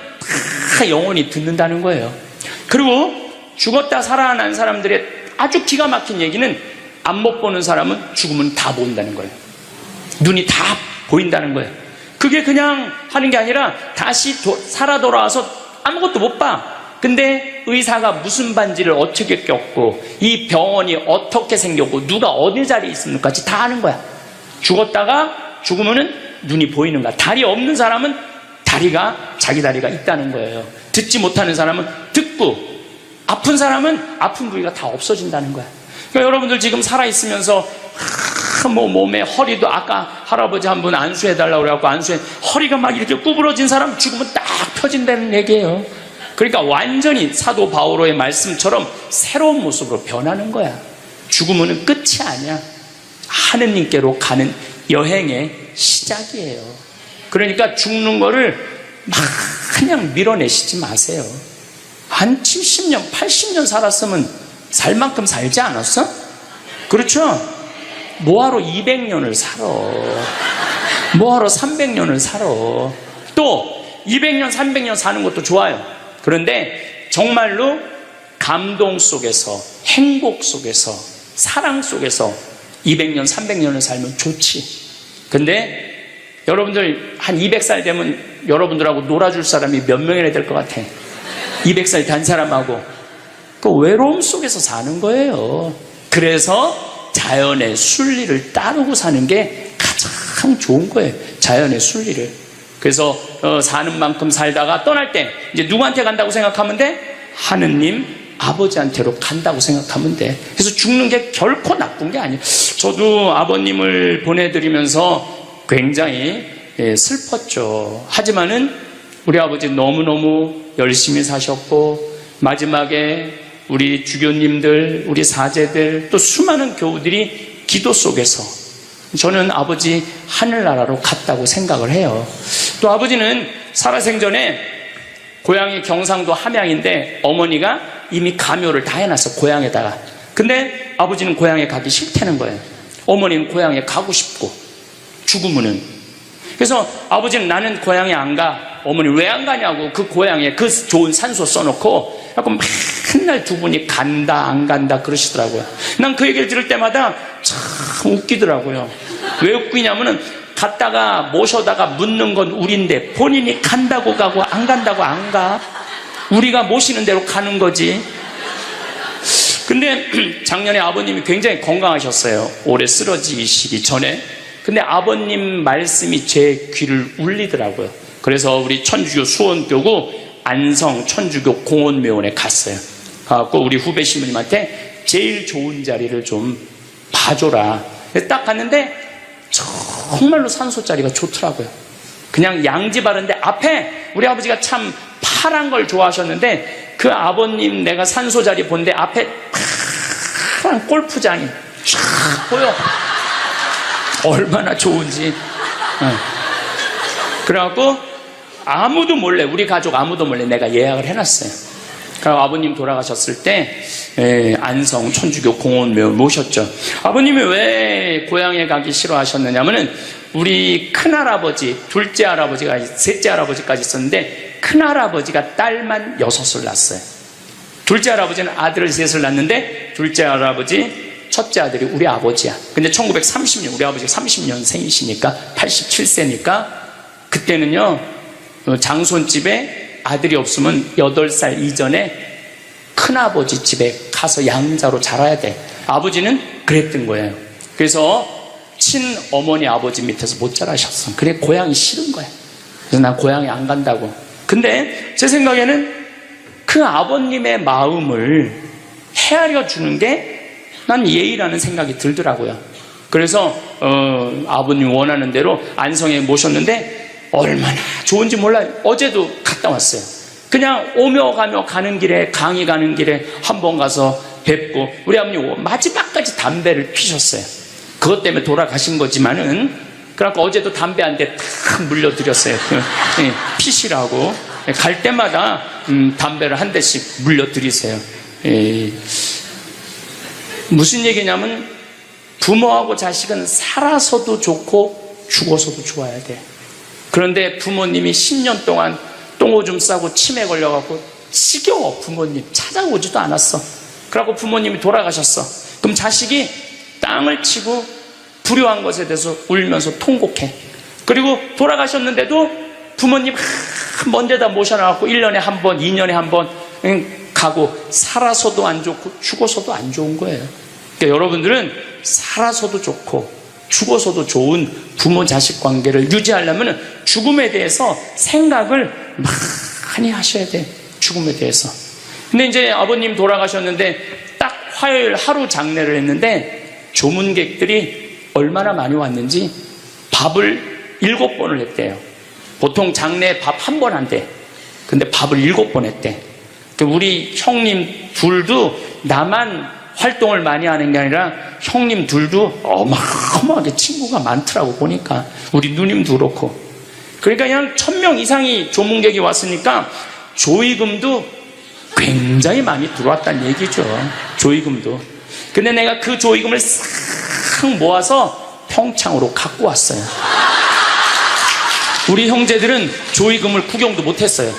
다 영원히 듣는다는 거예요. 그리고 죽었다 살아난 사람들의 아주 기가 막힌 얘기는 안 못 보는 사람은 죽으면 다 본다는 거예요. 눈이 다 보인다는 거예요. 그게 그냥 하는 게 아니라 다시 살아 돌아와서 아무것도 못 봐. 근데 의사가 무슨 반지를 어떻게 꼈고 이 병원이 어떻게 생겼고 누가 어디 자리에 있습니까? 다 아는 거야. 죽었다가 죽으면은 눈이 보이는 거야. 다리 없는 사람은 다리가, 자기 다리가 있다는 거예요. 듣지 못하는 사람은 듣고, 아픈 사람은 아픈 부위가 다 없어진다는 거야. 그러니까 여러분들 지금 살아있으면서 몸에 허리도, 아까 할아버지 한 분 안수해달라고 그래갖고 안수해, 허리가 막 이렇게 구부러진 사람 죽으면 딱 펴진다는 얘기예요. 그러니까 완전히 사도 바오로의 말씀처럼 새로운 모습으로 변하는 거야. 죽으면 끝이 아니야. 하느님께로 가는 여행의 시작이에요. 그러니까 죽는 거를 막 그냥 밀어내시지 마세요. 한 70년, 80년 살았으면 살 만큼 살지 않았어? 그렇죠? 뭐하러 200년을 살아? 뭐하러 300년을 살아? 또 200년, 300년 사는 것도 좋아요. 그런데 정말로 감동 속에서, 행복 속에서, 사랑 속에서 200년, 300년을 살면 좋지. 근데 여러분들 한 200살 되면 여러분들하고 놀아줄 사람이 몇 명이나 될 것 같아? 200살 단 사람하고. 그 외로움 속에서 사는 거예요. 그래서 자연의 순리를 따르고 사는 게 가장 좋은 거예요. 자연의 순리를. 그래서 사는 만큼 살다가 떠날 때 이제 누구한테 간다고 생각하면 돼? 하느님 아버지한테로 간다고 생각하면 돼. 그래서 죽는 게 결코 나쁜 게 아니에요. 저도 아버님을 보내드리면서 굉장히 슬펐죠. 하지만은 우리 아버지 너무너무 열심히 사셨고, 마지막에 우리 주교님들, 우리 사제들, 또 수많은 교우들이 기도 속에서 저는 아버지 하늘나라로 갔다고 생각을 해요. 또 아버지는 살아생전에 고향이 경상도 함양인데 어머니가 이미 가묘를 다 해놨어, 고향에다가. 근데 아버지는 고향에 가기 싫다는 거예요. 어머니는 고향에 가고 싶고, 죽으면은. 그래서 아버지는 나는 고향에 안 가. 어머니 왜 안 가냐고, 그 고향에 그 좋은 산소 써놓고 맨날 두 분이 간다 안 간다 그러시더라고요. 난 그 얘기를 들을 때마다 참 웃기더라고요. 왜 웃기냐면은 갔다가 모셔다가 묻는 건 우린데 본인이 간다고 가고 안 간다고 안 가. 우리가 모시는 대로 가는 거지. 근데 작년에 아버님이 굉장히 건강하셨어요. 올해 쓰러지시기 전에. 근데 아버님 말씀이 제 귀를 울리더라고요. 그래서 우리 천주교 수원교구 안성 천주교 공원묘원에 갔어요. 가고 우리 후배 신부님한테 제일 좋은 자리를 좀 봐줘라. 딱 갔는데 정말로 산소 자리가 좋더라고요. 그냥 양지 바른데 앞에 우리 아버지가 참 파란 걸 좋아하셨는데 그 아버님 내가 산소 자리 본데 앞에 파란 골프장이 쫙 보여. 얼마나 좋은지. 그래갖고 아무도 몰래, 우리 가족 아무도 몰래 내가 예약을 해놨어요. 그리고 아버님 돌아가셨을 때 안성 천주교 공원묘 모셨죠. 아버님이 왜 고향에 가기 싫어하셨느냐면은 우리 큰할아버지, 둘째 할아버지가, 셋째 할아버지까지 있었는데 큰할아버지가 딸만 6을 낳았어요. 둘째 할아버지는 아들을 3을 낳았는데 둘째 할아버지 첫째 아들이 우리 아버지야. 근데 1930년, 우리 아버지가 30년생이시니까 87세니까 그때는요 장손집에 아들이 없으면 8살 이전에 큰아버지 집에 가서 양자로 자라야 돼. 아버지는 그랬던 거예요. 그래서 친어머니 아버지 밑에서 못 자라셨어. 그래 고향이 싫은 거야. 그래서 난 고향에 안 간다고. 근데 제 생각에는 그 아버님의 마음을 헤아려 주는 게 난 예의라는 생각이 들더라고요. 그래서 아버님 원하는 대로 안성에 모셨는데 얼마나 좋은지 몰라요. 어제도 갔다 왔어요. 그냥 오며 가며 가는 길에, 강의 가는 길에 한번 가서 뵙고, 우리 아버님 마지막까지 담배를 피셨어요. 그것 때문에 돌아가신 거지만은, 그러니까 어제도 담배 한 대 탁 물려드렸어요. 피시라고. 갈 때마다 담배를 한 대씩 물려드리세요. 무슨 얘기냐면 부모하고 자식은 살아서도 좋고 죽어서도 좋아야 돼. 그런데 부모님이 10년 동안 똥오줌 싸고 치매 걸려갖고 지겨워. 부모님 찾아오지도 않았어. 그래갖고 부모님이 돌아가셨어. 그럼 자식이 땅을 치고 불효한 것에 대해서 울면서 통곡해. 그리고 돌아가셨는데도 부모님 먼 데다 모셔놔갖고 1년에 한 번, 2년에 한 번 가고, 살아서도 안 좋고 죽어서도 안 좋은 거예요. 그러니까 여러분들은 살아서도 좋고 죽어서도 좋은 부모 자식 관계를 유지하려면 죽음에 대해서 생각을 많이 하셔야 돼. 죽음에 대해서. 근데 이제 아버님 돌아가셨는데 딱 화요일 하루 장례를 했는데 조문객들이 얼마나 많이 왔는지 밥을 7번을 했대요. 보통 장례 밥 1번 한대. 근데 밥을 7번 했대. 우리 형님 둘도 나만 활동을 많이 하는 게 아니라 형님 둘도 어마어마하게 친구가 많더라고. 보니까 우리 누님도 그렇고. 그러니까 그냥 1000명 이상이 조문객이 왔으니까 조의금도 굉장히 많이 들어왔다는 얘기죠. 조의금도. 근데 내가 그 조의금을 싹 모아서 평창으로 갖고 왔어요. 우리 형제들은 조의금을 구경도 못했어요.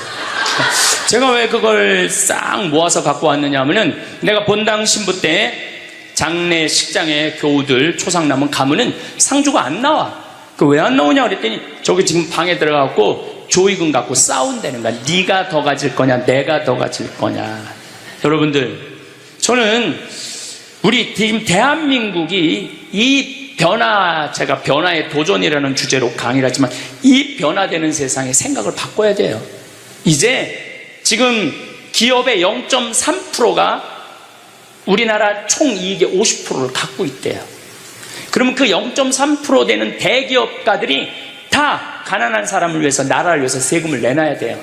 제가 왜 그걸 싹 모아서 갖고 왔느냐 하면은, 내가 본당 신부 때 장례 식장에 교우들 초상 남은 가문은 상주가 안 나와. 그 왜 안 나오냐 그랬더니 저기 지금 방에 들어가고 조의금 갖고 싸운다는 거야. 네가 더 가질 거냐 내가 더 가질 거냐. 여러분들, 저는 우리 지금 대한민국이 이 변화, 제가 변화의 도전이라는 주제로 강의를 하지만 이 변화되는 세상에 생각을 바꿔야 돼요. 이제 지금 기업의 0.3%가 우리나라 총이익의 50%를 갖고 있대요. 그러면 그 0.3% 되는 대기업가들이 다 가난한 사람을 위해서, 나라를 위해서 세금을 내놔야 돼요.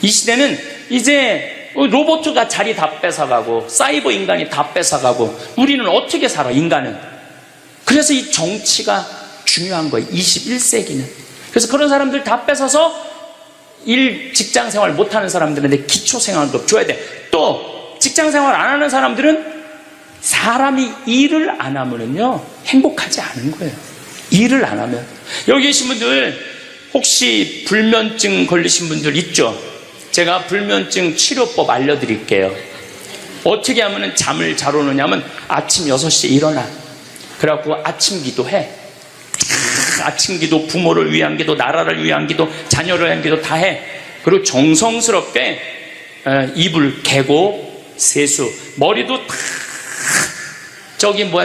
이 시대는 이제 로봇가 자리 다 뺏어가고 사이버 인간이 다 뺏어가고 우리는 어떻게 살아, 인간은. 그래서 이 정치가 중요한 거예요. 21세기는. 그래서 그런 사람들 다 뺏어서 직장 생활 못하는 사람들한테 기초생활급 줘야 돼. 또 직장 생활 안 하는 사람들은 사람이 일을 안 하면은요 행복하지 않은 거예요. 일을 안 하면. 여기 계신 분들 혹시 불면증 걸리신 분들 있죠? 제가 불면증 치료법 알려드릴게요. 어떻게 하면 잠을 잘 오느냐면 아침 6시에 일어나. 그래갖고 아침 기도해. 아침 기도, 부모를 위한 기도, 나라를 위한 기도, 자녀를 위한 기도 다 해. 그리고 정성스럽게 이불 개고 세수, 머리도 다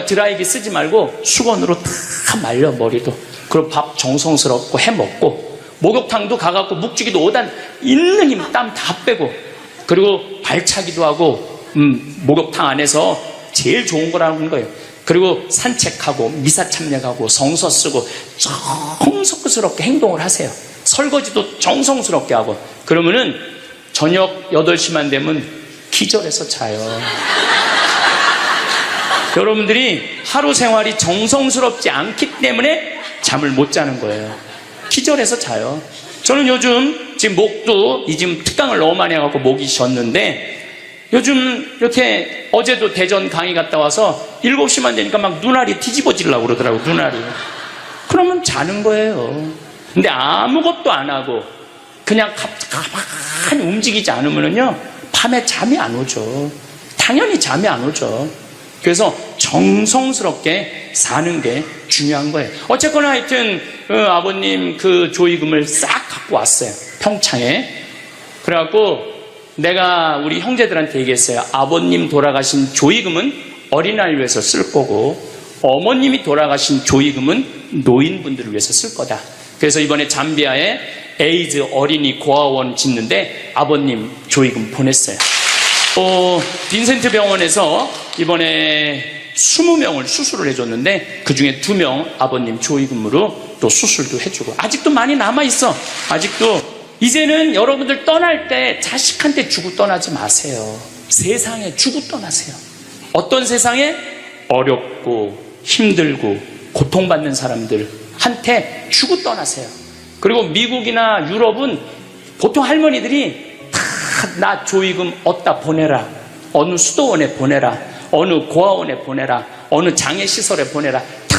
드라이기 쓰지 말고 수건으로 다 말려 머리도. 그리고 밥 정성스럽고 해 먹고, 목욕탕도 가갖고 묵직이도 5단 있는 힘 땀 다 빼고, 그리고 발차기도 하고, 목욕탕 안에서 제일 좋은 거라는 거예요. 그리고 산책하고 미사 참여하고 성서 쓰고 정성스럽게 행동을 하세요. 설거지도 정성스럽게 하고. 그러면은 저녁 8시만 되면 기절해서 자요. 여러분들이 하루 생활이 정성스럽지 않기 때문에 잠을 못 자는 거예요. 기절해서 자요. 저는 요즘 지금 목도 지금 특강을 너무 많이 해갖고 목이 쉬었는데, 요즘 이렇게 어제도 대전 강의 갔다 와서 7시만 되니까 막 눈알이 뒤집어지려고 그러더라고, 눈알이. 그러면 자는 거예요. 근데 아무것도 안 하고 그냥 가만히 움직이지 않으면요 밤에 잠이 안 오죠. 당연히 잠이 안 오죠. 그래서 정성스럽게 사는 게 중요한 거예요. 어쨌거나 하여튼 아버님 그 조의금을 싹 갖고 왔어요, 평창에. 그래갖고 내가 우리 형제들한테 얘기했어요. 아버님 돌아가신 조의금은 어린아이를 위해서 쓸 거고, 어머님이 돌아가신 조의금은 노인분들을 위해서 쓸 거다. 그래서 이번에 잠비아에 에이즈 어린이 고아원 짓는데 아버님 조의금 보냈어요. 빈센트 병원에서 이번에 20명을 수술을 해줬는데 그 중에 2명 아버님 조의금으로 또 수술도 해주고. 아직도 많이 남아있어. 아직도. 이제는 여러분들 떠날 때 자식한테 주고 떠나지 마세요. 세상에 주고 떠나세요. 어떤 세상에? 어렵고 힘들고 고통받는 사람들한테 주고 떠나세요. 그리고 미국이나 유럽은 보통 할머니들이 다 나 조의금 어디다 보내라, 어느 수도원에 보내라, 어느 고아원에 보내라, 어느 장애시설에 보내라, 다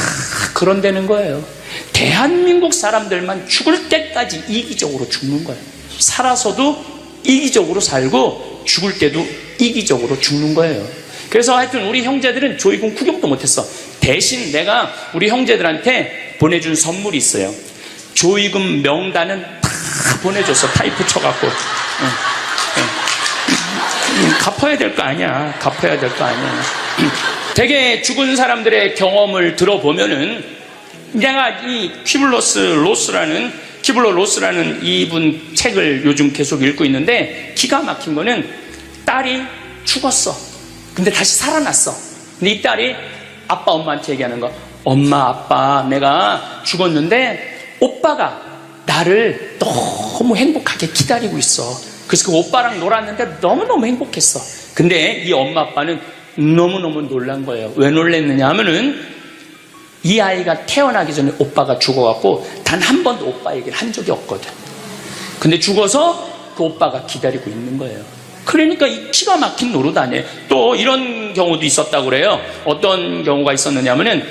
그런다는 거예요. 대한민국 사람들만 죽을 때까지 이기적으로 죽는 거예요. 살아서도 이기적으로 살고 죽을 때도 이기적으로 죽는 거예요. 그래서 하여튼 우리 형제들은 조의금 구경도 못했어. 대신 내가 우리 형제들한테 보내준 선물이 있어요. 조의금 명단은 다 보내줬어. 타이프 쳐갖고. 갚아야 될 거 아니야. 갚아야 될 거 아니야. 되게 죽은 사람들의 경험을 들어보면은, 내가 이 키블러 로스라는 이분 책을 요즘 계속 읽고 있는데, 기가 막힌 거는 딸이 죽었어. 근데 다시 살아났어. 근데 이 딸이 아빠 엄마한테 얘기하는 거. 엄마 아빠 내가 죽었는데 오빠가 나를 너무 행복하게 기다리고 있어. 그래서 그 오빠랑 놀았는데 너무너무 행복했어. 근데 이 엄마 아빠는 너무너무 놀란 거예요. 왜 놀랬느냐 하면은 이 아이가 태어나기 전에 오빠가 죽어갖고 단 한 번도 오빠 얘기를 한 적이 없거든. 근데 죽어서 그 오빠가 기다리고 있는 거예요. 그러니까 이 기가 막힌 노릇 아니에요. 또 이런 경우도 있었다고 그래요. 어떤 경우가 있었느냐 하면은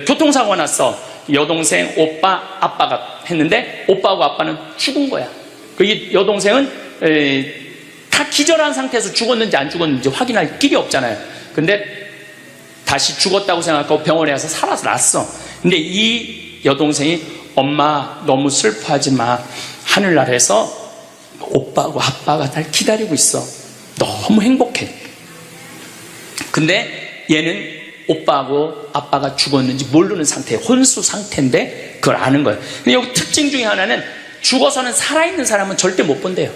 교통사고 났어. 여동생, 오빠, 아빠가 했는데 오빠하고 아빠는 죽은 거야. 그 여동생은 다 기절한 상태에서 죽었는지 안 죽었는지 확인할 길이 없잖아요. 근데 다시 죽었다고 생각하고 병원에 가서 살아났어. 근데 이 여동생이 엄마 너무 슬퍼하지 마. 하늘나라에서 오빠하고 아빠가 날 기다리고 있어. 너무 행복해. 근데 얘는 오빠하고 아빠가 죽었는지 모르는 상태, 혼수 상태인데 그걸 아는 거예요. 근데 여기 특징 중에 하나는 죽어서는 살아있는 사람은 절대 못 본대요.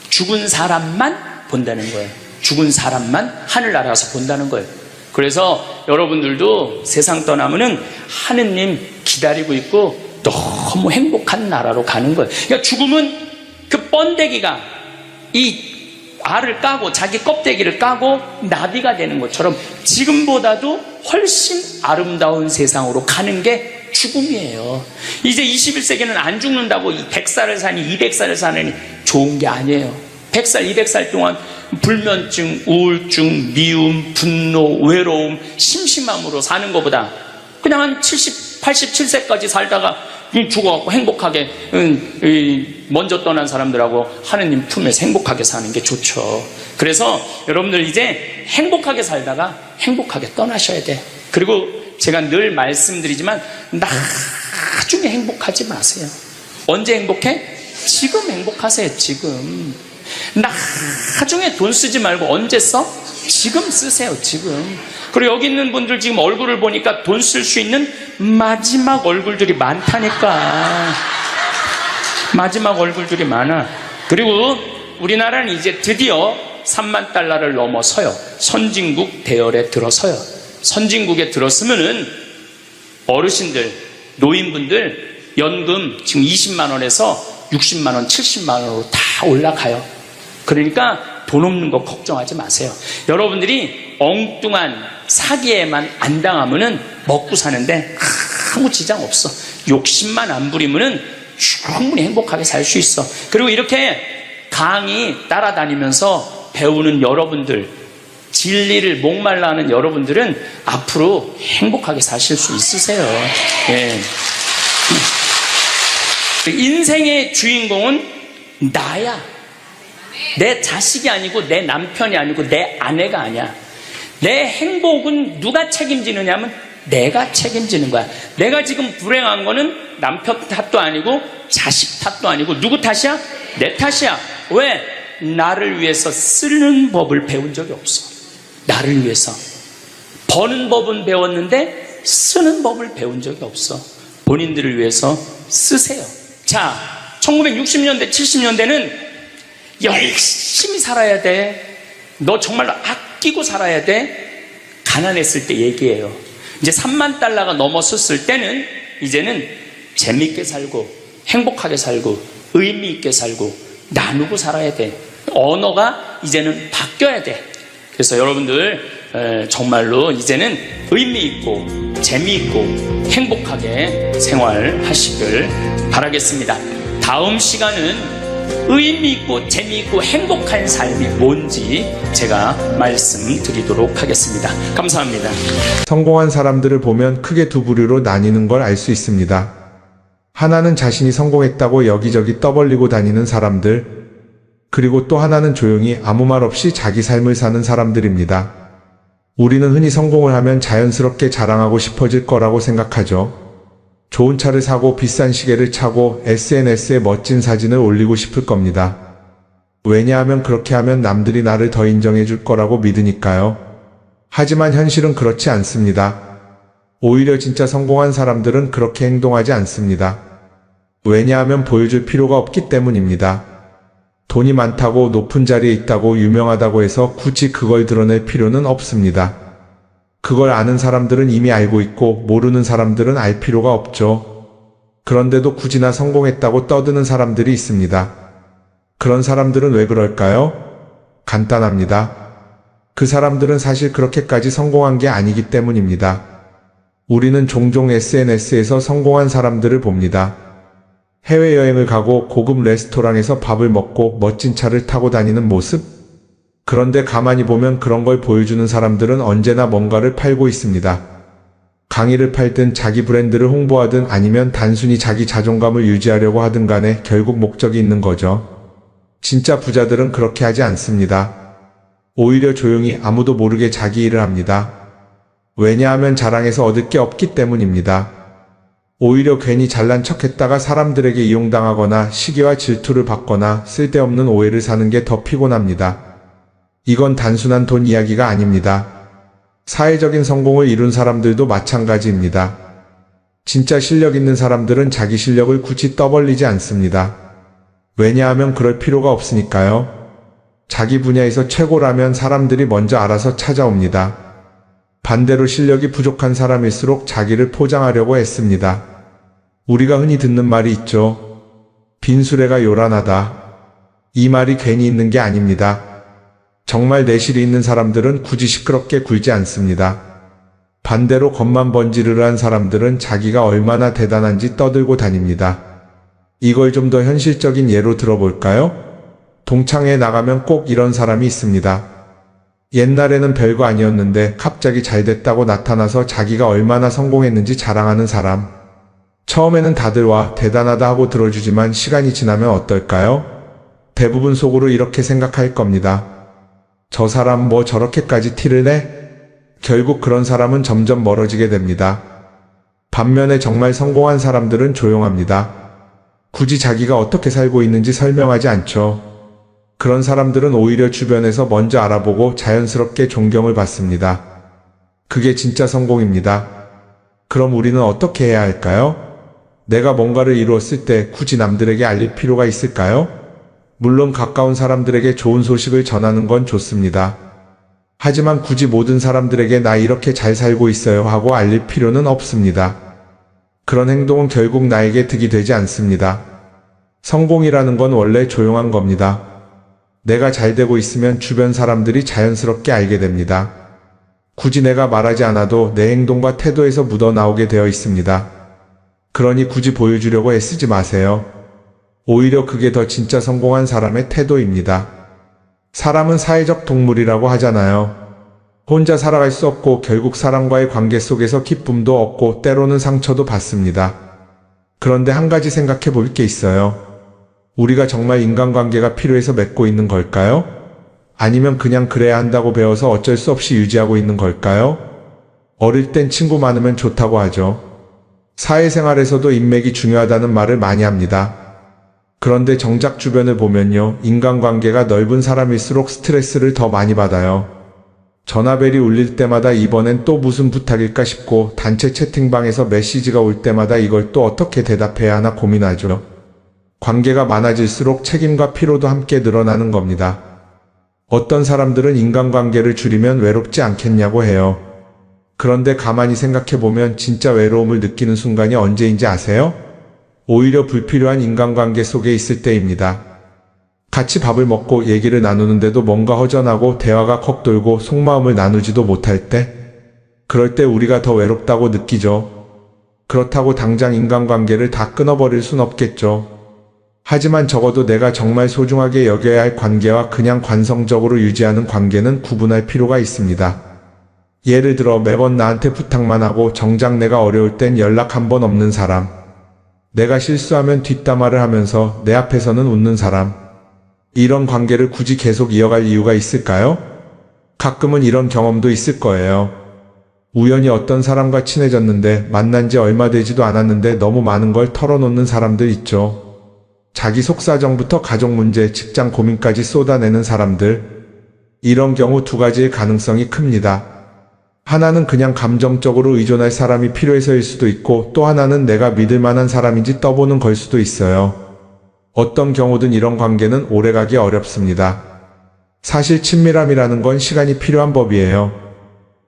죽은 사람만 본다는 거예요. 죽은 사람만 하늘나라 가서 본다는 거예요. 그래서 여러분들도 세상 떠나면은 하느님 기다리고 있고 너무 행복한 나라로 가는 거예요. 그러니까 죽음은 그 번데기가 이 알을 까고 자기 껍데기를 까고 나비가 되는 것처럼 지금보다도 훨씬 아름다운 세상으로 가는 게 죽음이에요. 이제 21세기는 안 죽는다고 100살을 사니 200살을 사느니 좋은 게 아니에요. 100살, 200살 동안 불면증, 우울증, 미움, 분노, 외로움, 심심함으로 사는 것보다 그냥 한 70, 87세까지 살다가 죽어갖고 행복하게 먼저 떠난 사람들하고 하느님 품에서 행복하게 사는 게 좋죠. 그래서 여러분들 이제 행복하게 살다가 행복하게 떠나셔야 돼. 그리고 제가 늘 말씀드리지만 나중에 행복하지 마세요. 언제 행복해? 지금 행복하세요. 지금. 나중에 돈 쓰지 말고 언제 써? 지금 쓰세요. 지금. 그리고 여기 있는 분들 지금 얼굴을 보니까 돈 쓸 수 있는 마지막 얼굴들이 많다니까. 마지막 얼굴들이 많아. 그리고 우리나라는 이제 드디어 3만 달러를 넘어서요. 선진국 대열에 들어서요. 선진국에 들었으면은 어르신들, 노인분들 연금 지금 20만 원에서 60만 원, 70만 원으로 다 올라가요. 그러니까 돈 없는 거 걱정하지 마세요. 여러분들이 엉뚱한 사기에만 안 당하면은 먹고 사는데 아무 지장 없어. 욕심만 안 부리면은 충분히 행복하게 살 수 있어. 그리고 이렇게 강의 따라다니면서 배우는 여러분들, 진리를 목말라 하는 여러분들은 앞으로 행복하게 사실 수 있으세요. 예. 인생의 주인공은 나야. 내 자식이 아니고 내 남편이 아니고 내 아내가 아니야. 내 행복은 누가 책임지느냐면 내가 책임지는 거야. 내가 지금 불행한 거는 남편 탓도 아니고 자식 탓도 아니고 누구 탓이야? 내 탓이야. 왜? 나를 위해서 쓰는 법을 배운 적이 없어. 나를 위해서. 버는 법은 배웠는데 쓰는 법을 배운 적이 없어. 본인들을 위해서 쓰세요. 자, 1960년대, 70년대는 열심히 살아야 돼. 너 정말로 아끼고 살아야 돼. 가난했을 때 얘기예요. 이제 3만 달러가 넘었을 때는 이제는 재밌게 살고 행복하게 살고 의미 있게 살고 나누고 살아야 돼. 언어가 이제는 바뀌어야 돼. 그래서 여러분들 정말로 이제는 의미 있고 재미있고 행복하게 생활하시길 바라겠습니다. 다음 시간은 의미 있고 재미있고 행복한 삶이 뭔지 제가 말씀드리도록 하겠습니다. 감사합니다.
성공한 사람들을 보면 크게 두 부류로 나뉘는 걸 알 수 있습니다. 하나는 자신이 성공했다고 여기저기 떠벌리고 다니는 사람들, 그리고 또 하나는 조용히 아무 말 없이 자기 삶을 사는 사람들입니다. 우리는 흔히 성공을 하면 자연스럽게 자랑하고 싶어질 거라고 생각하죠. 좋은 차를 사고 비싼 시계를 차고 SNS에 멋진 사진을 올리고 싶을 겁니다. 왜냐하면 그렇게 하면 남들이 나를 더 인정해 줄 거라고 믿으니까요. 하지만 현실은 그렇지 않습니다. 오히려 진짜 성공한 사람들은 그렇게 행동하지 않습니다. 왜냐하면 보여줄 필요가 없기 때문입니다. 돈이 많다고 높은 자리에 있다고 유명하다고 해서 굳이 그걸 드러낼 필요는 없습니다. 그걸 아는 사람들은 이미 알고 있고 모르는 사람들은 알 필요가 없죠. 그런데도 굳이나 성공했다고 떠드는 사람들이 있습니다. 그런 사람들은 왜 그럴까요? 간단합니다. 그 사람들은 사실 그렇게까지 성공한 게 아니기 때문입니다. 우리는 종종 SNS에서 성공한 사람들을 봅니다. 해외여행을 가고 고급 레스토랑에서 밥을 먹고 멋진 차를 타고 다니는 모습? 그런데 가만히 보면 그런 걸 보여주는 사람들은 언제나 뭔가를 팔고 있습니다. 강의를 팔든 자기 브랜드를 홍보하든 아니면 단순히 자기 자존감을 유지하려고 하든 간에 결국 목적이 있는 거죠. 진짜 부자들은 그렇게 하지 않습니다. 오히려 조용히 아무도 모르게 자기 일을 합니다. 왜냐하면 자랑해서 얻을 게 없기 때문입니다. 오히려 괜히 잘난 척했다가 사람들에게 이용당하거나 시기와 질투를 받거나 쓸데없는 오해를 사는 게 더 피곤합니다. 이건 단순한 돈 이야기가 아닙니다. 사회적인 성공을 이룬 사람들도 마찬가지입니다. 진짜 실력 있는 사람들은 자기 실력을 굳이 떠벌리지 않습니다. 왜냐하면 그럴 필요가 없으니까요. 자기 분야에서 최고라면 사람들이 먼저 알아서 찾아옵니다. 반대로 실력이 부족한 사람일수록 자기를 포장하려고 애씁니다. 우리가 흔히 듣는 말이 있죠. 빈수레가 요란하다. 이 말이 괜히 있는 게 아닙니다. 정말 내실이 있는 사람들은 굳이 시끄럽게 굴지 않습니다. 반대로 겉만 번지르르한 사람들은 자기가 얼마나 대단한지 떠들고 다닙니다. 이걸 좀 더 현실적인 예로 들어볼까요? 동창회에 나가면 꼭 이런 사람이 있습니다. 옛날에는 별거 아니었는데 갑자기 잘 됐다고 나타나서 자기가 얼마나 성공했는지 자랑하는 사람. 처음에는 다들 와 대단하다 하고 들어주지만 시간이 지나면 어떨까요? 대부분 속으로 이렇게 생각할 겁니다. 저 사람 뭐 저렇게까지 티를 내? 결국 그런 사람은 점점 멀어지게 됩니다. 반면에 정말 성공한 사람들은 조용합니다. 굳이 자기가 어떻게 살고 있는지 설명하지 않죠. 그런 사람들은 오히려 주변에서 먼저 알아보고 자연스럽게 존경을 받습니다. 그게 진짜 성공입니다. 그럼 우리는 어떻게 해야 할까요? 내가 뭔가를 이루었을 때 굳이 남들에게 알릴 필요가 있을까요? 물론 가까운 사람들에게 좋은 소식을 전하는 건 좋습니다. 하지만 굳이 모든 사람들에게 나 이렇게 잘 살고 있어요 하고 알릴 필요는 없습니다. 그런 행동은 결국 나에게 득이 되지 않습니다. 성공이라는 건 원래 조용한 겁니다. 내가 잘 되고 있으면 주변 사람들이 자연스럽게 알게 됩니다. 굳이 내가 말하지 않아도 내 행동과 태도에서 묻어나오게 되어 있습니다. 그러니 굳이 보여주려고 애쓰지 마세요. 오히려 그게 더 진짜 성공한 사람의 태도입니다. 사람은 사회적 동물이라고 하잖아요. 혼자 살아갈 수 없고 결국 사람과의 관계 속에서 기쁨도 얻고 때로는 상처도 받습니다. 그런데 한 가지 생각해 볼 게 있어요. 우리가 정말 인간관계가 필요해서 맺고 있는 걸까요? 아니면 그냥 그래야 한다고 배워서 어쩔 수 없이 유지하고 있는 걸까요? 어릴 땐 친구 많으면 좋다고 하죠. 사회생활에서도 인맥이 중요하다는 말을 많이 합니다. 그런데 정작 주변을 보면요, 인간관계가 넓은 사람일수록 스트레스를 더 많이 받아요. 전화벨이 울릴 때마다 이번엔 또 무슨 부탁일까 싶고 단체 채팅방에서 메시지가 올 때마다 이걸 또 어떻게 대답해야 하나 고민하죠. 관계가 많아질수록 책임과 피로도 함께 늘어나는 겁니다. 어떤 사람들은 인간관계를 줄이면 외롭지 않겠냐고 해요. 그런데 가만히 생각해보면 진짜 외로움을 느끼는 순간이 언제인지 아세요? 오히려 불필요한 인간관계 속에 있을 때입니다. 같이 밥을 먹고 얘기를 나누는데도 뭔가 허전하고 대화가 컥 돌고 속마음을 나누지도 못할 때, 그럴 때 우리가 더 외롭다고 느끼죠. 그렇다고 당장 인간관계를 다 끊어버릴 순 없겠죠. 하지만 적어도 내가 정말 소중하게 여겨야 할 관계와 그냥 관성적으로 유지하는 관계는 구분할 필요가 있습니다. 예를 들어 매번 나한테 부탁만 하고 정작 내가 어려울 땐 연락 한 번 없는 사람, 내가 실수하면 뒷담화를 하면서 내 앞에서는 웃는 사람, 이런 관계를 굳이 계속 이어갈 이유가 있을까요? 가끔은 이런 경험도 있을 거예요. 우연히 어떤 사람과 친해졌는데 만난 지 얼마 되지도 않았는데 너무 많은 걸 털어놓는 사람들 있죠. 자기 속사정부터 가족 문제, 직장 고민까지 쏟아내는 사람들. 이런 경우 두 가지의 가능성이 큽니다. 하나는 그냥 감정적으로 의존할 사람이 필요해서일 수도 있고 또 하나는 내가 믿을 만한 사람인지 떠보는 걸 수도 있어요. 어떤 경우든 이런 관계는 오래가기 어렵습니다. 사실 친밀함이라는 건 시간이 필요한 법이에요.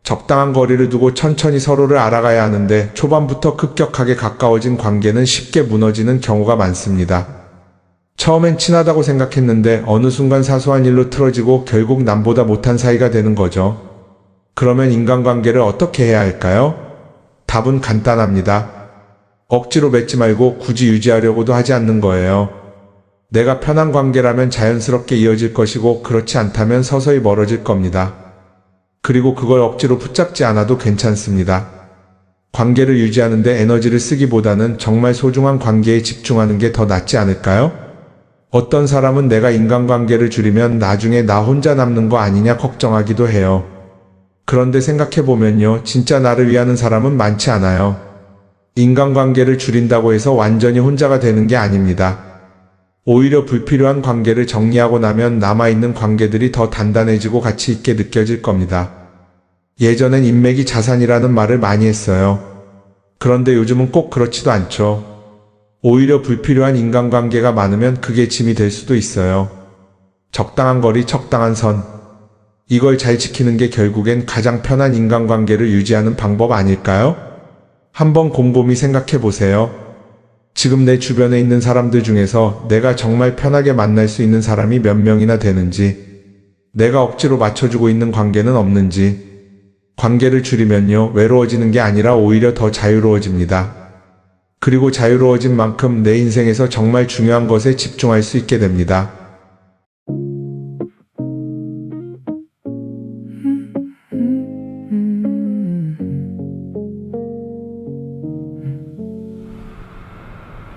적당한 거리를 두고 천천히 서로를 알아가야 하는데 초반부터 급격하게 가까워진 관계는 쉽게 무너지는 경우가 많습니다. 처음엔 친하다고 생각했는데 어느 순간 사소한 일로 틀어지고 결국 남보다 못한 사이가 되는 거죠. 그러면 인간관계를 어떻게 해야 할까요? 답은 간단합니다. 억지로 맺지 말고 굳이 유지하려고도 하지 않는 거예요. 내가 편한 관계라면 자연스럽게 이어질 것이고 그렇지 않다면 서서히 멀어질 겁니다. 그리고 그걸 억지로 붙잡지 않아도 괜찮습니다. 관계를 유지하는데 에너지를 쓰기보다는 정말 소중한 관계에 집중하는 게 더 낫지 않을까요? 어떤 사람은 내가 인간관계를 줄이면 나중에 나 혼자 남는 거 아니냐 걱정하기도 해요. 그런데 생각해보면요, 진짜 나를 위하는 사람은 많지 않아요. 인간관계를 줄인다고 해서 완전히 혼자가 되는 게 아닙니다. 오히려 불필요한 관계를 정리하고 나면 남아있는 관계들이 더 단단해지고 가치 있게 느껴질 겁니다. 예전엔 인맥이 자산이라는 말을 많이 했어요. 그런데 요즘은 꼭 그렇지도 않죠. 오히려 불필요한 인간관계가 많으면 그게 짐이 될 수도 있어요. 적당한 거리, 적당한 선. 이걸 잘 지키는 게 결국엔 가장 편한 인간관계를 유지하는 방법 아닐까요? 한번 곰곰이 생각해 보세요. 지금 내 주변에 있는 사람들 중에서 내가 정말 편하게 만날 수 있는 사람이 몇 명이나 되는지, 내가 억지로 맞춰주고 있는 관계는 없는지. 관계를 줄이면요, 외로워지는 게 아니라 오히려 더 자유로워집니다. 그리고 자유로워진 만큼 내 인생에서 정말 중요한 것에 집중할 수 있게 됩니다.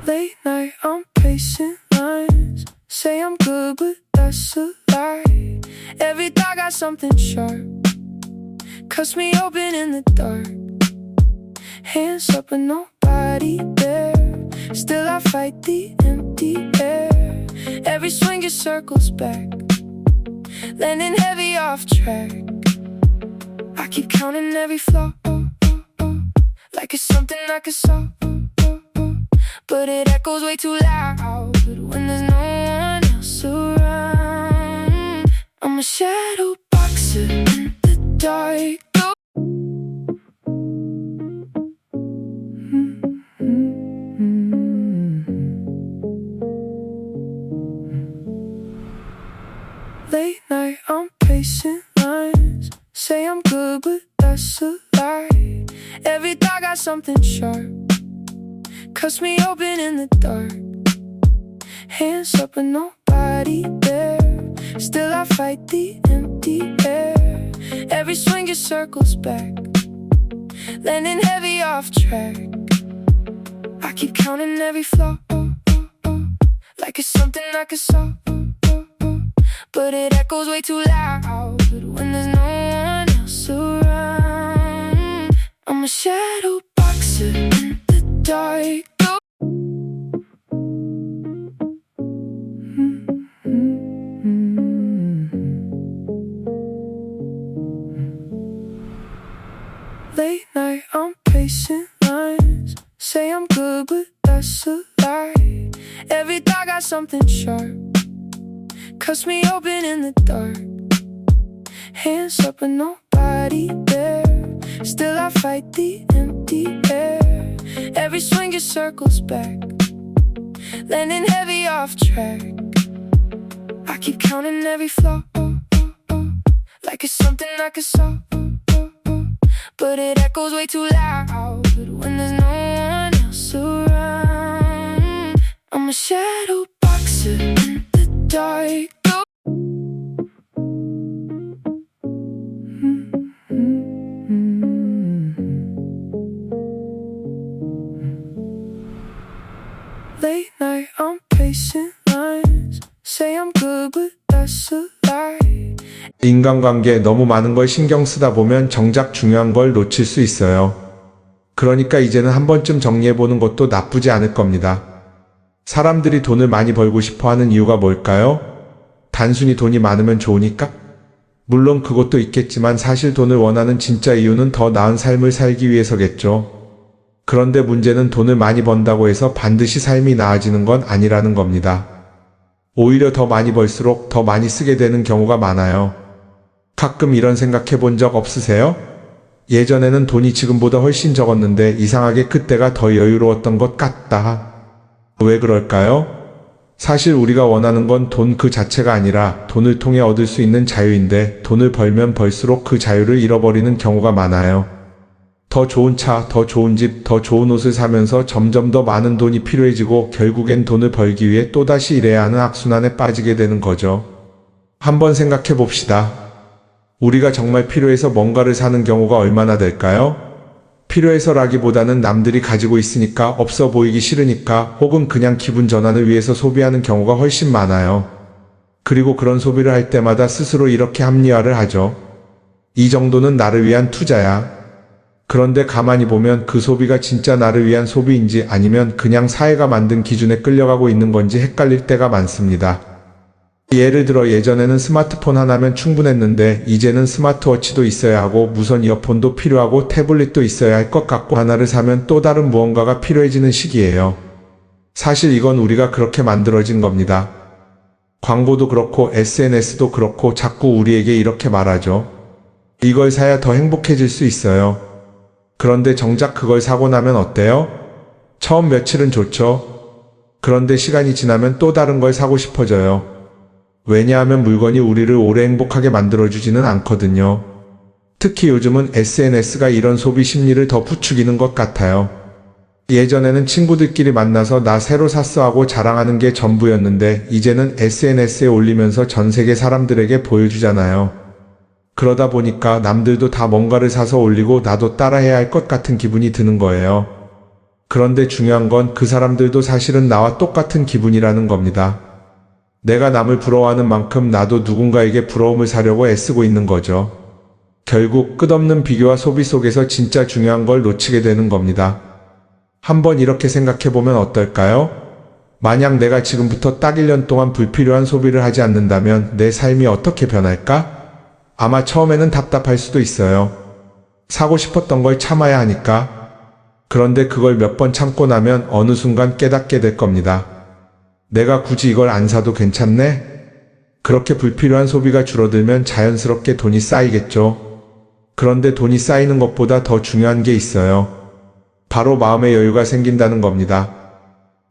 Late night, I'm pacing lines. Say I'm good, but that's a lie. Every thought got something sharp. Cuts me open in the dark. Hands up but nobody there. Still I fight the empty air. Every swing it circles back, landing heavy off track. I keep counting every flaw, like it's something I could solve, but it echoes way too loud when there's no one else around. I'm a shadow boxer in the dark. Late night, I'm pacing lines. Say I'm good, but that's a lie. Every thought got something sharp, cuts me open in the dark. Hands up but nobody there. Still I fight the empty air. Every swing it circles back, landing heavy off track. I keep counting every flaw, like it's something I could solve, but it echoes way too loud when there's no one else around. I'm a shadow boxer in the dark. Late night, I'm pacing lines. Say I'm good, but that's a lie. Every thought got something sharp, cuts me open in the dark. Hands up but nobody there. Still I fight the empty air. Every swing it circles back, landing heavy off track. I keep counting every flaw, like it's something I could solve, but it echoes way too loud when there's no one else around. I'm a shadow boxer in the dark. Late night, I'm pacing lines. Say I'm good, but that's a lie.
인간관계에 너무 많은 걸 신경 쓰다 보면 정작 중요한 걸 놓칠 수 있어요. 그러니까 이제는 한 번쯤 정리해보는 것도 나쁘지 않을 겁니다. 사람들이 돈을 많이 벌고 싶어 하는 이유가 뭘까요? 단순히 돈이 많으면 좋으니까? 물론 그것도 있겠지만 사실 돈을 원하는 진짜 이유는 더 나은 삶을 살기 위해서겠죠. 그런데 문제는 돈을 많이 번다고 해서 반드시 삶이 나아지는 건 아니라는 겁니다. 오히려 더 많이 벌수록 더 많이 쓰게 되는 경우가 많아요. 가끔 이런 생각해 본 적 없으세요? 예전에는 돈이 지금보다 훨씬 적었는데 이상하게 그때가 더 여유로웠던 것 같다. 왜 그럴까요? 사실 우리가 원하는 건 돈 그 자체가 아니라 돈을 통해 얻을 수 있는 자유인데 돈을 벌면 벌수록 그 자유를 잃어버리는 경우가 많아요. 더 좋은 차, 더 좋은 집, 더 좋은 옷을 사면서 점점 더 많은 돈이 필요해지고 결국엔 돈을 벌기 위해 또다시 일해야 하는 악순환에 빠지게 되는 거죠. 한번 생각해 봅시다. 우리가 정말 필요해서 뭔가를 사는 경우가 얼마나 될까요? 필요해서라기보다는 남들이 가지고 있으니까, 없어 보이기 싫으니까, 혹은 그냥 기분 전환을 위해서 소비하는 경우가 훨씬 많아요. 그리고 그런 소비를 할 때마다 스스로 이렇게 합리화를 하죠. 이 정도는 나를 위한 투자야. 그런데 가만히 보면 그 소비가 진짜 나를 위한 소비인지 아니면 그냥 사회가 만든 기준에 끌려가고 있는 건지 헷갈릴 때가 많습니다. 예를 들어 예전에는 스마트폰 하나면 충분했는데 이제는 스마트워치도 있어야 하고 무선 이어폰도 필요하고 태블릿도 있어야 할 것 같고 하나를 사면 또 다른 무언가가 필요해지는 시기예요. 사실 이건 우리가 그렇게 만들어진 겁니다. 광고도 그렇고 SNS도 그렇고 자꾸 우리에게 이렇게 말하죠. 이걸 사야 더 행복해질 수 있어요. 그런데 정작 그걸 사고 나면 어때요? 처음 며칠은 좋죠. 그런데 시간이 지나면 또 다른 걸 사고 싶어져요. 왜냐하면 물건이 우리를 오래 행복하게 만들어주지는 않거든요. 특히 요즘은 SNS가 이런 소비 심리를 더 부추기는 것 같아요. 예전에는 친구들끼리 만나서 나 새로 샀어 하고 자랑하는 게 전부였는데 이제는 SNS에 올리면서 전 세계 사람들에게 보여주잖아요. 그러다 보니까 남들도 다 뭔가를 사서 올리고 나도 따라해야 할 것 같은 기분이 드는 거예요. 그런데 중요한 건 그 사람들도 사실은 나와 똑같은 기분이라는 겁니다. 내가 남을 부러워하는 만큼 나도 누군가에게 부러움을 사려고 애쓰고 있는 거죠. 결국 끝없는 비교와 소비 속에서 진짜 중요한 걸 놓치게 되는 겁니다. 한번 이렇게 생각해보면 어떨까요? 만약 내가 지금부터 딱 1년 동안 불필요한 소비를 하지 않는다면 내 삶이 어떻게 변할까? 아마 처음에는 답답할 수도 있어요. 사고 싶었던 걸 참아야 하니까. 그런데 그걸 몇 번 참고 나면 어느 순간 깨닫게 될 겁니다. 내가 굳이 이걸 안 사도 괜찮네? 그렇게 불필요한 소비가 줄어들면 자연스럽게 돈이 쌓이겠죠. 그런데 돈이 쌓이는 것보다 더 중요한 게 있어요. 바로 마음의 여유가 생긴다는 겁니다.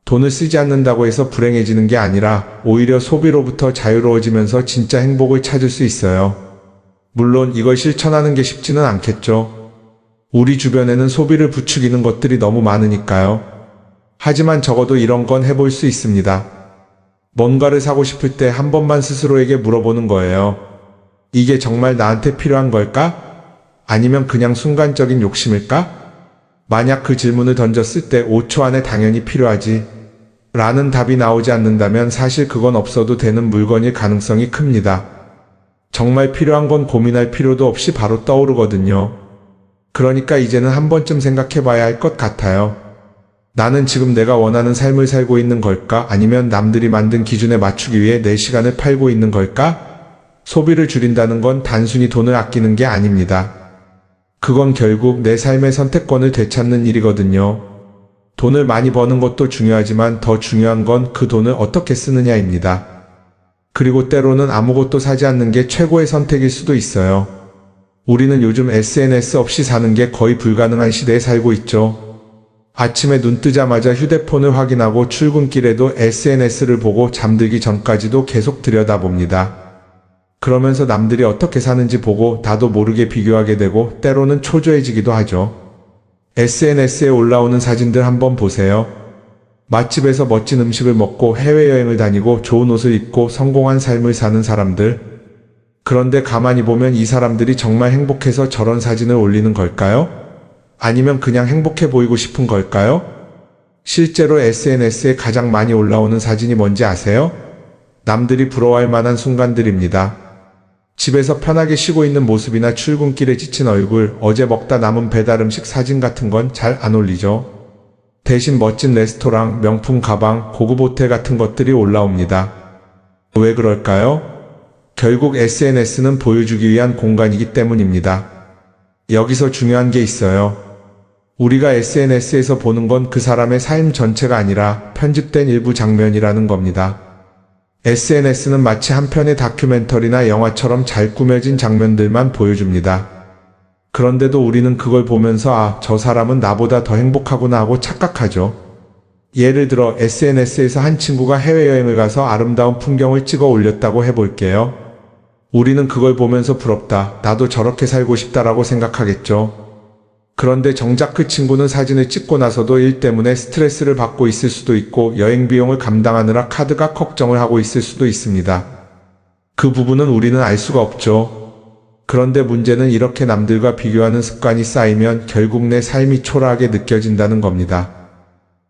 돈을 쓰지 않는다고 해서 불행해지는 게 아니라 오히려 소비로부터 자유로워지면서 진짜 행복을 찾을 수 있어요. 물론 이걸 실천하는 게 쉽지는 않겠죠. 우리 주변에는 소비를 부추기는 것들이 너무 많으니까요. 하지만 적어도 이런 건 해볼 수 있습니다. 뭔가를 사고 싶을 때 한 번만 스스로에게 물어보는 거예요. 이게 정말 나한테 필요한 걸까? 아니면 그냥 순간적인 욕심일까? 만약 그 질문을 던졌을 때 5초 안에 당연히 필요하지 라는 답이 나오지 않는다면 사실 그건 없어도 되는 물건일 가능성이 큽니다. 정말 필요한 건 고민할 필요도 없이 바로 떠오르거든요. 그러니까 이제는 한 번쯤 생각해 봐야 할 것 같아요. 나는 지금 내가 원하는 삶을 살고 있는 걸까? 아니면 남들이 만든 기준에 맞추기 위해 내 시간을 팔고 있는 걸까? 소비를 줄인다는 건 단순히 돈을 아끼는 게 아닙니다. 그건 결국 내 삶의 선택권을 되찾는 일이거든요. 돈을 많이 버는 것도 중요하지만 더 중요한 건 그 돈을 어떻게 쓰느냐입니다. 그리고 때로는 아무것도 사지 않는 게 최고의 선택일 수도 있어요. 우리는 요즘 SNS 없이 사는 게 거의 불가능한 시대에 살고 있죠. 아침에 눈 뜨자마자 휴대폰을 확인하고 출근길에도 SNS를 보고 잠들기 전까지도 계속 들여다봅니다. 그러면서 남들이 어떻게 사는지 보고 나도 모르게 비교하게 되고 때로는 초조해지기도 하죠. SNS에 올라오는 사진들 한번 보세요. 맛집에서 멋진 음식을 먹고 해외여행을 다니고 좋은 옷을 입고 성공한 삶을 사는 사람들. 그런데 가만히 보면 이 사람들이 정말 행복해서 저런 사진을 올리는 걸까요? 아니면 그냥 행복해 보이고 싶은 걸까요? 실제로 SNS에 가장 많이 올라오는 사진이 뭔지 아세요? 남들이 부러워할 만한 순간들입니다. 집에서 편하게 쉬고 있는 모습이나 출근길에 지친 얼굴, 어제 먹다 남은 배달음식 사진 같은 건 잘 안 올리죠. 대신 멋진 레스토랑, 명품 가방, 고급 호텔 같은 것들이 올라옵니다. 왜 그럴까요? 결국 SNS는 보여주기 위한 공간이기 때문입니다. 여기서 중요한 게 있어요. 우리가 SNS에서 보는 건 그 사람의 삶 전체가 아니라 편집된 일부 장면이라는 겁니다. SNS는 마치 한 편의 다큐멘터리나 영화처럼 잘 꾸며진 장면들만 보여줍니다. 그런데도 우리는 그걸 보면서 아, 저 사람은 나보다 더 행복하구나 하고 착각하죠. 예를 들어 SNS에서 한 친구가 해외여행을 가서 아름다운 풍경을 찍어 올렸다고 해볼게요. 우리는 그걸 보면서 부럽다, 나도 저렇게 살고 싶다라고 생각하겠죠. 그런데 정작 그 친구는 사진을 찍고 나서도 일 때문에 스트레스를 받고 있을 수도 있고 여행 비용을 감당하느라 카드가 걱정을 하고 있을 수도 있습니다. 그 부분은 우리는 알 수가 없죠. 그런데 문제는 이렇게 남들과 비교하는 습관이 쌓이면 결국 내 삶이 초라하게 느껴진다는 겁니다.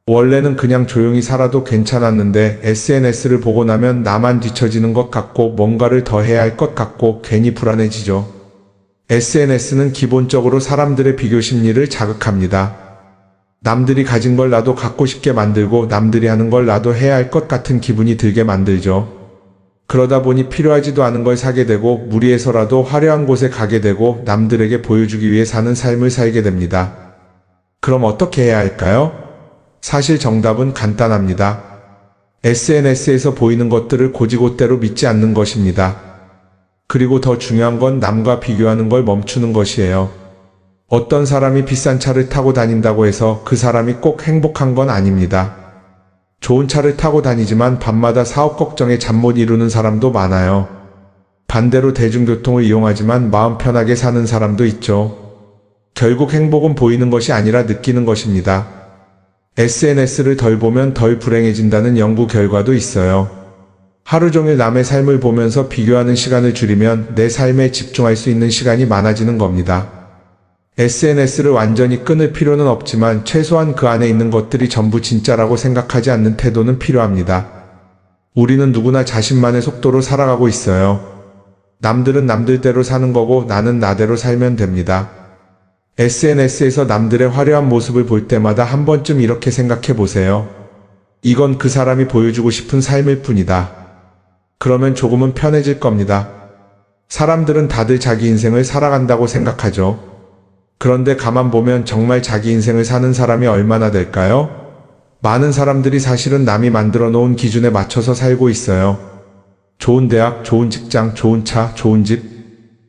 원래는 그냥 조용히 살아도 괜찮았는데 SNS를 보고 나면 나만 뒤처지는 것 같고 뭔가를 더 해야 할 것 같고 괜히 불안해지죠. SNS는 기본적으로 사람들의 비교 심리를 자극합니다. 남들이 가진 걸 나도 갖고 싶게 만들고 남들이 하는 걸 나도 해야 할 것 같은 기분이 들게 만들죠. 그러다 보니 필요하지도 않은 걸 사게 되고 무리해서라도 화려한 곳에 가게 되고 남들에게 보여주기 위해 사는 삶을 살게 됩니다. 그럼 어떻게 해야 할까요? 사실 정답은 간단합니다. SNS에서 보이는 것들을 곧이곧대로 믿지 않는 것입니다. 그리고 더 중요한 건 남과 비교하는 걸 멈추는 것이에요. 어떤 사람이 비싼 차를 타고 다닌다고 해서 그 사람이 꼭 행복한 건 아닙니다. 좋은 차를 타고 다니지만 밤마다 사업 걱정에 잠 못 이루는 사람도 많아요. 반대로 대중교통을 이용하지만 마음 편하게 사는 사람도 있죠. 결국 행복은 보이는 것이 아니라 느끼는 것입니다. SNS를 덜 보면 덜 불행해진다는 연구 결과도 있어요. 하루 종일 남의 삶을 보면서 비교하는 시간을 줄이면 내 삶에 집중할 수 있는 시간이 많아지는 겁니다. SNS를 완전히 끊을 필요는 없지만 최소한 그 안에 있는 것들이 전부 진짜라고 생각하지 않는 태도는 필요합니다. 우리는 누구나 자신만의 속도로 살아가고 있어요. 남들은 남들대로 사는 거고 나는 나대로 살면 됩니다. SNS에서 남들의 화려한 모습을 볼 때마다 한 번쯤 이렇게 생각해 보세요. 이건 그 사람이 보여주고 싶은 삶일 뿐이다. 그러면 조금은 편해질 겁니다. 사람들은 다들 자기 인생을 살아간다고 생각하죠. 그런데 가만 보면 정말 자기 인생을 사는 사람이 얼마나 될까요? 많은 사람들이 사실은 남이 만들어 놓은 기준에 맞춰서 살고 있어요. 좋은 대학, 좋은 직장, 좋은 차, 좋은 집.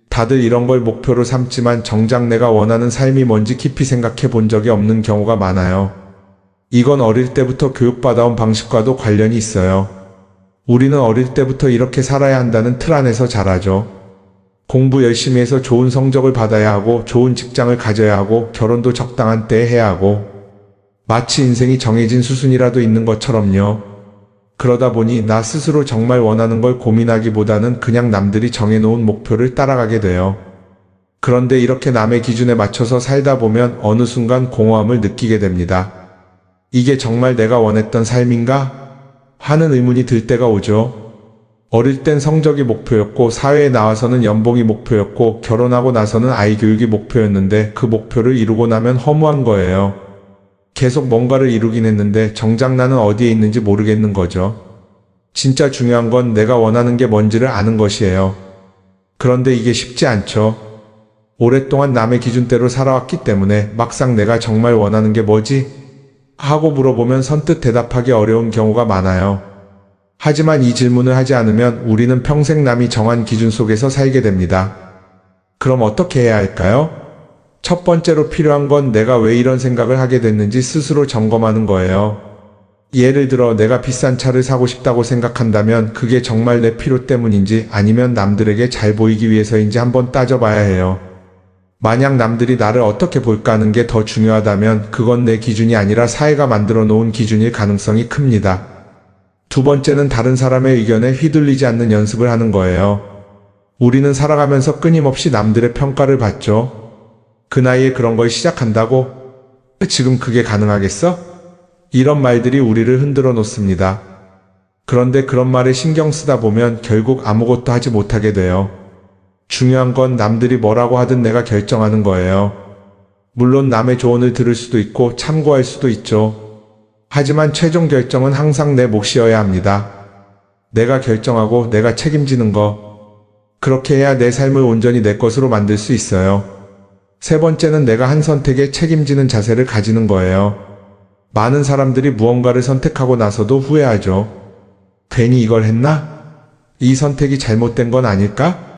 다들 이런 걸 목표로 삼지만 정작 내가 원하는 삶이 뭔지 깊이 생각해 본 적이 없는 경우가 많아요. 이건 어릴 때부터 교육받아온 방식과도 관련이 있어요. 우리는 어릴 때부터 이렇게 살아야 한다는 틀 안에서 자라죠. 공부 열심히 해서 좋은 성적을 받아야 하고 좋은 직장을 가져야 하고 결혼도 적당한 때에 해야 하고 마치 인생이 정해진 수순이라도 있는 것처럼요. 그러다 보니 나 스스로 정말 원하는 걸 고민하기보다는 그냥 남들이 정해놓은 목표를 따라가게 돼요. 그런데 이렇게 남의 기준에 맞춰서 살다 보면 어느 순간 공허함을 느끼게 됩니다. 이게 정말 내가 원했던 삶인가? 하는 의문이 들 때가 오죠. 어릴 땐 성적이 목표였고 사회에 나와서는 연봉이 목표였고 결혼하고 나서는 아이 교육이 목표였는데 그 목표를 이루고 나면 허무한 거예요. 계속 뭔가를 이루긴 했는데 정작 나는 어디에 있는지 모르겠는 거죠. 진짜 중요한 건 내가 원하는 게 뭔지를 아는 것이에요. 그런데 이게 쉽지 않죠. 오랫동안 남의 기준대로 살아왔기 때문에 막상 내가 정말 원하는 게 뭐지? 하고 물어보면 선뜻 대답하기 어려운 경우가 많아요. 하지만 이 질문을 하지 않으면 우리는 평생 남이 정한 기준 속에서 살게 됩니다. 그럼 어떻게 해야 할까요? 첫 번째로 필요한 건 내가 왜 이런 생각을 하게 됐는지 스스로 점검하는 거예요. 예를 들어 내가 비싼 차를 사고 싶다고 생각한다면 그게 정말 내 필요 때문인지 아니면 남들에게 잘 보이기 위해서인지 한번 따져봐야 해요. 만약 남들이 나를 어떻게 볼까 하는 게 더 중요하다면 그건 내 기준이 아니라 사회가 만들어 놓은 기준일 가능성이 큽니다. 두 번째는 다른 사람의 의견에 휘둘리지 않는 연습을 하는 거예요. 우리는 살아가면서 끊임없이 남들의 평가를 받죠. 그 나이에 그런 걸 시작한다고? 지금 그게 가능하겠어? 이런 말들이 우리를 흔들어 놓습니다. 그런데 그런 말에 신경 쓰다 보면 결국 아무것도 하지 못하게 돼요. 중요한 건 남들이 뭐라고 하든 내가 결정하는 거예요. 물론 남의 조언을 들을 수도 있고 참고할 수도 있죠. 하지만 최종 결정은 항상 내 몫이어야 합니다. 내가 결정하고 내가 책임지는 거. 그렇게 해야 내 삶을 온전히 내 것으로 만들 수 있어요. 세 번째는 내가 한 선택에 책임지는 자세를 가지는 거예요. 많은 사람들이 무언가를 선택하고 나서도 후회하죠. 괜히 이걸 했나? 이 선택이 잘못된 건 아닐까?